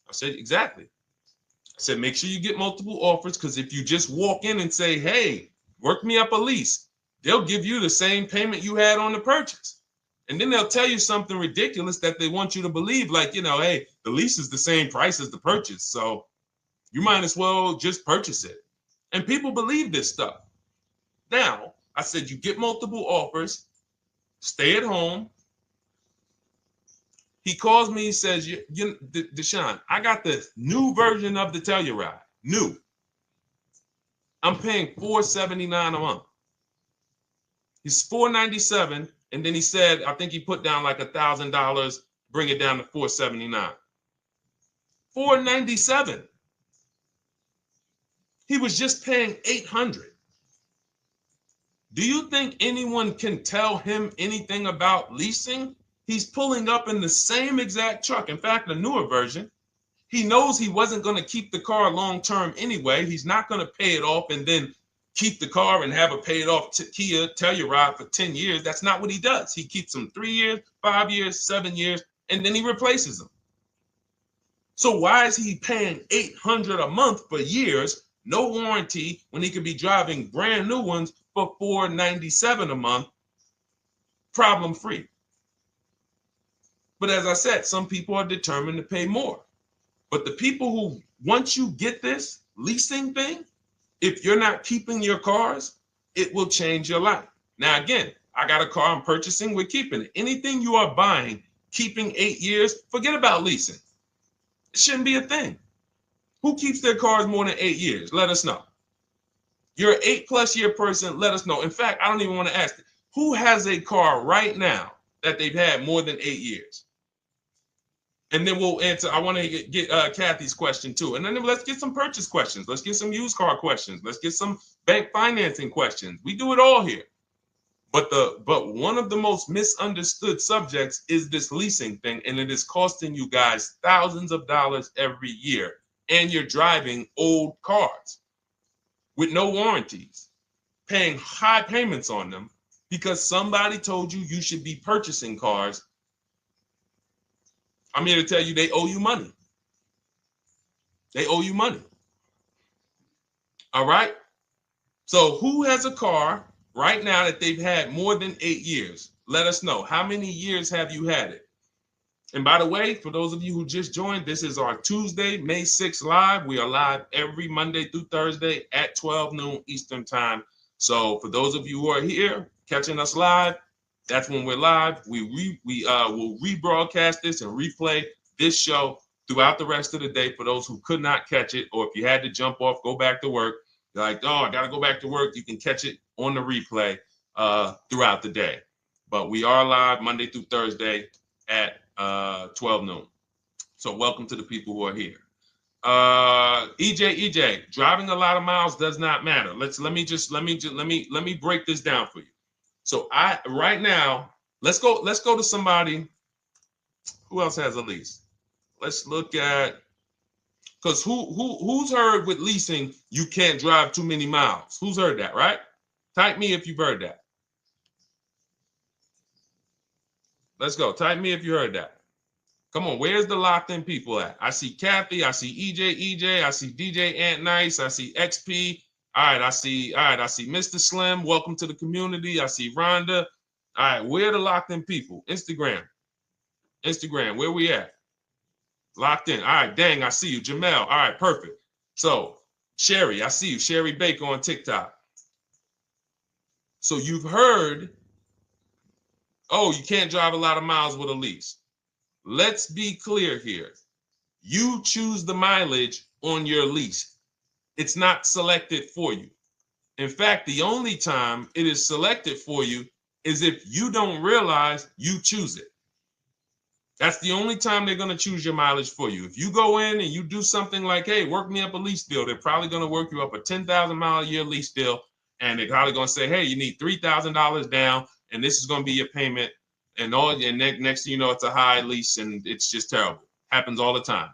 I said, exactly. I said, make sure you get multiple offers, because if you just walk in and say, hey, work me up a lease, they'll give you the same payment you had on the purchase. And then they'll tell you something ridiculous that they want you to believe, like, hey, the lease is the same price as the purchase, so you might as well just purchase it. And people believe this stuff. Now, I said, you get multiple offers, stay at home. He calls me, he says, Deshone, I got the new version of the Telluride, new. I'm paying $479 a month. He's $497, and then he said, I think he put down like $1,000, bring it down to $479. $497. He was just paying $800. Do you think anyone can tell him anything about leasing? He's pulling up in the same exact truck. In fact, a newer version. He knows he wasn't going to keep the car long term anyway. He's not going to pay it off and then keep the car and have a paid off Kia Telluride for 10 years. That's not what he does. He keeps them 3 years, 5 years, 7 years, and then he replaces them. So why is he paying $800 a month for years, no warranty, when he could be driving brand new ones for $497 a month, problem free? But as I said, some people are determined to pay more. But the people who, once you get this leasing thing, if you're not keeping your cars, it will change your life. Now, again, I got a car I'm purchasing, we're keeping it. Anything you are buying, keeping 8 years, forget about leasing. It shouldn't be a thing. Who keeps their cars more than 8 years? Let us know. You're an 8+ year person, let us know. In fact, I don't even want to ask, who has a car right now that they've had more than 8 years? And then we'll answer. I want to get Kathy's question too. And then let's get some purchase questions. Let's get some used car questions. Let's get some bank financing questions. We do it all here. But one of the most misunderstood subjects is this leasing thing, and it is costing you guys thousands of dollars every year. And you're driving old cars with no warranties, paying high payments on them because somebody told you you should be purchasing cars. I'm here to tell you they owe you money. They owe you money. All right? So who has a car right now that they've had more than 8 years? Let us know. How many years have you had it? And by the way, for those of you who just joined, this is our Tuesday, May 6th live. We are live every Monday through Thursday at 12 noon Eastern time. So for those of you who are here catching us live, that's when we're live. We will rebroadcast this and replay this show throughout the rest of the day for those who could not catch it, or if you had to jump off, go back to work. You're like, oh, I got to go back to work. You can catch it on the replay throughout the day. But we are live Monday through Thursday at 12 noon. So welcome to the people who are here. EJ, driving a lot of miles does not matter. Let me break this down for you. So right now, let's go to somebody who else has a lease. Let's look at, because who's heard with leasing you can't drive too many miles? Who's heard that, right? Type me if you've heard that. Let's go. Type me if you heard that. Come on, where's the locked in people at? I see Kathy, I see EJ, I see DJ Ant Nice, I see XP. All right, I see Mr. Slim. Welcome to the community. I see Rhonda. All right, where are the locked in people? Instagram, where we at? Locked in. All right, dang, I see you. Jamel. All right, perfect. So, Sherry, I see you. Sherry Baker on TikTok. So you've heard, oh, you can't drive a lot of miles with a lease. Let's be clear here. You choose the mileage on your lease. It's not selected for you. In fact, the only time it is selected for you is if you don't realize you choose it. That's the only time they're going to choose your mileage for you. If you go in and you do something like, hey, work me up a lease deal, they're probably going to work you up a 10,000 mile a year lease deal. And they're probably going to say, hey, you need $3,000 down, and this is going to be your payment. And next thing you know, it's a high lease, and it's just terrible. Happens all the time.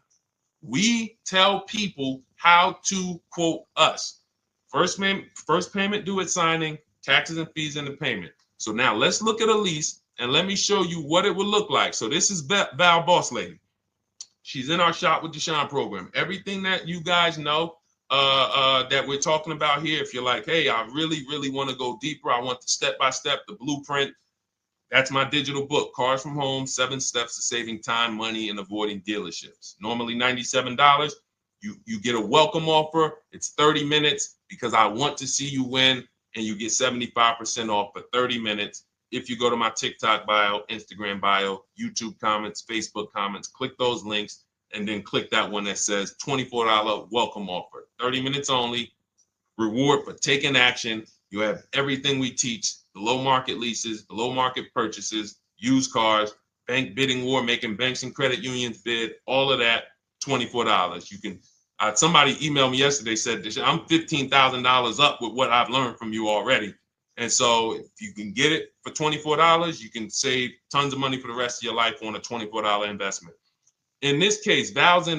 We tell people how to quote us. First payment due at signing, taxes and fees in the payment. So now let's look at a lease, and let me show you what it would look like. So this is Val Boss Lady. She's in our Shop with Deshone program. Everything that you guys know that we're talking about here, if you're like, hey, I really, really want to go deeper, I want the step-by-step, the blueprint, that's my digital book, Cars from Home, 7 Steps to Saving Time, Money, and Avoiding Dealerships. Normally $97. You get a welcome offer. It's 30 minutes because I want to see you win, and you get 75% off for 30 minutes. If you go to my TikTok bio, Instagram bio, YouTube comments, Facebook comments, click those links, and then click that one that says $24 welcome offer. 30 minutes only. Reward for taking action. You have everything we teach. Below market leases, below market purchases, used cars, bank bidding war, making banks and credit unions bid, all of that, $24. You can, somebody emailed me yesterday, said, I'm $15,000 up with what I've learned from you already. And so if you can get it for $24, you can save tons of money for the rest of your life on a $24 investment. In this case, Val's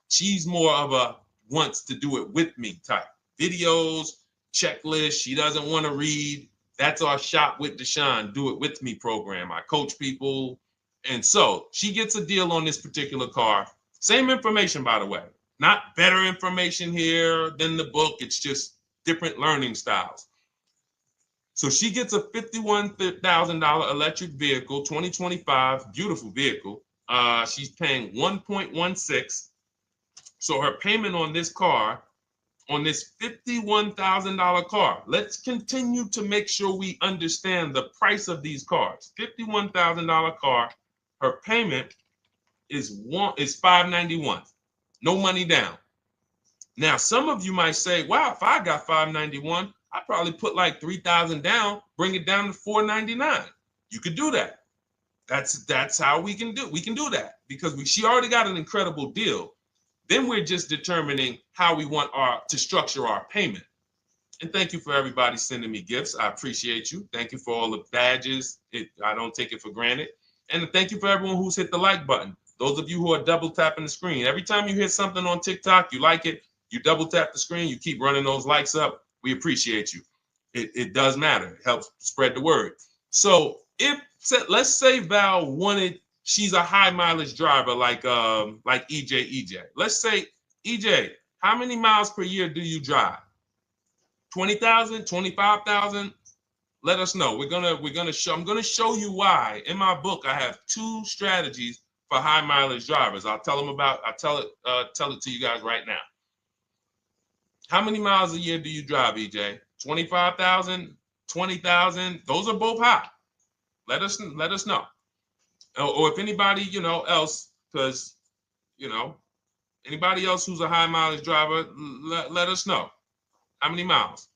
she's more of a wants to do it with me type. Videos, checklist, she doesn't want to read. That's our Shop with Deshone, do it with me program. I coach people. And so she gets a deal on this particular car. Same information, by the way. Not better information here than the book. It's just different learning styles. So she gets a $51,000 electric vehicle, 2025, beautiful vehicle. She's paying 1.16. So her payment on this car, on this $51,000 car. Let's continue to make sure we understand the price of these cars. $51,000 car, her payment is $591. No money down. Now, some of you might say, wow, if I got $591, I'd probably put like $3,000 down, bring it down to $499. You could do that. That's how we can do that because she already got an incredible deal. Then we're just determining how we want to structure our payment. And thank you for everybody sending me gifts. I appreciate you. Thank you for all the badges. I don't take it for granted. And thank you for everyone who's hit the like button. Those of you who are double tapping the screen. Every time you hit something on TikTok, you like it, you double tap the screen, you keep running those likes up. We appreciate you. It does matter. It helps spread the word. So let's say Val she's a high mileage driver like EJ. Let's say, EJ, how many miles per year do you drive? 20,000, 25,000? Let us know. I'm gonna show you why. In my book, I have 2 strategies for high mileage drivers. I'll tell it to you guys right now. How many miles a year do you drive, EJ? 25,000, 20,000? Those are both high. Let us know. Or if anybody, else, because, anybody else who's a high mileage driver, let us know. How many miles?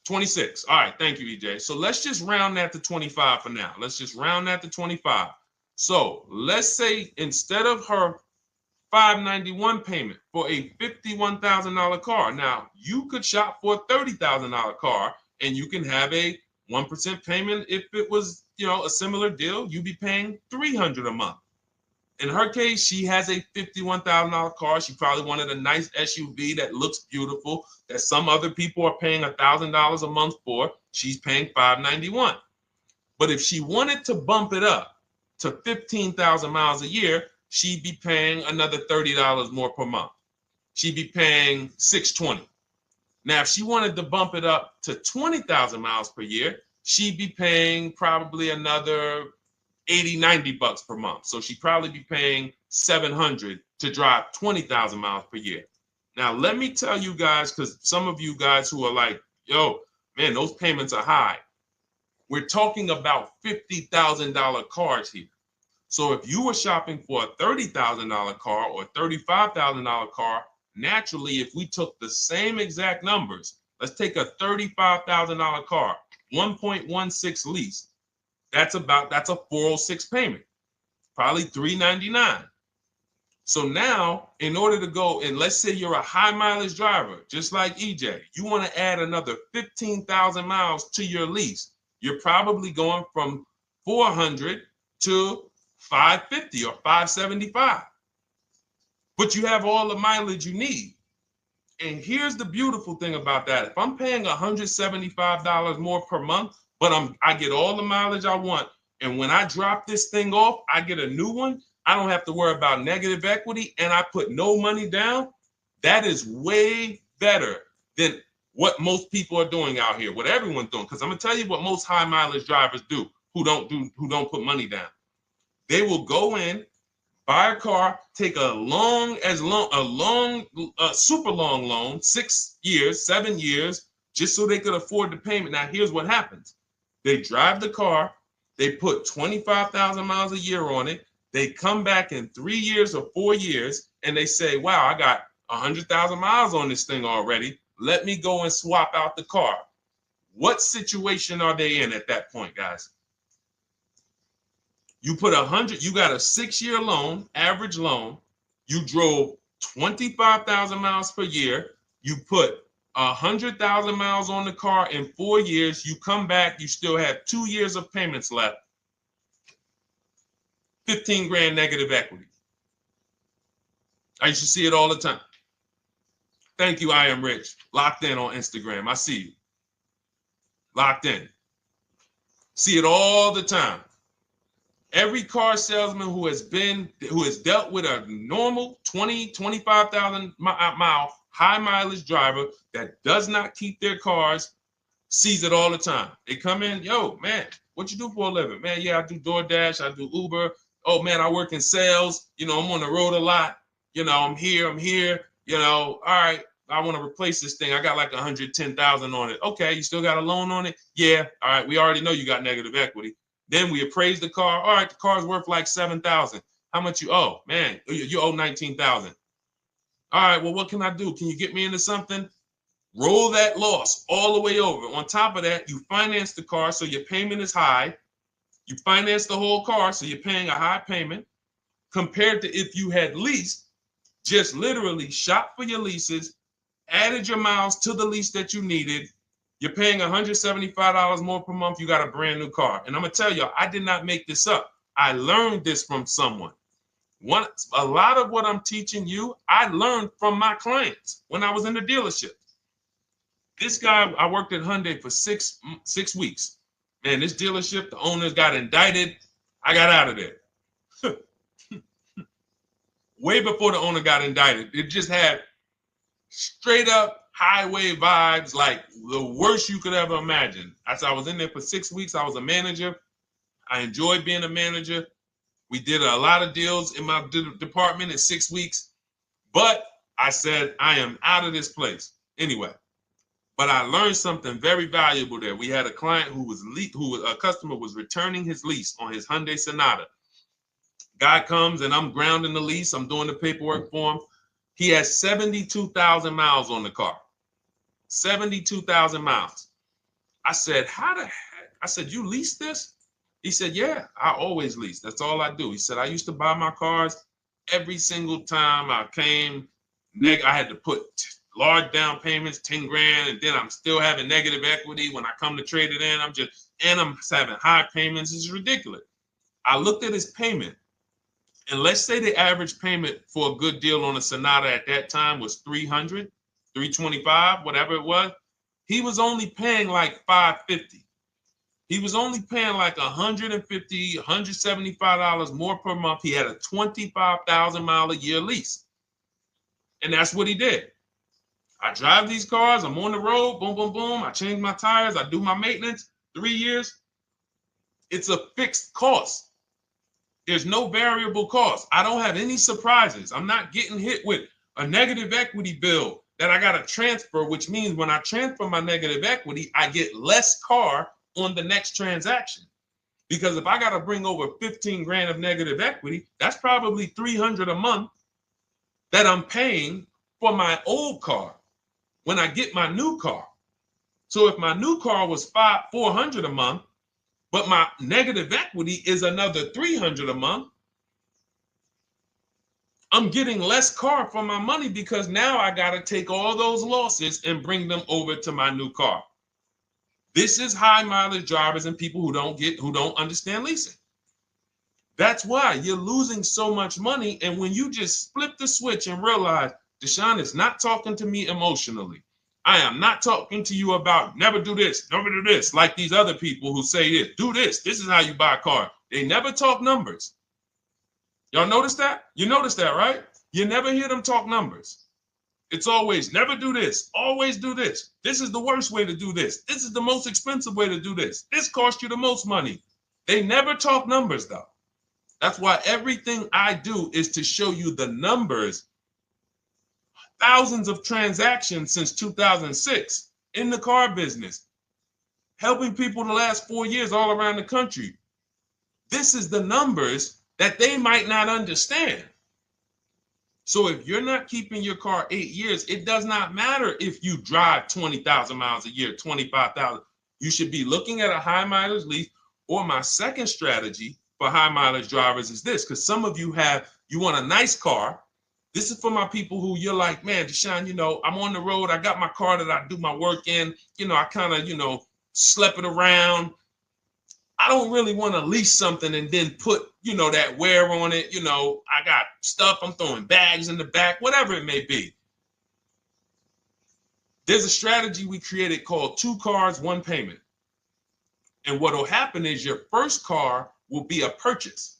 26. All right. Thank you, EJ. So let's just round that to 25 for now. Let's just round that to 25. So let's say instead of her $591 payment for a $51,000 car, now you could shop for a $30,000 car and you can have a 1% payment. If it was, a similar deal, you'd be paying $300 a month. In her case, she has a $51,000 car. She probably wanted a nice SUV that looks beautiful, that some other people are paying $1,000 a month for. She's paying $591. But if she wanted to bump it up to 15,000 miles a year, she'd be paying another $30 more per month. She'd be paying $620. Now, if she wanted to bump it up to 20,000 miles per year, she'd be paying probably another $80, $90 per month. So she'd probably be paying $700 to drive 20,000 miles per year. Now, let me tell you guys, because some of you guys who are like, yo, man, those payments are high. We're talking about $50,000 cars here. So if you were shopping for a $30,000 car or $35,000 car, naturally, if we took the same exact numbers, let's take a $35,000 car, 1.16 lease. That's a 406 payment, probably $399. So now, in order to go, and let's say you're a high mileage driver, just like EJ, you want to add another 15,000 miles to your lease. You're probably going from 400 to 550 or 575. But you have all the mileage you need. And here's the beautiful thing about that. If I'm paying $175 more per month, but I get all the mileage I want, and when I drop this thing off, I get a new one, I don't have to worry about negative equity, and I put no money down. That is way better than what most people are doing out here, what everyone's doing. Because I'm gonna tell you what most high mileage drivers do who don't put money down. They will go in, buy a car, take a super long loan, 6 years, 7 years, just so they could afford the payment. Now, here's what happens. They drive the car, they put 25,000 miles a year on it. They come back in 3 years or 4 years, and they say, wow, I got 100,000 miles on this thing already. Let me go and swap out the car. What situation are they in at that point, guys? You put 100, you got a 6-year loan, average loan. You drove 25,000 miles per year. You put 100,000 miles on the car in 4 years. You come back, you still have 2 years of payments left. 15 grand negative equity. I used to see it all the time. Thank you, I am rich. Locked in on Instagram. I see you. Locked in. See it all the time. Every car salesman who has dealt with a normal 25,000 mile high mileage driver that does not keep their cars sees it all the time. They come in, yo, man, what you do for a living? Man, yeah, I do DoorDash, I do Uber. Oh man, I work in sales. You know, I'm on the road a lot. You know, I'm here. You know, all right, I want to replace this thing. I got like 110,000 on it. Okay, you still got a loan on it? Yeah. All right, we already know you got negative equity. Then we appraise the car. All right, the car's worth like 7,000. How much you owe? Man, you owe 19,000. All right, well, what can I do? Can you get me into something? Roll that loss all the way over. On top of that, you finance the car, so your payment is high. You finance the whole car, so you're paying a high payment compared to if you had leased, just literally shop for your leases, added your miles to the lease that you needed. You're paying $175 more per month. You got a brand new car. And I'm going to tell you, I did not make this up. I learned this from someone. A lot of what I'm teaching you, I learned from my clients when I was in the dealership. This guy, I worked at Hyundai for six weeks. Man, this dealership, the owners got indicted. I got out of there. Way before the owner got indicted. It just had straight up highway vibes, like the worst you could ever imagine. As I was in there for 6 weeks, I was a manager. I enjoyed being a manager. We did a lot of deals in my department in 6 weeks. But I said, I am out of this place. Anyway. But I learned something very valuable there. We had a client a customer was returning his lease on his Hyundai Sonata. Guy comes and I'm grounding the lease. I'm doing the paperwork for him. He has 72,000 miles on the car. 72,000 miles. I said, how the heck? I said, you lease this? He said, yeah, I always lease. That's all I do. He said, I used to buy my cars every single time I came. I had to put large down payments, 10 grand, and then I'm still having negative equity when I come to trade it in. I'm having high payments. It's ridiculous. I looked at his payment, and let's say the average payment for a good deal on a Sonata at that time was $300, $325, whatever it was. He was only paying like $550. He was only paying like $150, $175 more per month. He had a 25,000 mile a year lease. And that's what he did. I drive these cars. I'm on the road. Boom, boom, boom. I change my tires. I do my maintenance. 3 years. It's a fixed cost. There's no variable cost. I don't have any surprises. I'm not getting hit with a negative equity bill that I got to transfer, which means when I transfer my negative equity, I get less car on the next transaction Because if I got to bring over 15 grand of negative equity, that's probably 300 a month that I'm paying for my old car when I get my new car. So if my new car was 400 a month, but my negative equity is another 300 a month, I'm getting less car for my money because now I got to take all those losses and bring them over to my new car. This is high mileage drivers and people who don't understand leasing. That's why you're losing so much money. And when you just flip the switch and realize Deshone is not talking to me emotionally, I am not talking to you about never do this, like these other people who say this, do this. This is how you buy a car. They never talk numbers. Y'all notice that? You notice that, right? You never hear them talk numbers. It's always never do this, always do this. This is the worst way to do this. This is the most expensive way to do this. This costs you the most money. They never talk numbers though. That's why everything I do is to show you the numbers. Thousands of transactions since 2006 in the car business, helping people the last 4 years all around the country. This is the numbers that they might not understand. So if you're not keeping your car 8 years, it does not matter if you drive 20,000 miles a year, 25,000. You should be looking at a high mileage lease. Or my second strategy for high mileage drivers is this, because some of you want a nice car. This is for my people who you're like, man, Deshone, I'm on the road. I got my car that I do my work in. I kind of, slep it around. I don't really want to lease something and then put, that wear on it. I got stuff. I'm throwing bags in the back, whatever it may be. There's a strategy we created called 2 cars, 1 payment. And what will happen is your first car will be a purchase.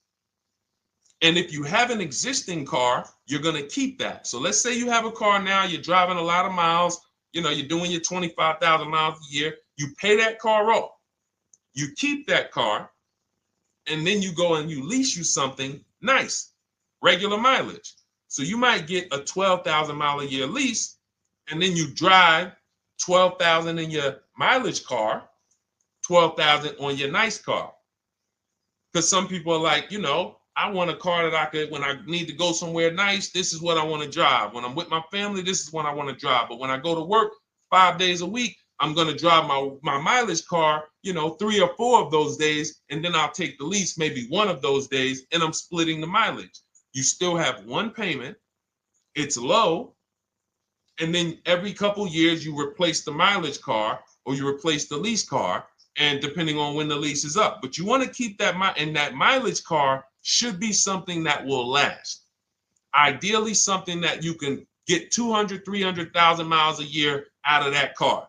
And if you have an existing car, you're going to keep that. So let's say you have a car now, you're driving a lot of miles, you're doing your 25,000 miles a year. You pay that car off. You keep that car, and then you go and you lease you something nice, regular mileage. So you might get a 12,000 mile a year lease, and then you drive 12,000 in your mileage car, 12,000 on your nice car. Because some people are like, I want a car that I could, when I need to go somewhere nice, this is what I want to drive. When I'm with my family, this is what I want to drive. But when I go to work 5 days a week, I'm going to drive my mileage car, 3 or 4 of those days, and then I'll take the lease maybe 1 of those days, and I'm splitting the mileage. You still have 1 payment. It's low. And then every couple years, you replace the mileage car or you replace the lease car, and depending on when the lease is up. But you want to keep that, and that mileage car should be something that will last. Ideally, something that you can get 200, 300,000 miles a year out of that car,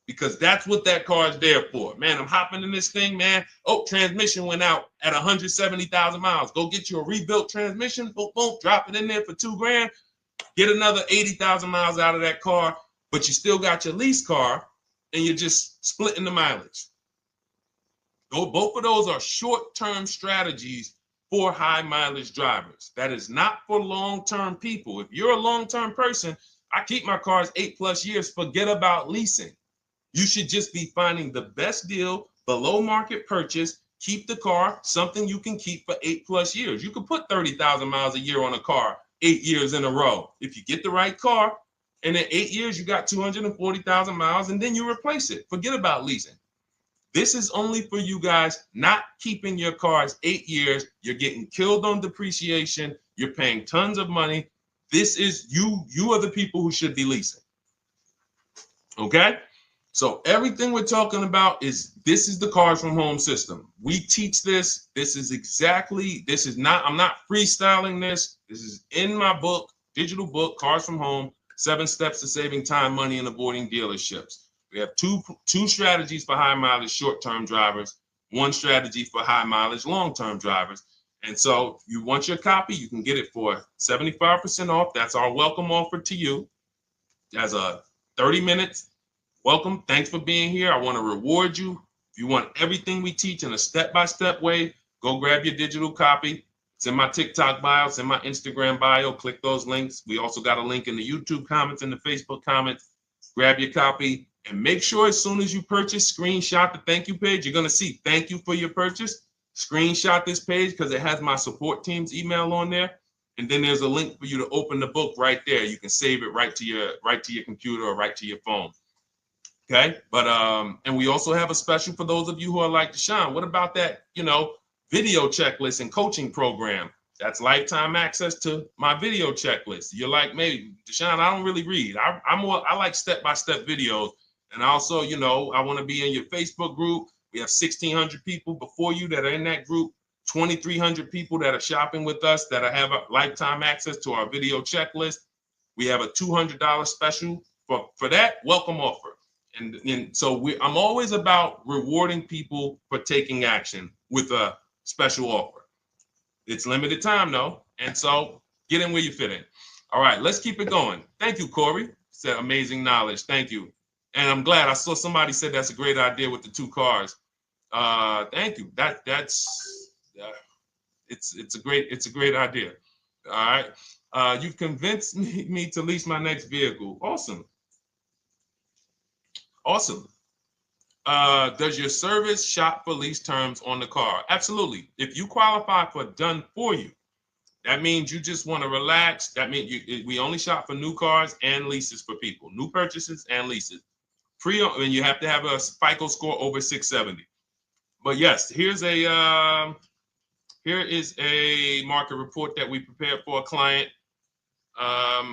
because that's what that car is there for. Man, I'm hopping in this thing, man. Oh, transmission went out at 170,000 miles. Go get you a rebuilt transmission, boom, boom, drop it in there for $2 grand, get another 80,000 miles out of that car, but you still got your lease car and you're just splitting the mileage. Both of those are short-term strategies for high mileage drivers. That is not for long-term people. If you're a long-term person, I keep my cars 8+ years, forget about leasing. You should just be finding the best deal, below market purchase, keep the car, something you can keep for 8+ years. You can put 30,000 miles a year on a car 8 years in a row. If you get the right car, and in 8 years, you got 240,000 miles, and then you replace it. Forget about leasing. This is only for you guys not keeping your cars 8 years. You're getting killed on depreciation. You're paying tons of money. This is you are the people who should be leasing. Okay? So everything we're talking about this is the Cars from Home system. We teach this. I'm not freestyling this. This is in my book, digital book, Cars from Home, 7 Steps to Saving Time, Money, and Avoiding Dealerships. We have two strategies for high mileage short-term drivers, 1 strategy for high mileage long-term drivers. And so if you want your copy, you can get it for 75% off. That's our welcome offer to you. As a 30 minutes welcome. Thanks for being here. I want to reward you. If you want everything we teach in a step-by-step way, go grab your digital copy. It's in my TikTok bio. It's in my Instagram bio. Click those links. We also got a link in the YouTube comments and the Facebook comments. Grab your copy. And make sure as soon as you purchase, screenshot the thank you page. You're going to see thank you for your purchase. screenshot this page because it has my support team's email on there. And then there's a link for you to open the book right there. You can save it right to your computer or right to your phone. Okay. But and we also have a special for those of you who are like Deshone. What about that, video checklist and coaching program? That's lifetime access to my video checklist. You're like, maybe Deshone, I don't really read. I like step-by-step videos. And also, I want to be in your Facebook group. We have 1,600 people before you that are in that group, 2,300 people that are shopping with us that have a lifetime access to our video checklist. We have a $200 special for that welcome offer. And so I'm always about rewarding people for taking action with a special offer. It's limited time though. And so get in where you fit in. All right, let's keep it going. Thank you, Corey. Said amazing knowledge. Thank you. And I'm glad I saw somebody said that's a great idea with the 2 cars. Thank you. It's a great idea. All right. You've convinced me to lease my next vehicle. Awesome. Awesome. Does your service shop for lease terms on the car? Absolutely. If you qualify for done for you, that means you just want to relax. That means we only shop for new cars and leases for people, new purchases and leases. And you have to have a FICO score over 670. But yes, here is a market report that we prepared for a client. Let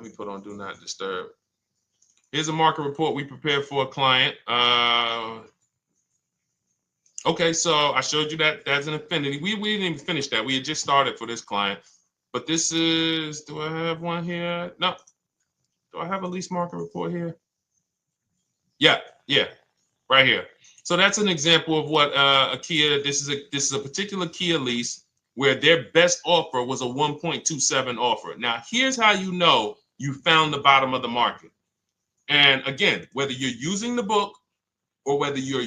me put on do not disturb. Here's a market report we prepared for a client. Okay, so I showed you that that's an Infinity. We didn't even finish that. We had just started for this client. But this is, do I have one here? No. Do I have a lease market report here? Yeah, right here. So that's an example of what a Kia, this is a particular Kia lease where their best offer was a 1.27 offer. Now, here's how you know you found the bottom of the market. And again, whether you're using the book or whether you're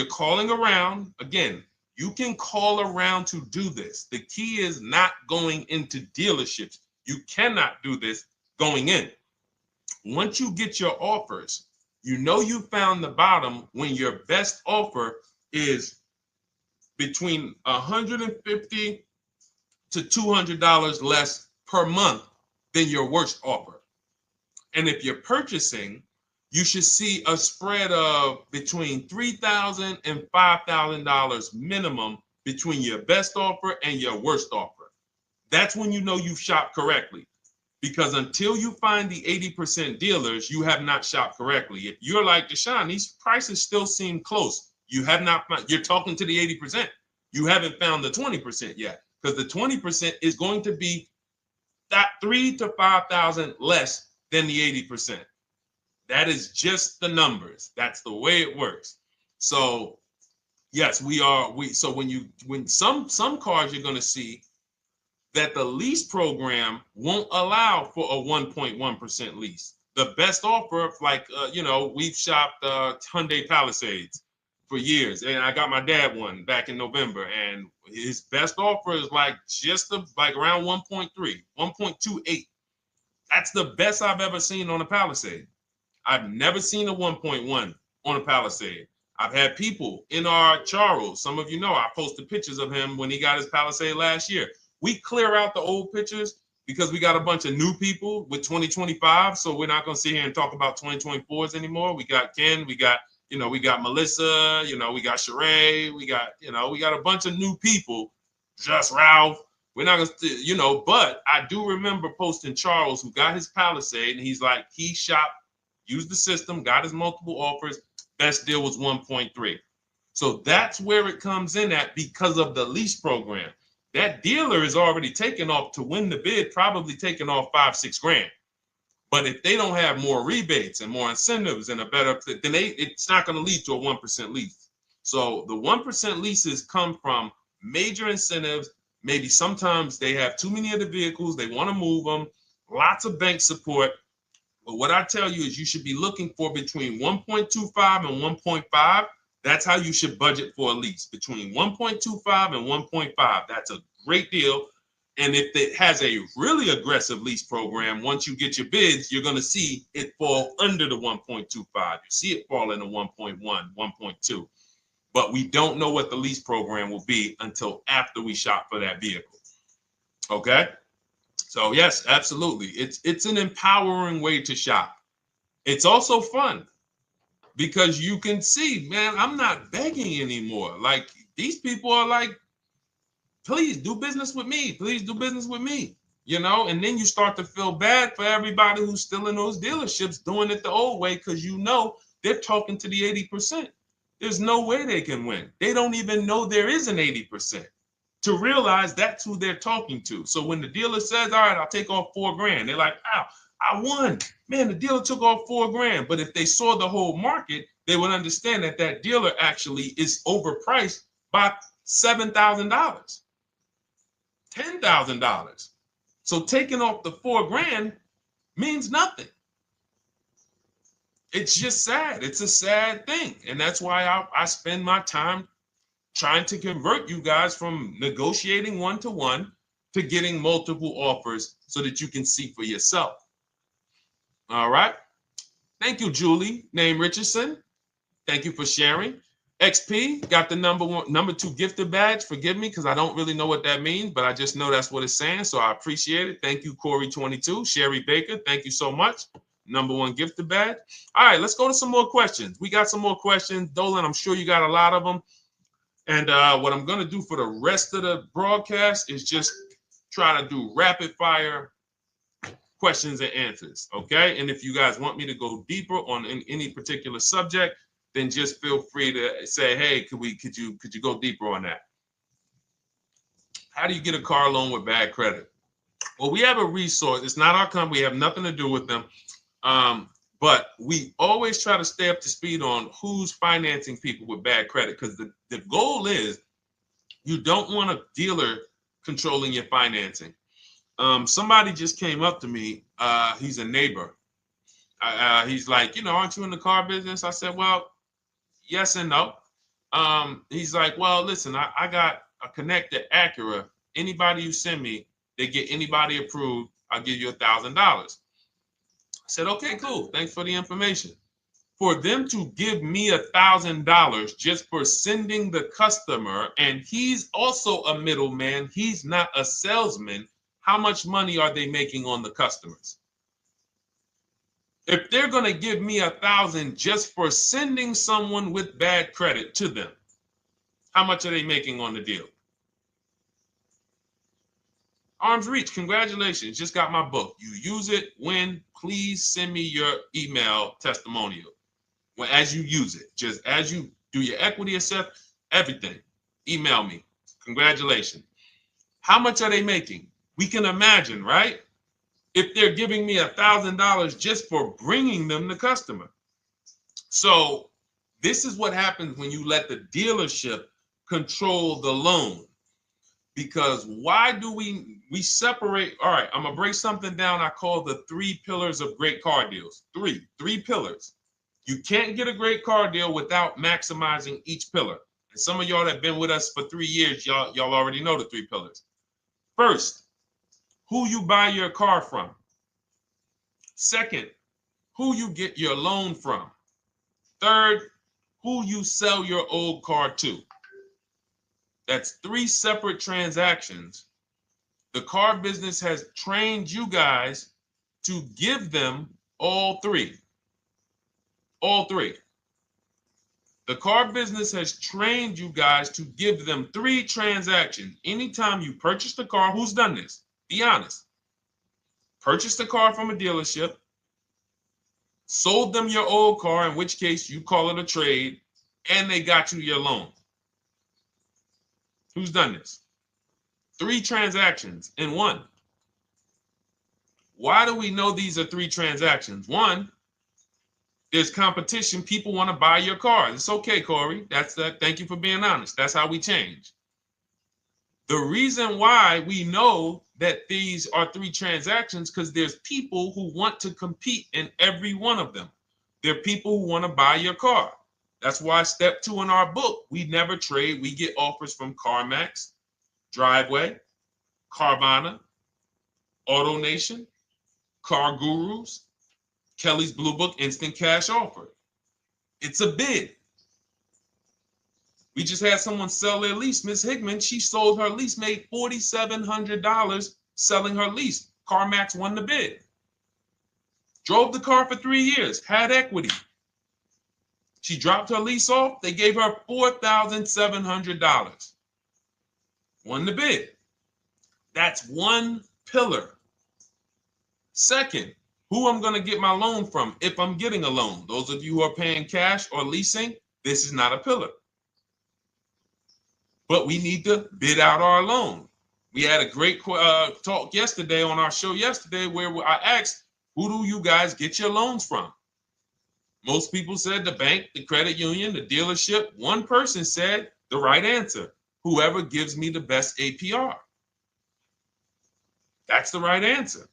calling around, again, you can call around to do this. The key is not going into dealerships. You cannot do this going in. Once you get your offers, you know you found the bottom when your best offer is between $150 to $200 less per month than your worst offer. And if you're purchasing, you should see a spread of between $3,000 and $5,000 minimum between your best offer and your worst offer. That's when you know you've shopped correctly. Because until you find the 80% dealers, you have not shopped correctly. If you're like Deshone, these prices still seem close. You have not found, you're talking to the 80%. You haven't found the 20% yet. Because the 20% is going to be that $3,000 to $5,000 less than the 80%. That is just the numbers. That's the way it works. So yes, so when some cars you're going to see that the lease program won't allow for a 1.1% lease. The best offer, like, we've shopped Hyundai Palisades for years. And I got my dad one back in November. And his best offer is like around 1.3, 1.28. That's the best I've ever seen on a Palisade. I've never seen a 1.1 on a Palisade. I've had people in our Charles. Some of you know I posted pictures of him when he got his Palisade last year. We clear out the old pictures because we got a bunch of new people with 2025. So we're not going to sit here and talk about 2024s anymore. We got Ken, we got Melissa, we got Sheree, we got a bunch of new people, just Ralph. We're not going to, but I do remember posting Charles who got his Palisade and he's like, he shopped, used the system, got his multiple offers. Best deal was 1.3. So that's where it comes in at because of the lease program. That dealer is already taken off to win the bid, probably taking off $5-6 grand. But if they don't have more rebates and more incentives and a better, then it's not going to lead to a 1% lease. So the 1% leases come from major incentives. Maybe sometimes they have too many of the vehicles. They want to move them. Lots of bank support. But what I tell you is you should be looking for between 1.25 and 1.5. That's how you should budget for a lease, between 1.25 and 1.5. That's a great deal. And if it has a really aggressive lease program, once you get your bids, you're going to see it fall under the 1.25. You see it fall into 1.1, 1.2. but we don't know what the lease program will be until after we shop for that vehicle. Okay? So yes, absolutely. It's an empowering way to shop. It's also fun because you can see, man, I'm not begging anymore. Like these people are like, please do business with me. Please do business with me. You know, and then you start to feel bad for everybody who's still in those dealerships doing it the old way because you know they're talking to the 80%. There's no way they can win. They don't even know there is an 80% to realize that's who they're talking to. So when the dealer says, all right, I'll take off $4,000, they're like, ow, I won. Man, the dealer took off $4,000. But if they saw the whole market, they would understand that that dealer actually is overpriced by $7,000, $10,000. So taking off the $4,000 means nothing. It's just sad. It's a sad thing. And that's why I spend my time trying to convert you guys from negotiating one-to-one to getting multiple offers so that you can see for yourself. All right. Thank you, Julie, name Richardson. Thank you for sharing. XP got the number 2 gifted badge. Forgive me because I don't really know what that means, but I just know that's what it's saying. So I appreciate it. Thank you, Corey22. Sherry Baker, thank you so much. Number 1 gifted badge. All right, let's go to some more questions. We got some more questions. Dolan, I'm sure you got a lot of them. And what I'm going to do for the rest of the broadcast is just try to do rapid fire questions and answers. Okay. And if you guys want me to go deeper on any particular subject, then just feel free to say, hey, could you go deeper on that? How do you get a car loan with bad credit? Well, we have a resource. It's not our company. We have nothing to do with them. But we always try to stay up to speed on who's financing people with bad credit, because the goal is you don't want a dealer controlling your financing. Somebody just came up to me. He's a neighbor. He's like, aren't you in the car business? I said, well, yes and no. He's like, well, listen, I got a connected Acura. Anybody you send me, they get anybody approved, I'll give you $1,000. I said, okay, cool. Thanks for the information. For them to give me $1,000 just for sending the customer, and he's also a middleman, he's not a salesman, how much money are they making on the customers? If they're going to give me $1,000 just for sending someone with bad credit to them, how much are they making on the deal? Arms Reach, congratulations. Just got my book. You use it when, please send me your email testimonial. Well, as you use it, just as you do your equity assessment, everything, email me. Congratulations. How much are they making? We can imagine, right? If they're giving me $1,000 just for bringing them the customer. So this is what happens when you let the dealership control the loan. Because why do we separate? All right, I'm going to break something down I call the 3 pillars of great car deals. Three pillars. You can't get a great car deal without maximizing each pillar. And some of y'all that have been with us for 3 years, y'all already know the 3 pillars. First, who you buy your car from. Second, who you get your loan from. Third, who you sell your old car to. That's 3 separate transactions. The car business has trained you guys to give them all 3. All 3. The car business has trained you guys to give them 3 transactions. Anytime you purchase the car, who's done this? Be honest. Purchased the car from a dealership, sold them your old car, in which case you call it a trade, and they got you your loan. Who's done this? 3 transactions in one. Why do we know these are 3 transactions? One, there's competition. People want to buy your car. It's okay, Corey. That's that. Thank you for being honest. That's how we change. The reason why we know that these are 3 transactions because there's people who want to compete in every one of them. There are people who want to buy your car. That's why step 2 in our book, we never trade. We get offers from CarMax, Driveway, Carvana, AutoNation, Car Gurus, Kelly's Blue Book Instant Cash Offer. It's a bid. We just had someone sell their lease. Miss Hickman, she sold her lease, made $4,700 selling her lease. CarMax won the bid. Drove the car for 3 years, had equity. She dropped her lease off. They gave her $4,700. Won the bid. That's one pillar. Second, who I'm going to get my loan from if I'm getting a loan. Those of you who are paying cash or leasing, this is not a pillar. But we need to bid out our loan. We had a great talk yesterday on our show yesterday where I asked, who do you guys get your loans from? Most people said the bank, the credit union, the dealership. One person said the right answer, whoever gives me the best APR. That's the right answer.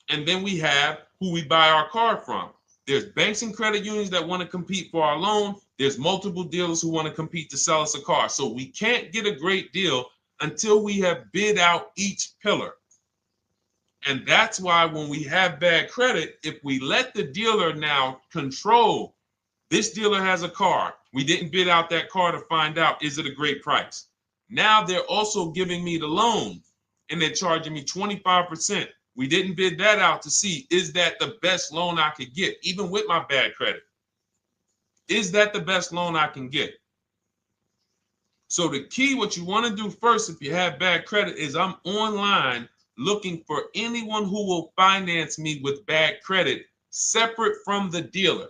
And then we have who we buy our car from. There's banks and credit unions that want to compete for our loan. There's multiple dealers who want to compete to sell us a car. So we can't get a great deal until we have bid out each pillar. And that's why when we have bad credit, if we let the dealer now control, this dealer has a car. We didn't bid out that car to find out, is it a great price? Now they're also giving me the loan and they're charging me 25%. We didn't bid that out to see, is that the best loan I could get, even with my bad credit? Is that the best loan I can get? So the key, what you want to do first if you have bad credit is I'm online looking for anyone who will finance me with bad credit separate from the dealer.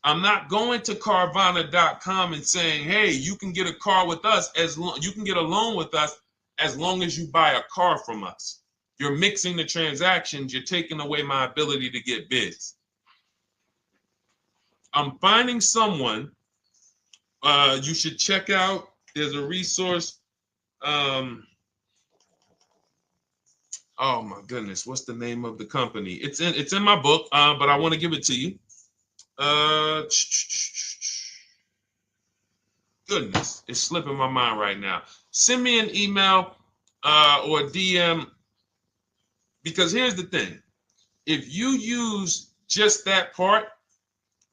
I'm not going to Carvana.com and saying, hey, you can get a car with us you can get a loan with us as long as you buy a car from us. You're mixing the transactions. You're taking away my ability to get bids. I'm finding someone you should check out. There's a resource. Oh my goodness, what's the name of the company? It's in my book, but I want to give it to you. Goodness, it's slipping my mind right now. Send me an email or DM, because here's the thing. If you use just that part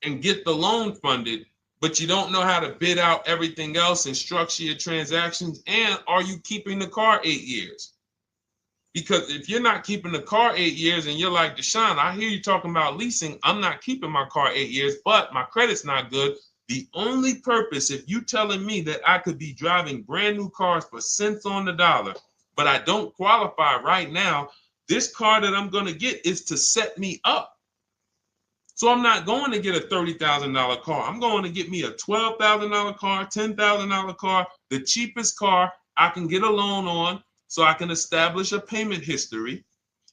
and get the loan funded, but you don't know how to bid out everything else and structure your transactions, and are you keeping the car 8 years? Because if you're not keeping the car 8 years and you're like, Deshone, I hear you talking about leasing. I'm not keeping my car 8 years, but my credit's not good. The only purpose, if you telling me that I could be driving brand new cars for cents on the dollar, but I don't qualify right now, this car that I'm going to get is to set me up. So I'm not going to get a $30,000 car. I'm going to get me a $12,000 car, $10,000 car, the cheapest car I can get a loan on, so I can establish a payment history.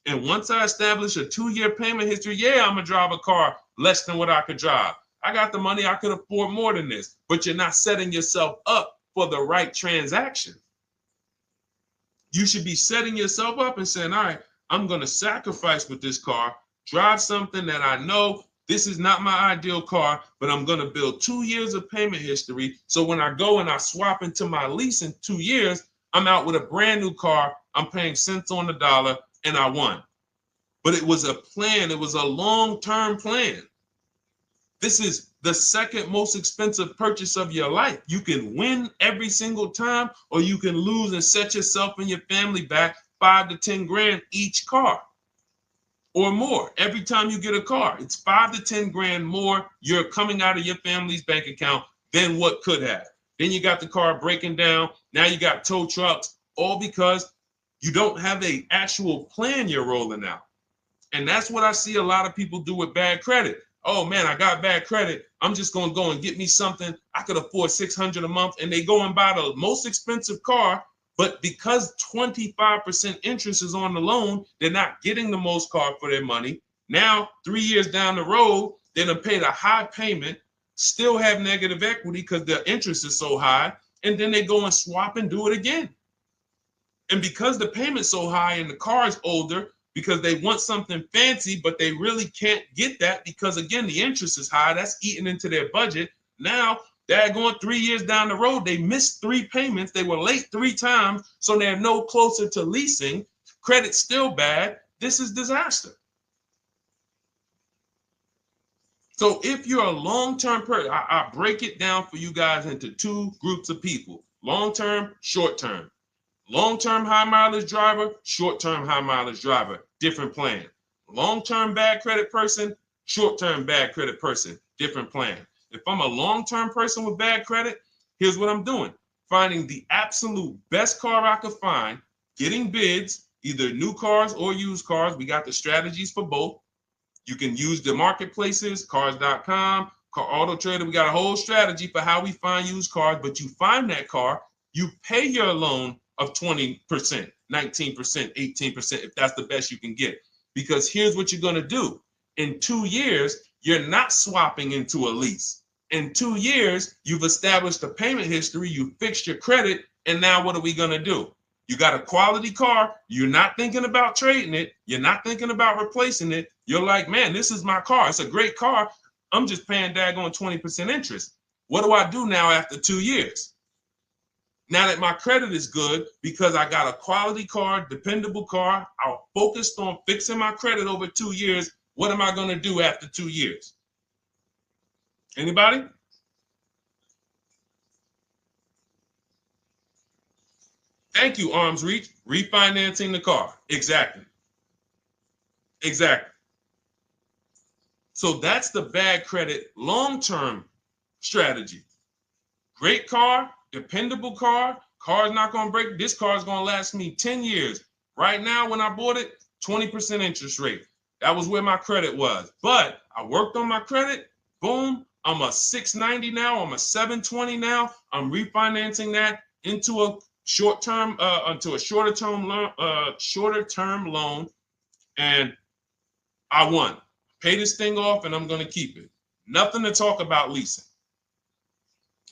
And once I establish a 2-year payment history, yeah, I'm going to drive a car less than what I could drive. I got the money. I could afford more than this. But you're not setting yourself up for the right transaction. You should be setting yourself up and saying, all right, I'm going to sacrifice with this car, drive something that I know this is not my ideal car, but I'm going to build 2 years of payment history. So when I go and I swap into my lease in 2 years, I'm out with a brand new car. I'm paying cents on the dollar and I won. But it was a plan. It was a long-term plan. This is the second most expensive purchase of your life. You can win every single time, or you can lose and set yourself and your family back 5 to 10 grand each car or more. Every time you get a car, it's 5 to 10 grand more you're coming out of your family's bank account than what could have. Then you got the car breaking down. Now you got tow trucks, all because you don't have an actual plan you're rolling out. And that's what I see a lot of people do with bad credit. Oh man, I got bad credit. I'm just going to go and get me something. I could afford $600 a month. And they go and buy the most expensive car. But because 25% interest is on the loan, they're not getting the most car for their money. Now, 3 years down the road, they're going to pay the high payment, still have negative equity because the interest is so high. And then they go and swap and do it again. And because the payment's so high and the car is older, because they want something fancy, but they really can't get that because, again, the interest is high. That's eating into their budget. Now, they're going 3 years down the road. They missed 3 payments. They were late 3 times, so they're no closer to leasing. Credit's still bad. This is disaster. So if you're a long-term person, I break it down for you guys into two groups of people: long-term, short-term. Long-term high mileage driver, short-term high mileage driver, different plan. Long-term bad credit person, short-term bad credit person, different plan. If I'm a long-term person with bad credit, here's what I'm doing: finding the absolute best car I could find, getting bids, either new cars or used cars. We got the strategies for both. You can use the marketplaces, cars.com, Car Auto Trader. We got a whole strategy for how we find used cars, but you find that car, you pay your loan of 20%, 19%, 18%, if that's the best you can get. Because here's what you're going to do. In 2 years, you're not swapping into a lease. In 2 years, you've established a payment history, you fixed your credit, and now what are we going to do? You got a quality car. You're not thinking about trading it. You're not thinking about replacing it. You're like, man, this is my car. It's a great car. I'm just paying daggone 20% interest. What do I do now after 2 years? Now that my credit is good because I got a quality car, dependable car, I'm focused on fixing my credit over 2 years. What am I going to do after 2 years? Anybody? Thank you, Arms Reach. Refinancing the car. Exactly. Exactly. So that's the bad credit long-term strategy. Great car, dependable car, car's not going to break. This car is going to last me 10 years. Right now, when I bought it, 20% interest rate. That was where my credit was. But I worked on my credit. Boom. I'm a 690 now. I'm a 720 now. I'm refinancing that into a short-term, into a shorter-term loan, and I won. Pay this thing off, and I'm going to keep it. Nothing to talk about leasing.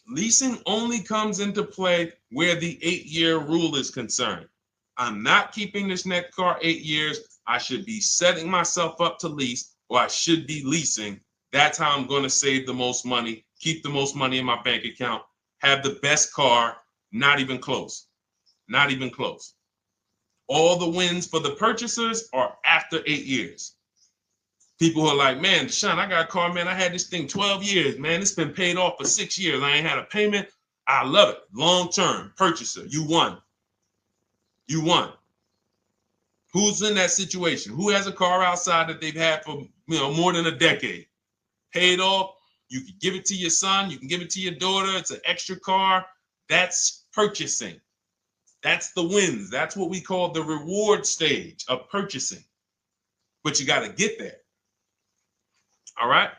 Leasing only comes into play where the 8-year rule is concerned. I'm not keeping this next car 8 years. I should be setting myself up to lease, or I should be leasing. That's how I'm going to save the most money, keep the most money in my bank account, have the best car. Not even close. Not even close. All the wins for the purchasers are after 8 years. People who are like, man, Deshone, I got a car, man. I had this thing 12 years, man. It's been paid off for 6 years. I ain't had a payment. I love it. Long-term purchaser. You won. You won. Who's in that situation? Who has a car outside that they've had for more than a decade? Paid off. You can give it to your son. You can give it to your daughter. It's an extra car. That's purchasing. That's the wins. That's what we call the reward stage of purchasing. But you got to get there. All right.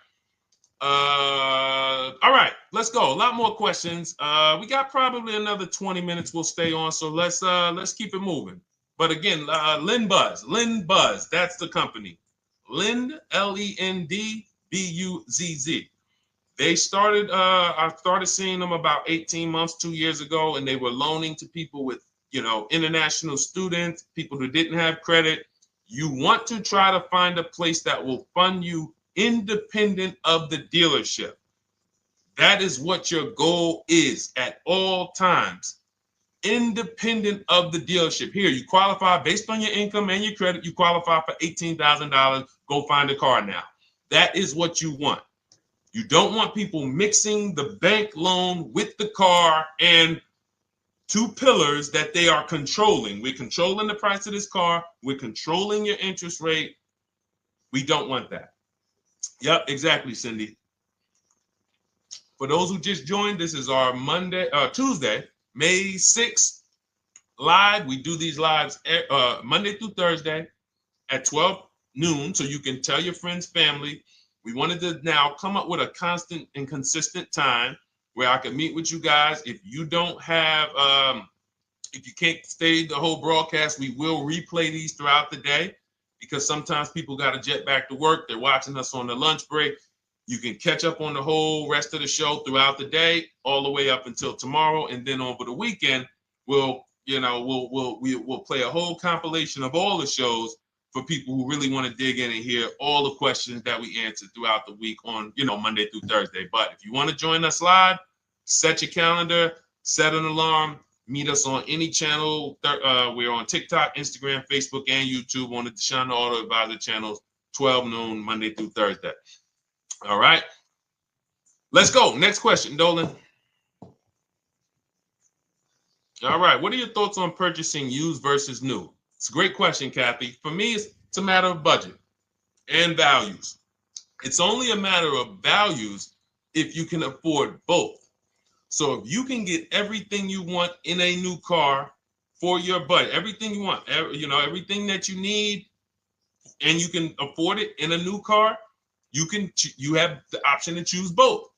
All right. Let's go. A lot more questions. We got probably another 20 minutes. We'll stay on. So let's keep it moving. But again, Lynn Buzz. That's the company. Lind, LEND, BUZZ. They started, I started seeing them about 18 months, 2 years ago, and they were loaning to people with, international students, people who didn't have credit. You want to try to find a place that will fund you independent of the dealership. That is what your goal is at all times. Independent of the dealership. Here, you qualify based on your income and your credit. You qualify for $18,000. Go find a car now. That is what you want. You don't want people mixing the bank loan with the car and two pillars that they are controlling. We're controlling the price of this car. We're controlling your interest rate. We don't want that. Yep, exactly, Cindy. For those who just joined, this is our Tuesday, May 6th live. We do these lives Monday through Thursday at 12 noon, so you can tell your friends, family. We wanted to now come up with a constant and consistent time where I can meet with you guys. If you don't have, if you can't stay the whole broadcast, we will replay these throughout the day because sometimes people got to jet back to work. They're watching us on the lunch break. You can catch up on the whole rest of the show throughout the day, all the way up until tomorrow, and then over the weekend, we'll play a whole compilation of all the shows for people who really want to dig in and hear all the questions that we answered throughout the week on, Monday through Thursday. But if you want to join us live, set your calendar, set an alarm, meet us on any channel. We're on TikTok, Instagram, Facebook, and YouTube on the Deshone the Auto Advisor channels, 12 noon, Monday through Thursday. All right. Let's go. Next question, Dolan. All right. What are your thoughts on purchasing used versus new? It's a great question, Kathy. For me, it's a matter of budget and values. It's only a matter of values if you can afford both. So if you can get everything you want in a new car for your budget, everything you want, everything that you need, and you can afford it in a new car, you have the option to choose both.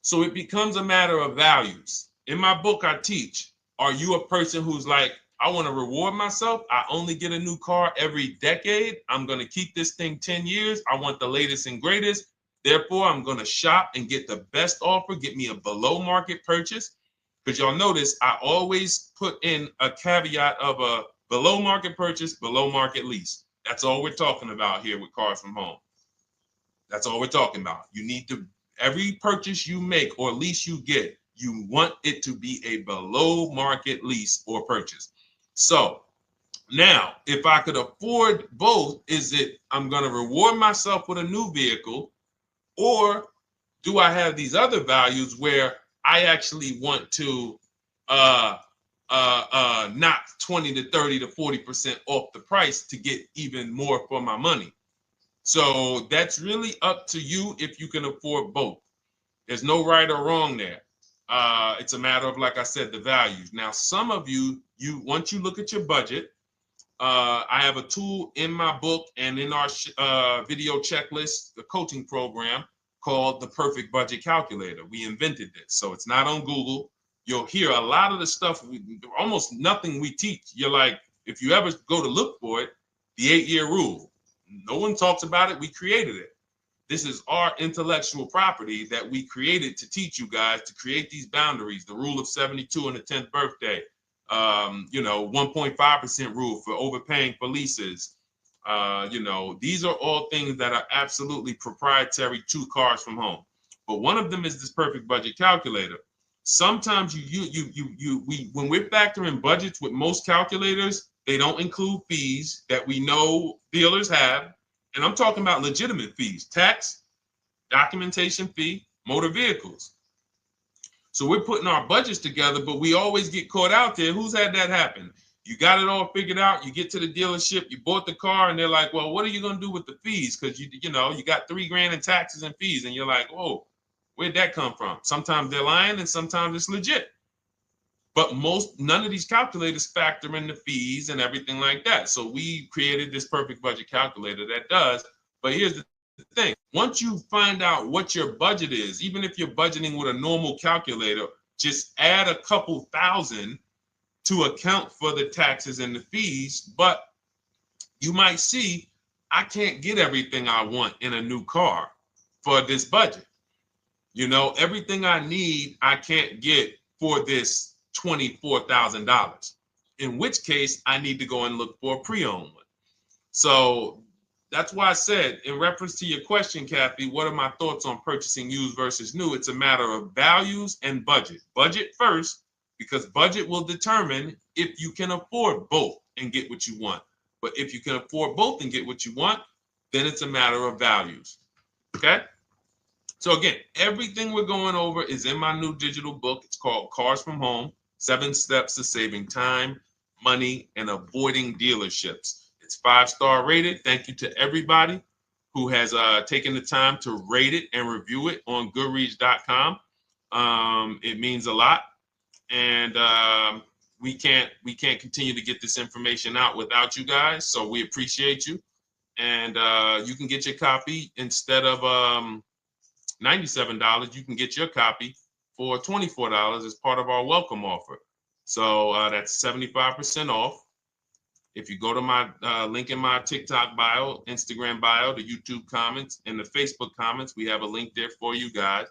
So it becomes a matter of values. In my book, I teach, are you a person who's like, I want to reward myself. I only get a new car every decade. I'm going to keep this thing 10 years. I want the latest and greatest. Therefore, I'm going to shop and get the best offer, get me a below market purchase. Because y'all notice I always put in a caveat of a below market purchase, below market lease. That's all we're talking about here with Cars from Home. That's all we're talking about. You need to, every purchase you make or lease you get, you want it to be a below market lease or purchase. So now, if I could afford both, is it I'm going to reward myself with a new vehicle, or do I have these other values where I actually want to knock 20 to 30 to 40% off the price to get even more for my money? So that's really up to you if you can afford both. There's no right or wrong there. It's a matter of, like I said, the values. Now, some of you once you look at your budget, I have a tool in my book and in our video checklist, the coaching program called the Perfect Budget Calculator. We invented this, so it's not on Google. You'll hear a lot of the stuff, almost nothing we teach. You're like, if you ever go to look for it, the 8-year rule. No one talks about it. We created it. This is our intellectual property that we created to teach you guys to create these boundaries, the rule of 72 and the 10th birthday, 1.5% rule for overpaying for leases. These are all things that are absolutely proprietary to Cars from Home. But one of them is this perfect budget calculator. Sometimes when we're factoring budgets with most calculators, they don't include fees that we know dealers have. And I'm talking about legitimate fees, tax, documentation fee, motor vehicles. So we're putting our budgets together, but we always get caught out there. Who's had that happen? You got it all figured out. You get to the dealership, you bought the car, and they're like, well, what are you going to do with the fees? Because you got $3,000 in taxes and fees. And you're like, oh, where'd that come from? Sometimes they're lying and sometimes it's legit. But none of these calculators factor in the fees and everything like that. So we created this perfect budget calculator that does. But here's the thing. Once you find out what your budget is, even if you're budgeting with a normal calculator, just add a couple thousand to account for the taxes and the fees. But you might see, I can't get everything I want in a new car for this budget. Everything I need, I can't get for this $24,000, in which case I need to go and look for a pre-owned one. So that's why I said, in reference to your question, Kathy, what are my thoughts on purchasing used versus new? It's a matter of values and budget. Budget first, because budget will determine if you can afford both and get what you want. But if you can afford both and get what you want, then it's a matter of values. Okay? So again, everything we're going over is in my new digital book. It's called Cars from Home, 7 Steps to Saving Time, Money, and Avoiding Dealerships. It's 5-star rated. Thank you to everybody who has taken the time to rate it and review it on Goodreads.com. It means a lot. And we can't continue to get this information out without you guys. So we appreciate you. And you can get your copy instead of $97, you can get your copy for $24 as part of our welcome offer. So that's 75% off. If you go to my link in my TikTok bio, Instagram bio, the YouTube comments, and the Facebook comments, we have a link there for you guys.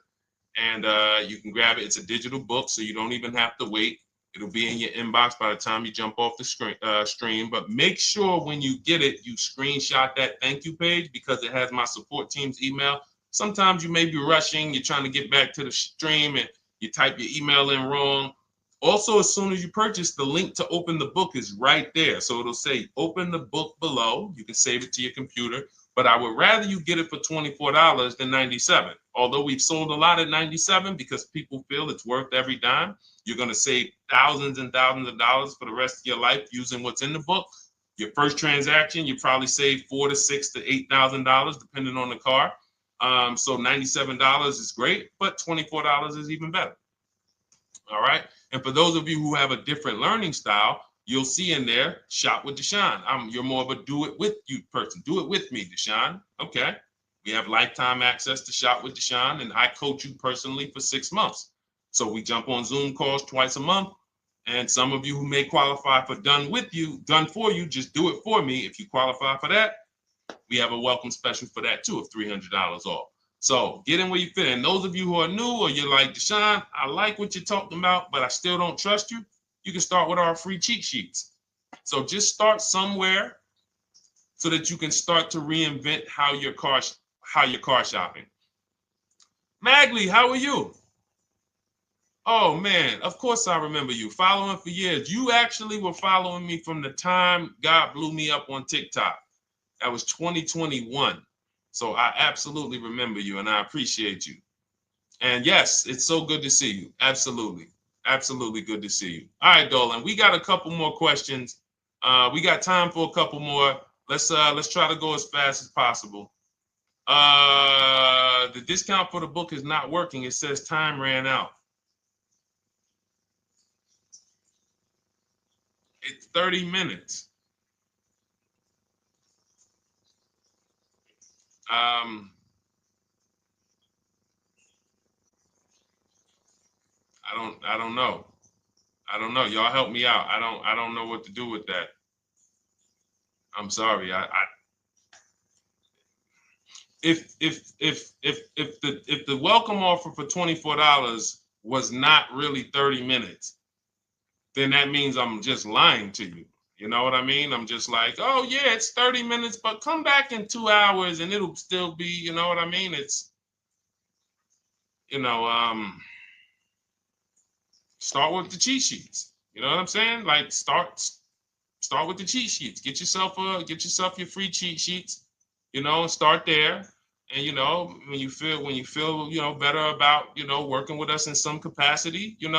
And you can grab it. It's a digital book, so you don't even have to wait. It'll be in your inbox by the time you jump off the stream. But make sure when you get it, you screenshot that thank you page, because it has my support team's email. Sometimes you may be rushing, you're trying to get back to the stream and you type your email in wrong. Also, as soon as you purchase, the link to open the book is right there. So it'll say open the book below. You can save it to your computer. But I would rather you get it for $24 than $97. Although we've sold a lot at $97 because people feel it's worth every dime. You're going to save thousands and thousands of dollars for the rest of your life using what's in the book. Your first transaction, you probably save $4,000 to $6,000 to $8,000 depending on the car. So $97 is great, but $24 is even better. All right. And for those of you who have a different learning style, you'll see in there, shop with Deshone. You're more of a do it with you person. Do it with me, Deshone. Okay. We have lifetime access to shop with Deshone, and I coach you personally for 6 months. So we jump on Zoom calls twice a month. And some of you who may qualify for done for you, just do it for me. If you qualify for that, we have a welcome special for that too of $300 off. So get in where you fit. And those of you who are new or you're like, Deshone, I like what you're talking about, but I still don't trust you. You can start with our free cheat sheets. So just start somewhere so that you can start to reinvent how you're car shopping. Magley, how are you? Oh man, of course I remember you. Following for years. You actually were following me from the time God blew me up on TikTok. That was 2021. So I absolutely remember you and I appreciate you. And yes, it's so good to see you. Absolutely. Absolutely good to see you. All right, Dolan, we got a couple more questions. We got time for a couple more. Let's try to go as fast as possible. The discount for the book is not working. It says time ran out. It's 30 minutes. I don't know. I don't know. Y'all help me out. I don't know what to do with that. I'm sorry. If the welcome offer for $24 was not really 30 minutes, then that means I'm just lying to you. You know what I mean? I'm just like, oh yeah, it's 30 minutes, but come back in 2 hours and it'll still be, you know what I mean? It's, start with the cheat sheets. You know what I'm saying? Like start with the cheat sheets. Get yourself your free cheat sheets, and start there. And when you feel better about working with us in some capacity, you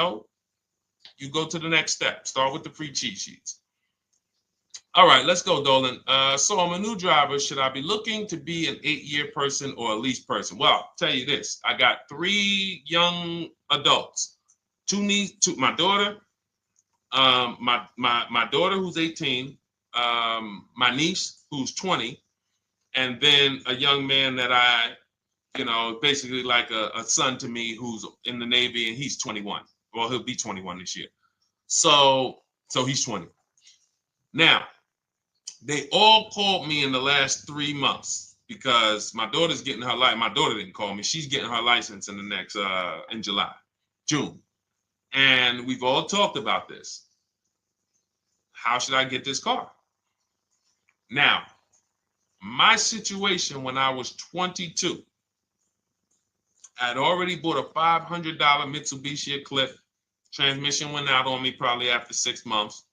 go to the next step. Start with the free cheat sheets. All right, let's go, Dolan. So I'm a new driver. Should I be looking to be an 8-year person or a lease person? Well, I'll tell you this. I got 3 young adults. My daughter, my daughter who's 18, my niece who's 20, and then a young man that I, basically like a son to me who's in the Navy and he's 21. Well, he'll be 21 this year. So he's 20. Now, they all called me in the last 3 months because my daughter's getting her license. My daughter didn't call me. She's getting her license in the next, in June. And we've all talked about this. How should I get this car? Now, my situation when I was 22, I'd already bought a $500 Mitsubishi Eclipse. Transmission went out on me probably after 6 months.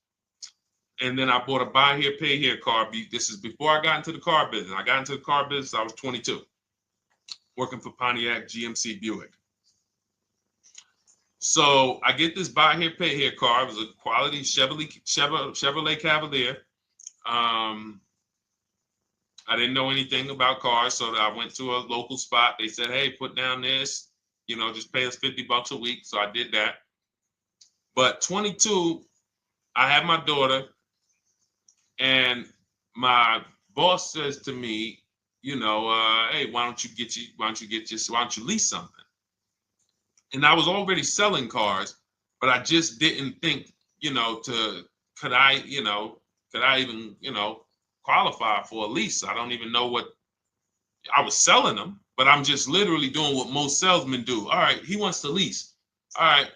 And then I bought a buy here, pay here car. This is before I got into the car business. I got into the car business, I was 22, working for Pontiac GMC Buick. So I get this buy here, pay here car. It was a quality Chevrolet Cavalier. I didn't know anything about cars, so I went to a local spot. They said, hey, put down this, just pay us $50 a week. So I did that. But 22, I had my daughter, and my boss says to me, hey, why don't you lease something? And I was already selling cars, but I just didn't think, could I even, qualify for a lease? I don't even know what I was selling them, but I'm just literally doing what most salesmen do. All right, he wants to lease. All right,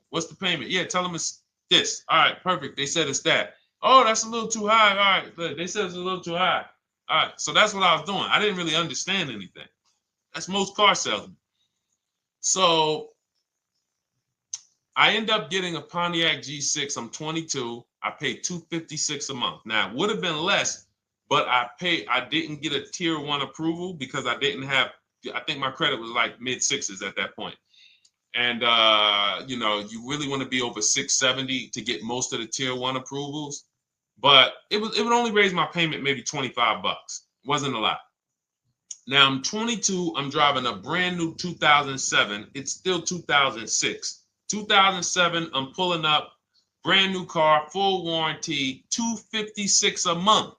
what's the payment? Yeah, tell him it's this. All right, perfect. They said it's that. Oh, that's a little too high. All right, they said it's a little too high. All right, so that's what I was doing. I didn't really understand anything. That's most car salesmen. So I end up getting a Pontiac G6. I'm 22. I paid $256 a month. Now, it would have been less, but I didn't get a tier 1 approval because I didn't have, I think my credit was like mid 6s at that point. And you know, you really want to be over 670 to get most of the tier 1 approvals. But it would only raise my payment maybe 25 bucks. Wasn't a lot. Now I'm 22. I'm driving a brand new 2007. It's still 2006. 2007. I'm pulling up, brand new car, full warranty, $256 a month.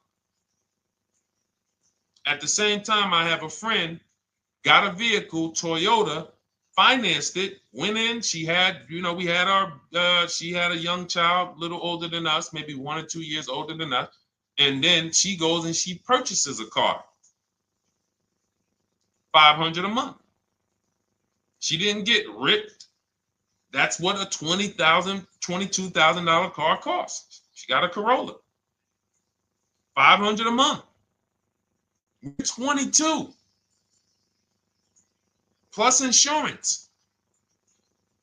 At the same time, I have a friend, got a vehicle, Toyota, financed it, went in. She had, you know, we had our, she had a young child, a little older than us, maybe 1 or 2 years older than us. And then she goes and she purchases a car, $500 a month. She didn't get ripped. That's what a $20,000, $22,000 car costs. She got a Corolla, $500 a month. We're 22. Plus insurance.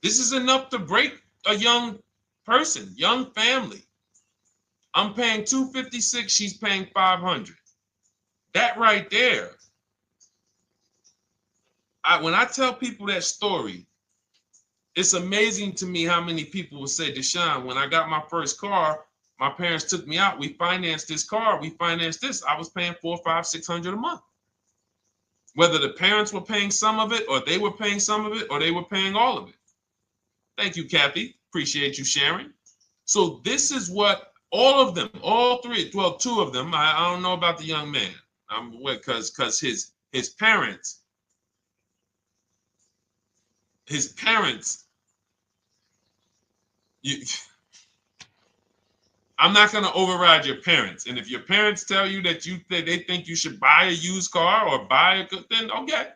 This is enough to break a young person, young family. I'm paying $256, she's paying $500. That right there. When I tell people that story, it's amazing to me how many people will say, Deshone, when I got my first car, my parents took me out. We financed this car. We financed this. I was paying $400, $500, $600 a month. Whether the parents were paying some of it, or they were paying some of it, or they were paying all of it. Thank you, Kathy. Appreciate you sharing. So this is what all of them, all three, well, 2 of them, I don't know about the young man, because his parents, I'm not going to override your parents. And if your parents tell you that they think you should buy a used car or buy a good, then okay.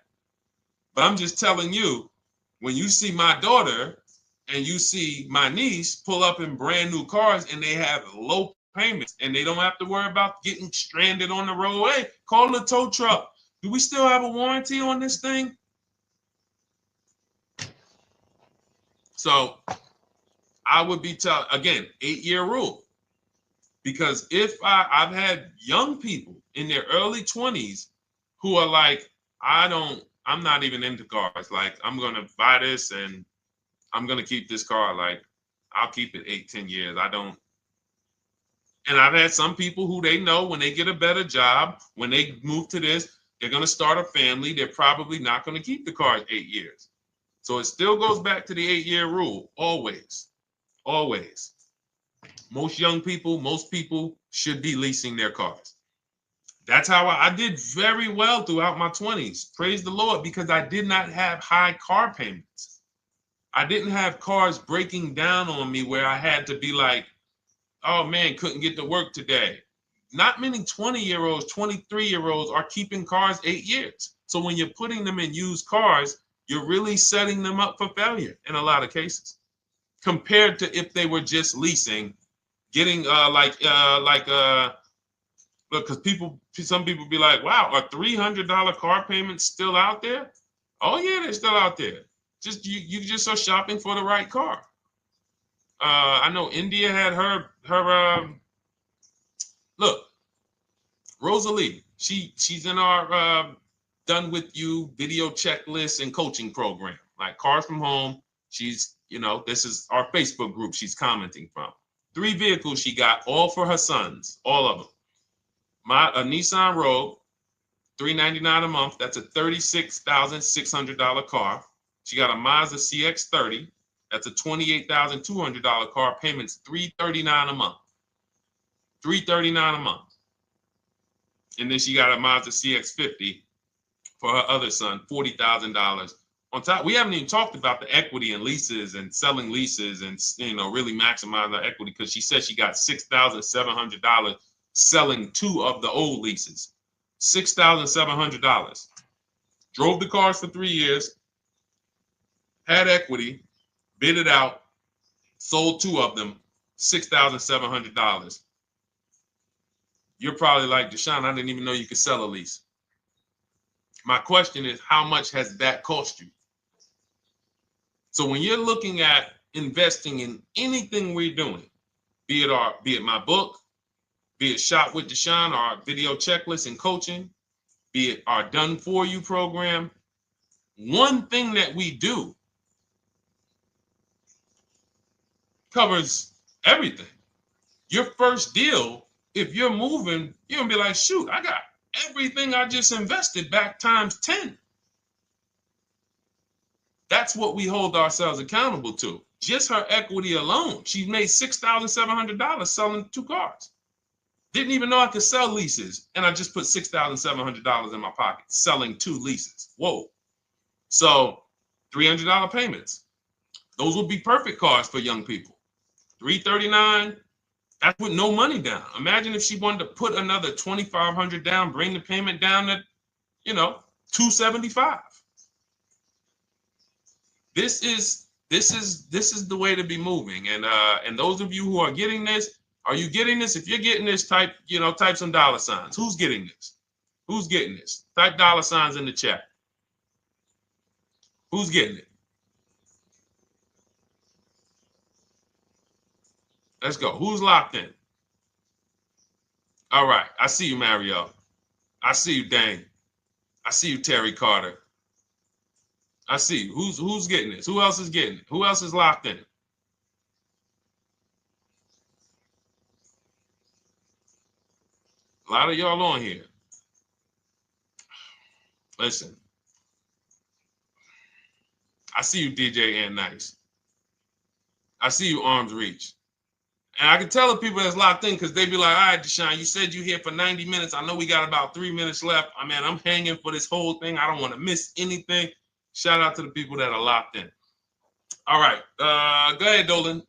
But I'm just telling you, when you see my daughter and you see my niece pull up in brand new cars and they have low payments and they don't have to worry about getting stranded on the road, hey, call the tow truck. Do we still have a warranty on this thing? So I would be telling, again, 8-year rule. Because if I've had young people in their early 20s who are like, I'm not even into cars. Like, I'm going to buy this and I'm going to keep this car. Like, I'll keep it 8, 10 years. I don't. And I've had some people who they know when they get a better job, when they move to this, they're going to start a family. They're probably not going to keep the car 8 years. So it still goes back to the 8-year rule. Always. Always. Most young people, most people should be leasing their cars. That's how I did very well throughout my 20s. Praise the Lord, because I did not have high car payments. I didn't have cars breaking down on me where I had to be like, oh man, couldn't get to work today. Not many 20-year-olds, 23-year-olds are keeping cars 8 years. So when you're putting them in used cars, you're really setting them up for failure in a lot of cases, compared to if they were just leasing, getting look, because some people be like, wow, are $300 car payments still out there? Oh yeah, they're still out there. Just you just are shopping for the right car. I know India had her look, Rosalie, she's in our done with you video checklist and coaching program, like Cars from Home. She's, you know, this is our Facebook group she's commenting from. 3 vehicles she got, all for her sons, all of them. A Nissan Rogue, $399 a month. That's a $36,600 car. She got a Mazda CX-30. That's a $28,200 car. Payments $339 a month. $339 a month. And then she got a Mazda CX-50 for her other son, $40,000. On top, we haven't even talked about the equity and leases and selling leases and, you know, really maximizing the equity, because she said she got $6,700 selling 2 of the old leases. $6,700. Drove the cars for 3 years, had equity, bid it out, sold 2 of them, $6,700. You're probably like, Deshone, I didn't even know you could sell a lease. My question is, how much has that cost you? So when you're looking at investing in anything we're doing, be it my book, be it Shop with Deshone, our video checklist and coaching, be it our Done For You program. One thing that we do covers everything. Your first deal, if you're moving, you're gonna be like, shoot, I got everything I just invested back times 10. That's what we hold ourselves accountable to. Just her equity alone, she made $6,700 selling 2 cars. Didn't even know I could sell leases, and I just put $6,700 in my pocket selling 2 leases. Whoa. So $300 payments. Those would be perfect cars for young people. $339, that's with no money down. Imagine if she wanted to put another $2,500 down, bring the payment down to, $275. This is the way to be moving. And those of you who are getting this, are you getting this? If you're getting this, type some dollar signs. Who's getting this? Who's getting this? Type dollar signs in the chat. Who's getting it? Let's go. Who's locked in? All right. I see you, Mario. I see you, Dane. I see you, Terry Carter. I see you. Who's getting this? Who else is getting it? Who else is locked in? A lot of y'all on here. Listen. I see you, DJ and Nice. I see you, Arms Reach. And I can tell the people that's locked in because they be like, all right, Deshone, you said you're here for 90 minutes. I know we got about 3 minutes left. I'm hanging for this whole thing. I don't want to miss anything. Shout out to the people that are locked in. All right. Go ahead, Dolan.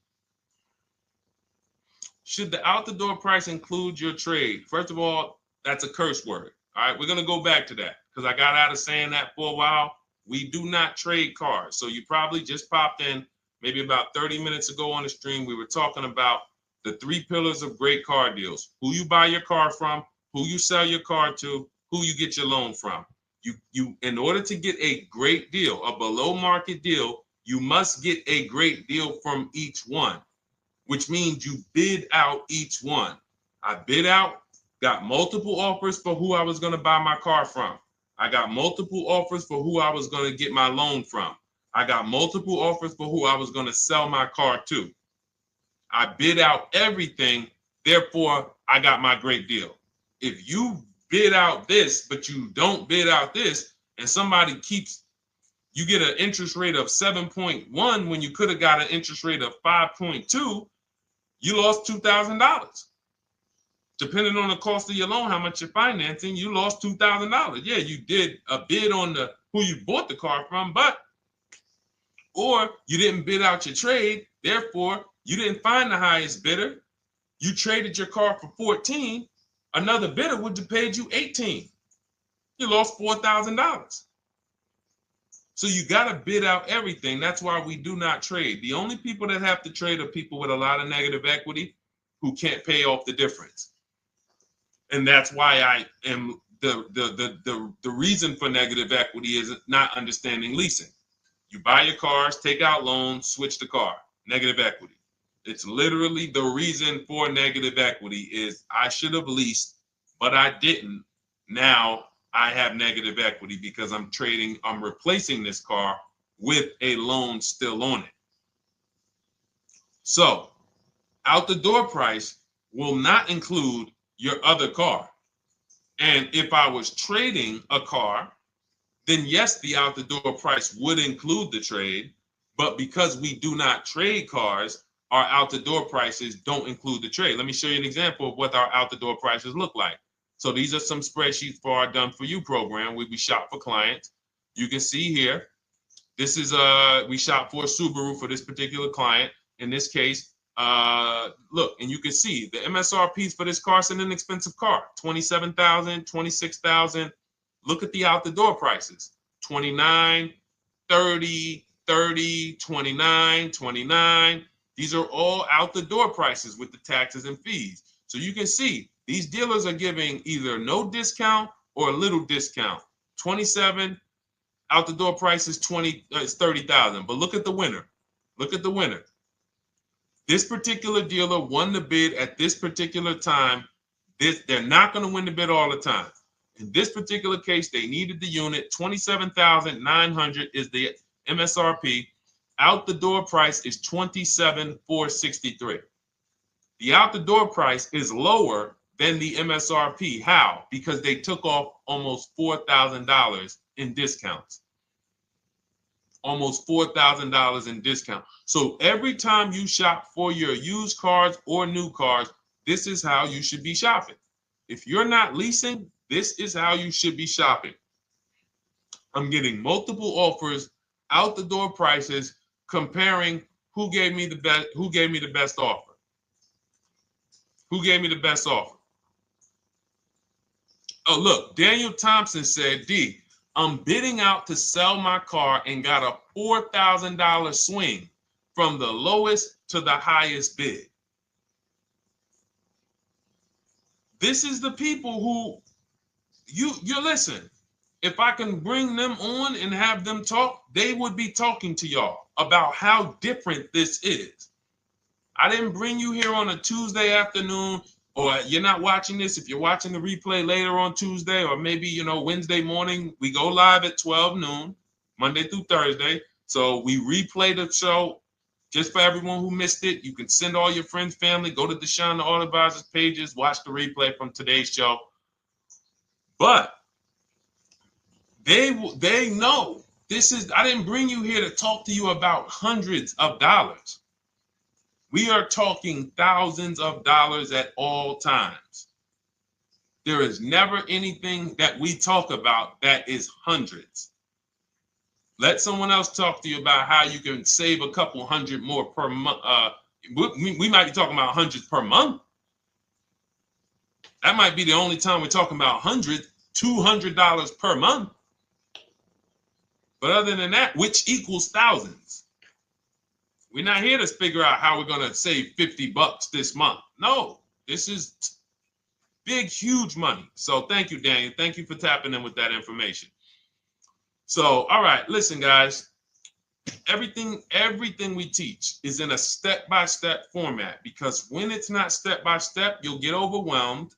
Should the out-the-door price include your trade? First of all, that's a curse word. All right. We're going to go back to that because I got out of saying that for a while. We do not trade cars. So you probably just popped in maybe about 30 minutes ago on the stream. We were talking about the 3 pillars of great car deals: who you buy your car from, who you sell your car to, who you get your loan from. You in order to get a great deal, a below market deal, you must get a great deal from each one, which means you bid out each one. I bid out, got multiple offers for who I was going to buy my car from. I got multiple offers for who I was going to get my loan from. I got multiple offers for who I was going to sell my car to. I bid out everything, therefore I got my great deal. If you bid out this, but you don't bid out this, and somebody you get an interest rate of 7.1 when you could have got an interest rate of 5.2, you lost $2,000. Depending on the cost of your loan, how much you're financing, you lost $2,000. Yeah, you did a bid on who you bought the car from, or you didn't bid out your trade, therefore you didn't find the highest bidder. You traded your car for 14. Another bidder would have paid you 18. You lost $4,000. So you got to bid out everything. That's why we do not trade. The only people that have to trade are people with a lot of negative equity who can't pay off the difference. And that's why I am the reason for negative equity is not understanding leasing. You buy your cars, take out loans, switch the car. Negative equity. It's literally the reason for negative equity is I should have leased, but I didn't. Now I have negative equity because I'm replacing this car with a loan still on it. So out the door price will not include your other car. And if I was trading a car, then yes, the out the door price would include the trade. But because we do not trade cars, our out the door prices don't include the trade. Let me show you an example of what our out the door prices look like. So these are some spreadsheets for our Done For You program where we shop for clients. You can see here, this is we shop for a Subaru for this particular client. In this case, look, and you can see the MSRPs for this car is an inexpensive car, $27,000, $26,000. Look at the out the door prices, 29, 30, 30, 29, 29. These are all out the door prices with the taxes and fees. So you can see these dealers are giving either no discount or a little discount. 27 out the door price is 30,000. But look at the winner. Look at the winner. This particular dealer won the bid at this particular time They're not going to win the bid all the time. In this particular case, they needed the unit. $27,900 is the MSRP. Out the door price is $27,463. The out the door price is lower than the MSRP. How? Because they took off almost $4,000 in discounts. Almost $4,000 in discount. So every time you shop for your used cars or new cars, this is how you should be shopping. If you're not leasing, this is how you should be shopping. I'm getting multiple offers, out the door prices, comparing who gave me the best offer. Who gave me the best offer? Oh, look, Daniel Thompson said, D, I'm bidding out to sell my car and got a $4,000 swing from the lowest to the highest bid. This is the people who you listen. If I can bring them on and have them talk, they would be talking to y'all about how different this is. I didn't bring you here on a Tuesday afternoon, or you're not watching this. If you're watching the replay later on Tuesday, or maybe, Wednesday morning, we go live at 12 noon, Monday through Thursday. So we replay the show just for everyone who missed it. You can send all your friends, family, go to Deshone the Auto Advisor's pages, watch the replay from today's show. But they know this is, I didn't bring you here to talk to you about hundreds of dollars. We are talking thousands of dollars at all times. There is never anything that we talk about that is hundreds. Let someone else talk to you about how you can save a couple hundred more per month. We might be talking about hundreds per month. That might be the only time we're talking about hundreds, $200 per month. But other than that, which equals thousands. We're not here to figure out how we're going to save $50 this month. No, this is big, huge money. So thank you, Daniel. Thank you for tapping in with that information. So, all right, listen, guys. Everything we teach is in a step-by-step format, because when it's not step-by-step, you'll get overwhelmed.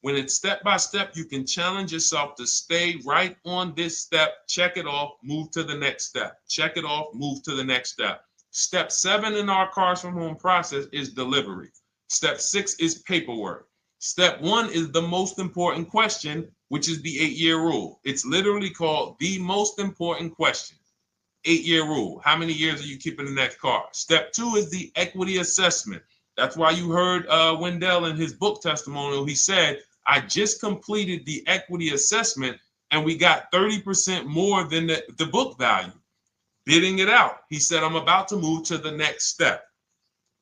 When it's step-by-step, you can challenge yourself to stay right on this step, check it off, move to the next step. Check it off, move to the next step. Step 7 in our Cars from Home process is delivery. Step 6 is paperwork. Step 1 is the most important question, which is the 8-year rule. It's literally called the most important question. 8-year rule. How many years are you keeping the next car? Step 2 is the equity assessment. That's why you heard Wendell in his book testimonial. He said, I just completed the equity assessment and we got 30% more than the book value. Bidding it out. He said, I'm about to move to the next step.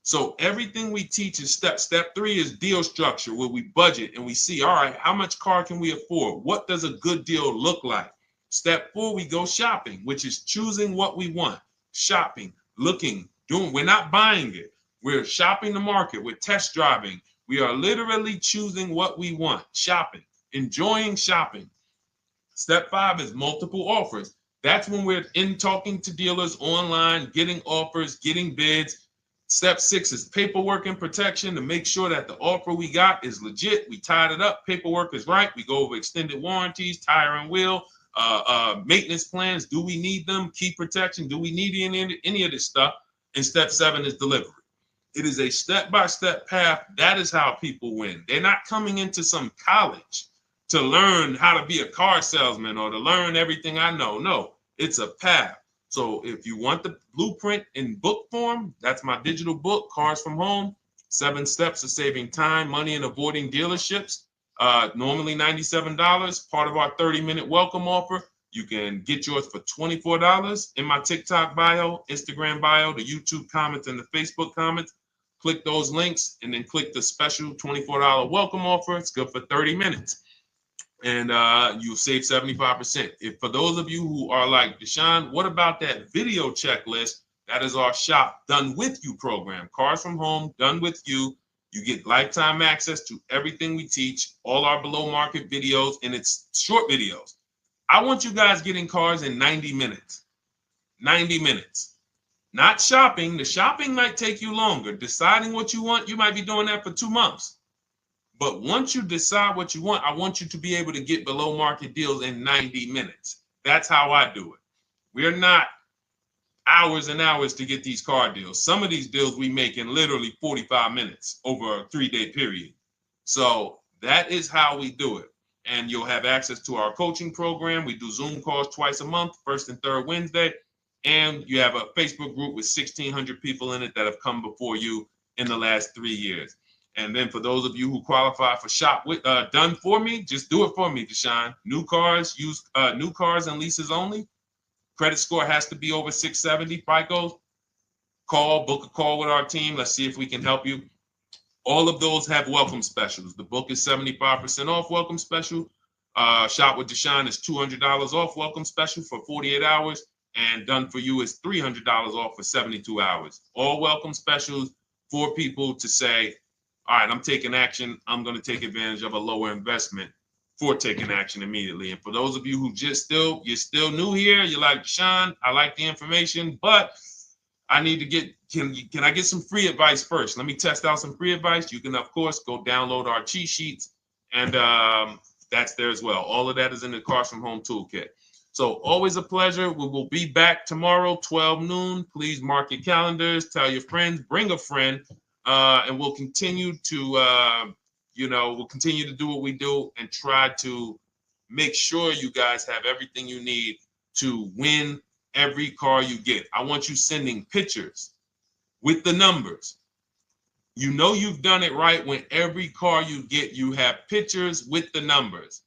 So everything we teach is step. Step 3 is deal structure, where we budget and we see, all right, how much car can we afford? What does a good deal look like? Step 4, we go shopping, which is choosing what we want. Shopping, looking, doing. We're not buying it. We're shopping the market. We're test driving. We are literally choosing what we want. Shopping, enjoying shopping. Step 5 is multiple offers. That's when we're in talking to dealers online, getting offers, getting bids. Step 6 is paperwork and protection to make sure that the offer we got is legit. We tied it up. Paperwork is right. We go over extended warranties, tire and wheel, maintenance plans. Do we need them? Key protection. Do we need any of this stuff? And step 7 is delivery. It is a step-by-step path. That is how people win. They're not coming into some college to learn how to be a car salesman or to learn everything I know. No, it's a path. So if you want the blueprint in book form, that's my digital book, Cars from Home, 7 Steps of Saving Time, Money, and Avoiding Dealerships. Normally $97, part of our 30-minute welcome offer. You can get yours for $24 in my TikTok bio, Instagram bio, the YouTube comments, and the Facebook comments. Click those links and then click the special $24 welcome offer. It's good for 30 minutes. And you'll save 75%. If for those of you who are like, Deshone, what about that video checklist? That is our Shop Done With You program. Cars from Home, done with you. You get lifetime access to everything we teach, all our below market videos, and it's short videos. I want you guys getting cars in 90 minutes. 90 minutes. Not shopping. The shopping might take you longer. Deciding what you want, you might be doing that for 2 months. But once you decide what you want, I want you to be able to get below market deals in 90 minutes. That's how I do it. We're not hours and hours to get these car deals. Some of these deals we make in literally 45 minutes over a 3-day period. So that is how we do it. And you'll have access to our coaching program. We do Zoom calls twice a month, first and third Wednesday. And you have a Facebook group with 1,600 people in it that have come before you in the last 3 years. And then for those of you who qualify for shop with done for me, just do it for me, Deshone. New cars and leases only. Credit score has to be over 670 FICO. Book a call with our team. Let's see if we can help you. All of those have welcome specials. The book is 75% off welcome special. Shop with Deshone is $200 off welcome special for 48 hours. And done for you is $300 off for 72 hours. All welcome specials for people to say, all right, I'm taking action. I'm going to take advantage of a lower investment for taking action immediately. And for those of you who you're still new here, you're like, Deshone, I like the information, but I need to get, can I get some free advice first? Let me test out some free advice. You can, of course, go download our cheat sheets, and that's there as well. All of that is in the Cars from Home Toolkit. So always a pleasure. We will be back tomorrow, 12 noon. Please mark your calendars, tell your friends, bring a friend, and we'll continue to, we'll continue to do what we do and try to make sure you guys have everything you need to win every car you get. I want you sending pictures with the numbers. You know you've done it right when every car you get, you have pictures with the numbers.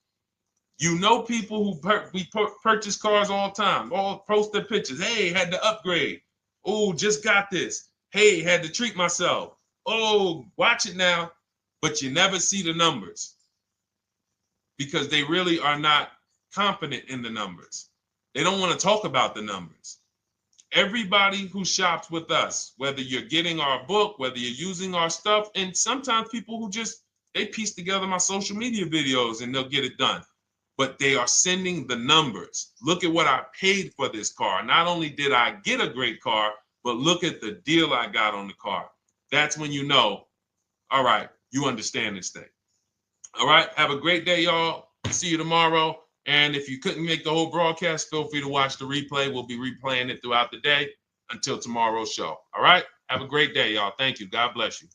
You know people who purchase cars all the time, all post their pictures. Hey, had to upgrade. Oh, just got this. Hey, had to treat myself. Oh, watch it now. But you never see the numbers because they really are not confident in the numbers. They don't want to talk about the numbers. Everybody who shops with us, whether you're getting our book, whether you're using our stuff, and sometimes people who they piece together my social media videos and they'll get it done. But they are sending the numbers. Look at what I paid for this car. Not only did I get a great car, but look at the deal I got on the car. That's when you know, all right, you understand this thing. All right, have a great day, y'all. See you tomorrow. And if you couldn't make the whole broadcast, feel free to watch the replay. We'll be replaying it throughout the day until tomorrow's show. All right, have a great day, y'all. Thank you. God bless you.